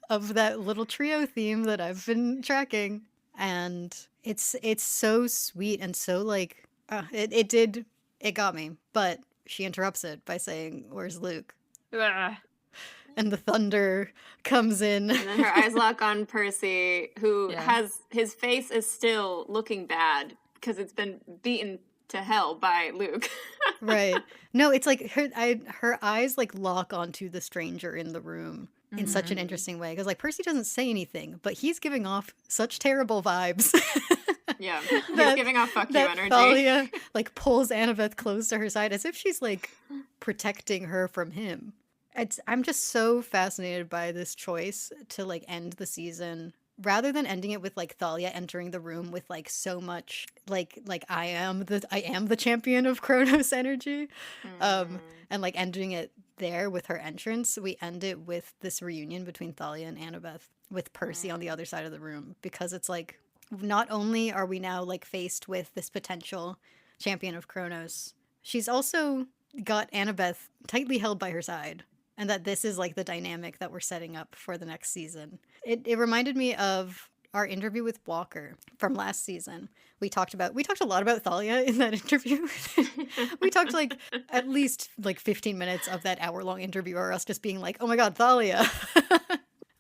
of that little trio theme that I've been tracking. And it's so sweet and so like, it got me. But she interrupts it by saying, "Where's Luke?" And the thunder comes in. And then her eyes lock on Percy, who has... His face is still looking bad because it's been beaten to hell by Luke. Right. No, it's like her eyes like lock onto the stranger in the room in such an interesting way. Because like Percy doesn't say anything, but he's giving off such terrible vibes. Yeah, he's giving off fuck you energy. Thalia like pulls Annabeth close to her side as if she's like protecting her from him. I'm just so fascinated by this choice to like end the season rather than ending it with like Thalia entering the room with like so much like I am the champion of Kronos energy, and like ending it there with her entrance. We end it with this reunion between Thalia and Annabeth with Percy on the other side of the room, because it's like not only are we now like faced with this potential champion of Kronos, she's also got Annabeth tightly held by her side. And that this is like the dynamic that we're setting up for the next season. It reminded me of our interview with Walker from last season. We talked a lot about Thalia in that interview. We talked like at least like 15 minutes of that hour-long interview, or us just being like, "Oh my God, Thalia."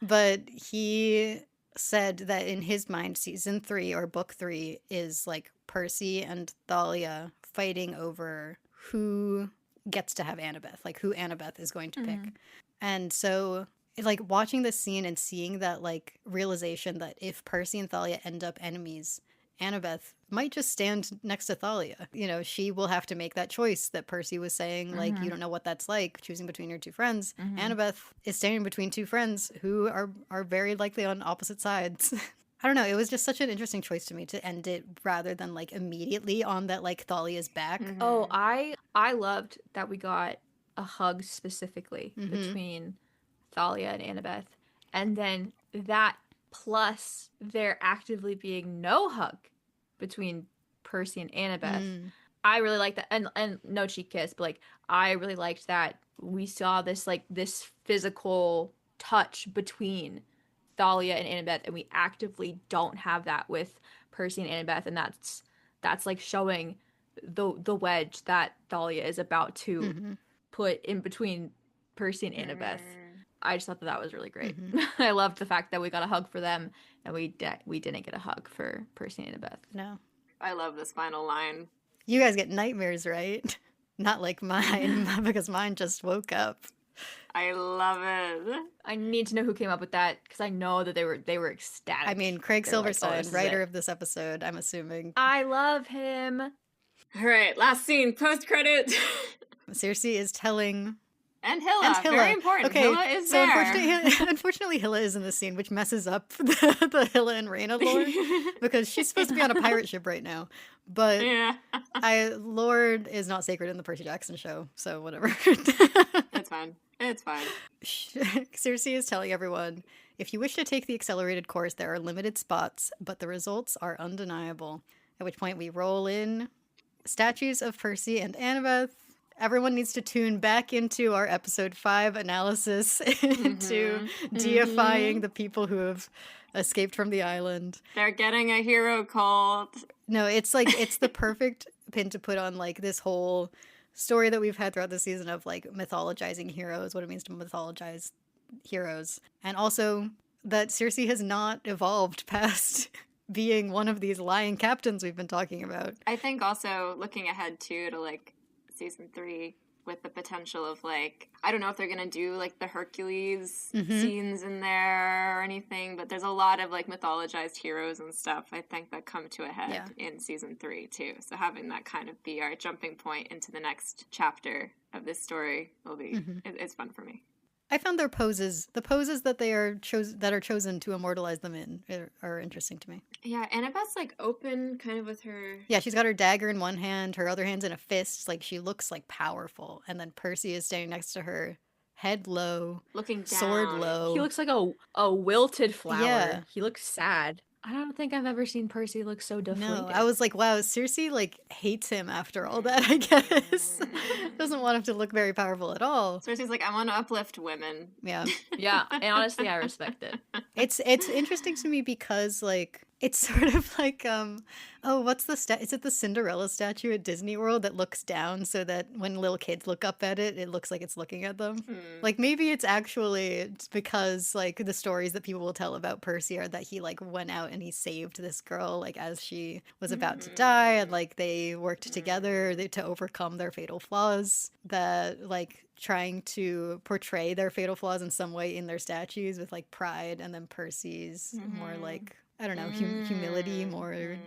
But he said that in his mind, season 3 or book 3 is like Percy and Thalia fighting over who gets to have Annabeth, like who Annabeth is going to pick. And so like watching this scene and seeing that like realization that if Percy and Thalia end up enemies, Annabeth might just stand next to Thalia. You know, she will have to make that choice that Percy was saying, like, you don't know what that's like, choosing between your two friends. Annabeth is standing between two friends who are very likely on opposite sides. I don't know. It was just such an interesting choice to me to end it rather than like immediately on that like Thalia's back. Oh, I loved that we got a hug specifically between Thalia and Annabeth, and then that plus there actively being no hug between Percy and Annabeth. I really like that, and no cheek kiss, but like I really liked that we saw this like this physical touch between Thalia and Annabeth, and we actively don't have that with Percy and Annabeth, and that's like showing the wedge that Thalia is about to put in between Percy and Annabeth. I just thought that was really great. I loved the fact that we got a hug for them, and we didn't get a hug for Percy and Annabeth. No. I love this final line. You guys get nightmares, right? Not like mine, because mine just woke up. I love it. I need to know who came up with that, because I know that they were ecstatic. I mean, Craig Silverstein, writer of this episode, I'm assuming. I love him. All right, last scene, post-credit. Circe is telling... And Hilla, very important. Okay, Hilla is so there. Unfortunately, Hilla is in this scene, which messes up the Hilla and Reyna lore, because she's supposed to be on a pirate ship right now. But Yeah. Lord is not sacred in the Percy Jackson show, so whatever. It's fine. It's fine. Circe is telling everyone, if you wish to take the accelerated course, there are limited spots, but the results are undeniable. At which point we roll in statues of Percy and Annabeth. Everyone needs to tune back into our episode 5 analysis into deifying the people who have escaped from the island. They're getting a hero cult. No, it's like, it's the perfect pin to put on like this whole story that we've had throughout the season of like mythologizing heroes, what it means to mythologize heroes. And also that Circe has not evolved past being one of these lying captains we've been talking about. I think also looking ahead too to like season 3 with the potential of like, I don't know if they're gonna do like the Hercules scenes in there or anything, but there's a lot of like mythologized heroes and stuff I think that come to a head in season 3 too. So having that kind of be our jumping point into the next chapter of this story will be it's fun for me. I found their poses, the poses that they are chosen to immortalize them in, are interesting to me. Yeah, Annabeth's like open, kind of with her. Yeah, she's got her dagger in one hand, her other hand's in a fist. Like she looks like powerful, and then Percy is standing next to her, head low, looking down. sword low. He looks like a wilted flower. Yeah. He looks sad. I don't think I've ever seen Percy look so deflated. No, I was like, wow, Circe like hates him after all that, I guess. Doesn't want him to look very powerful at all. Circe's like, I want to uplift women. Yeah. Yeah, and honestly, I respect it. It's interesting to me because like it's sort of like what's the is it the Cinderella statue at Disney World that looks down so that when little kids look up at it, it looks like it's looking at them? Like maybe it's because like the stories that people will tell about Percy are that he like went out and he saved this girl like as she was about to die, and like they worked together to overcome their fatal flaws, that like trying to portray their fatal flaws in some way in their statues with like pride, and then Percy's more like, I don't know, humility, more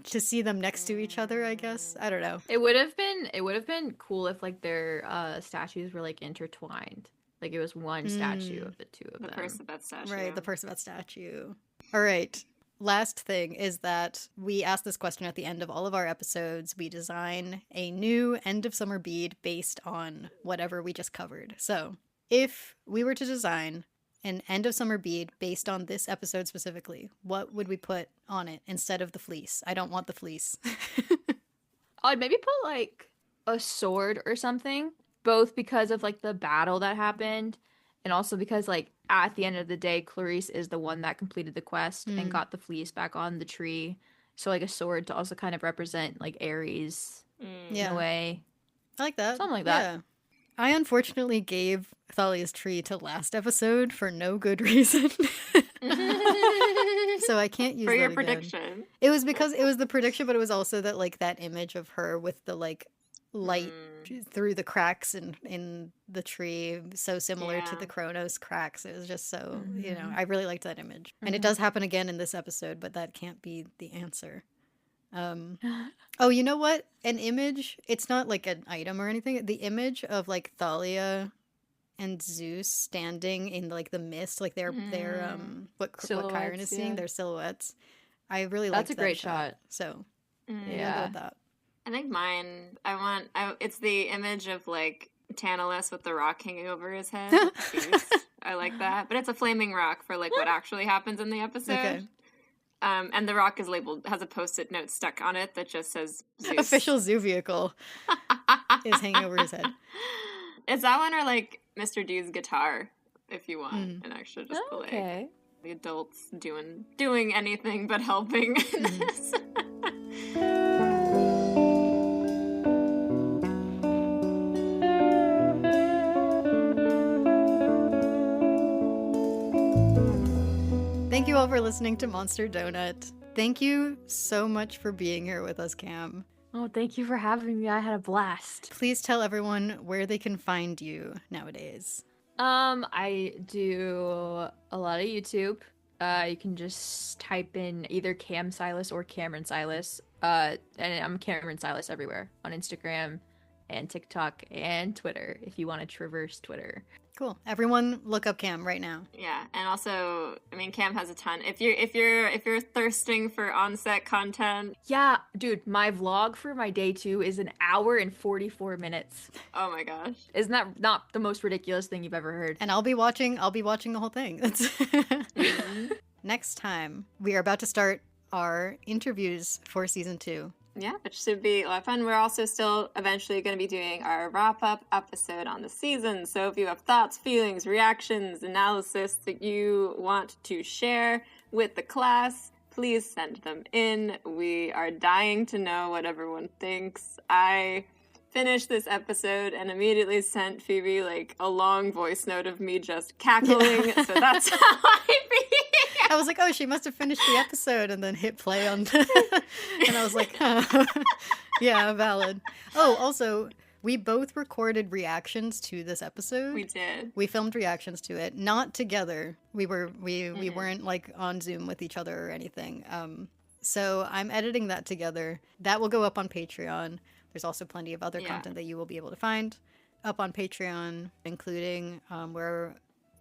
to see them next to each other, I guess. I don't know. It would have been cool if like their statues were like intertwined. Like it was one statue of the two of them. The Perciveth statue. Right, the Perciveth statue. All right. Last thing is that we ask this question at the end of all of our episodes. We design a new end of summer bead based on whatever we just covered. So if we were to design an end of summer bead based on this episode specifically, what would we put on it instead of the fleece? I don't want the fleece. I'd maybe put like a sword or something, both because of like the battle that happened, and also because like at the end of the day, Clarice is the one that completed the quest and got the fleece back on the tree. So like a sword to also kind of represent like Ares in a way. I like that. Something like that. Yeah. I unfortunately gave Thalia's tree to last episode for no good reason. So I can't use for that your again. prediction. It was because it was the prediction, but it was also that like that image of her with the like light through the cracks in the tree, so similar to the Kronos cracks. It was just so, you know, I really liked that image. And it does happen again in this episode, but that can't be the answer. Oh, you know what? An image, it's not like an item or anything. The image of like Thalia and Zeus standing in like the mist, like their what Chiron is seeing, their silhouettes. I really like that. That's a great shot. So yeah, go with that. I think mine, it's the image of like Tantalus with the rock hanging over his head. Zeus. I like that. But it's a flaming rock for like what actually happens in the episode. Okay. And the rock is labeled, has a post-it note stuck on it that just says Zeus. Official zoo vehicle is hanging over his head. It's that one or like Mr. D's guitar, if you want an extra just play. The adults doing anything but helping in this. Thank you all for listening to Monster Donut. Thank you so much for being here with us, Cam. Oh, thank you for having me. I had a blast. Please tell everyone where they can find you nowadays. I do a lot of YouTube. You can just type in either Cam Silas or Cameron Silas. And I'm Cameron Silas everywhere on Instagram and TikTok and Twitter if you want to traverse Twitter. Cool. Everyone look up Cam right now. Yeah, and also, I mean, Cam has a ton. If you're thirsting for on-set content. Yeah, dude, my vlog for my day 2 is 1 hour and 44 minutes. Oh my gosh. Isn't that not the most ridiculous thing you've ever heard? And I'll be watching the whole thing. Mm-hmm. Next time, we are about to start our interviews for season 2. Yeah, which should be a lot of fun. We're also still eventually going to be doing our wrap-up episode on the season. So if you have thoughts, feelings, reactions, analysis that you want to share with the class, please send them in. We are dying to know what everyone thinks. I finished this episode and immediately sent Phoebe like a long voice note of me just cackling. So that's how I feel. I was like, oh, she must have finished the episode, and then hit play on and I was like, huh. Yeah, valid. Oh, also, we both recorded reactions to this episode. We did. We filmed reactions to it, not together. We weren't like on Zoom with each other or anything. So I'm editing that together. That will go up on Patreon. There's also plenty of other content that you will be able to find up on Patreon, including we're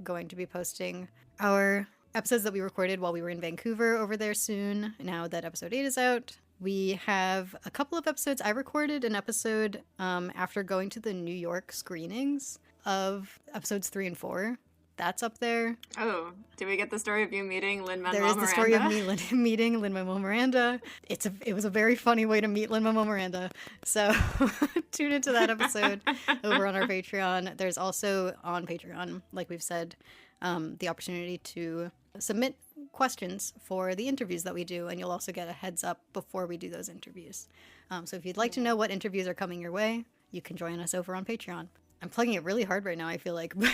going to be posting our episodes that we recorded while we were in Vancouver over there soon, now that episode 8 is out. We have a couple of episodes. I recorded an episode after going to the New York screenings of episodes 3 and 4. That's up there. Oh, did we get the story of you meeting Lin-Manuel There is Miranda? the story of me meeting Lin-Manuel Miranda. It was a very funny way to meet Lin-Manuel Miranda. So tune into that episode over on our Patreon. There's also on Patreon, like we've said, the opportunity to submit questions for the interviews that we do, and you'll also get a heads up before we do those interviews. So if you'd like to know what interviews are coming your way, you can join us over on Patreon. I'm plugging it really hard right now, I feel like. You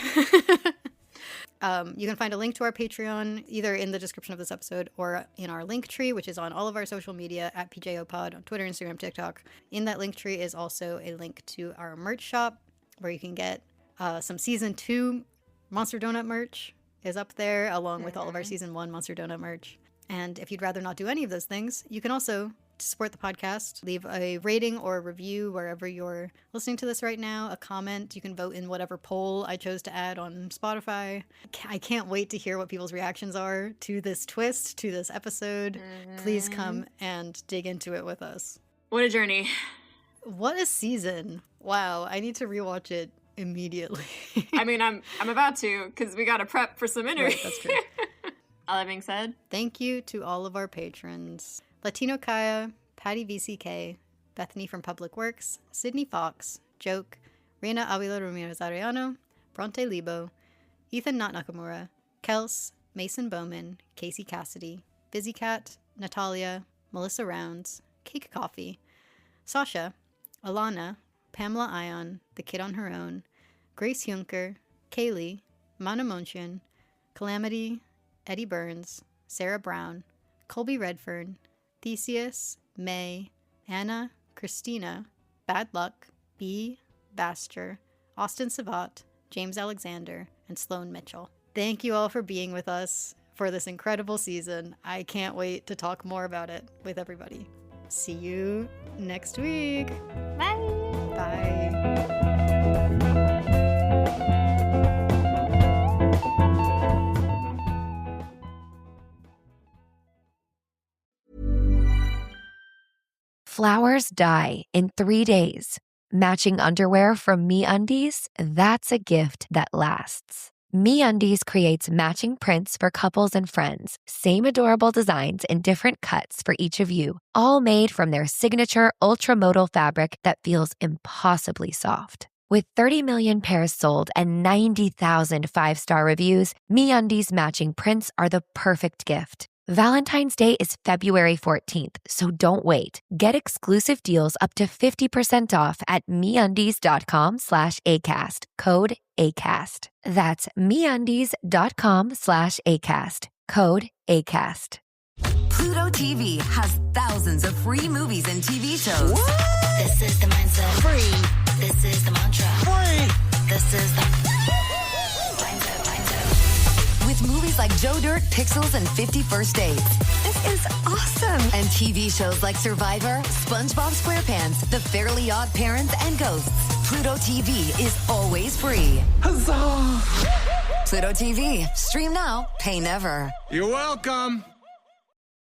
can find a link to our Patreon either in the description of this episode or in our link tree, which is on all of our social media at PJOpod on Twitter, Instagram, TikTok. In that link tree is also a link to our merch shop where you can get some season 2 Monster Donut merch is up there, along with all of our season 1 Monster Donut merch. And if you'd rather not do any of those things, you can also, to support the podcast, leave a rating or a review wherever you're listening to this right now, a comment. You can vote in whatever poll I chose to add on Spotify. I can't wait to hear what people's reactions are to this twist, to this episode. Please come and dig into it with us. What a journey. What a season. Wow, I need to rewatch it immediately. I mean, I'm about to, because we got to prep for some interviews. Right, that's true. All that being said, thank you to all of our patrons. Latino Kaya, Patty VCK, Bethany from Public Works, Sydney Fox, Joke, Reina Avila Ramirez Arellano, Bronte Libo, Ethan Not Nakamura, Kels, Mason Bowman, Casey Cassidy, Busy Cat, Natalia, Melissa Rounds, Cake Coffee, Sasha, Alana, Pamela Ion, The Kid on Her Own, Grace Junker, Kaylee, Mana Monchian, Calamity, Eddie Burns, Sarah Brown, Colby Redfern, Theseus, May, Anna, Christina, Bad Luck, B, Baster, Austin Savat, James Alexander, and Sloan Mitchell. Thank you all for being with us for this incredible season. I can't wait to talk more about it with everybody. See you next week. bye. Bye. Flowers die in 3 days. Matching underwear from MeUndies? That's a gift that lasts. MeUndies creates matching prints for couples and friends. Same adorable designs in different cuts for each of you. All made from their signature ultramodal fabric that feels impossibly soft. With 30 million pairs sold and 90,000 5-star reviews, MeUndies matching prints are the perfect gift. Valentine's Day is February 14th, so don't wait. Get exclusive deals up to 50% off at MeUndies.com/ACAST. Code ACAST. That's MeUndies.com/ACAST. Code ACAST. Pluto TV has thousands of free movies and TV shows. What? This is the mindset. Free. This is the mantra. Free. This is the mindset. With movies like Joe Dirt, Pixels, and 50 First Dates. This is awesome. And TV shows like Survivor, SpongeBob SquarePants, The Fairly Odd Parents, and Ghosts. Pluto TV is always free. Huzzah! Pluto TV. Stream now, pay never. You're welcome.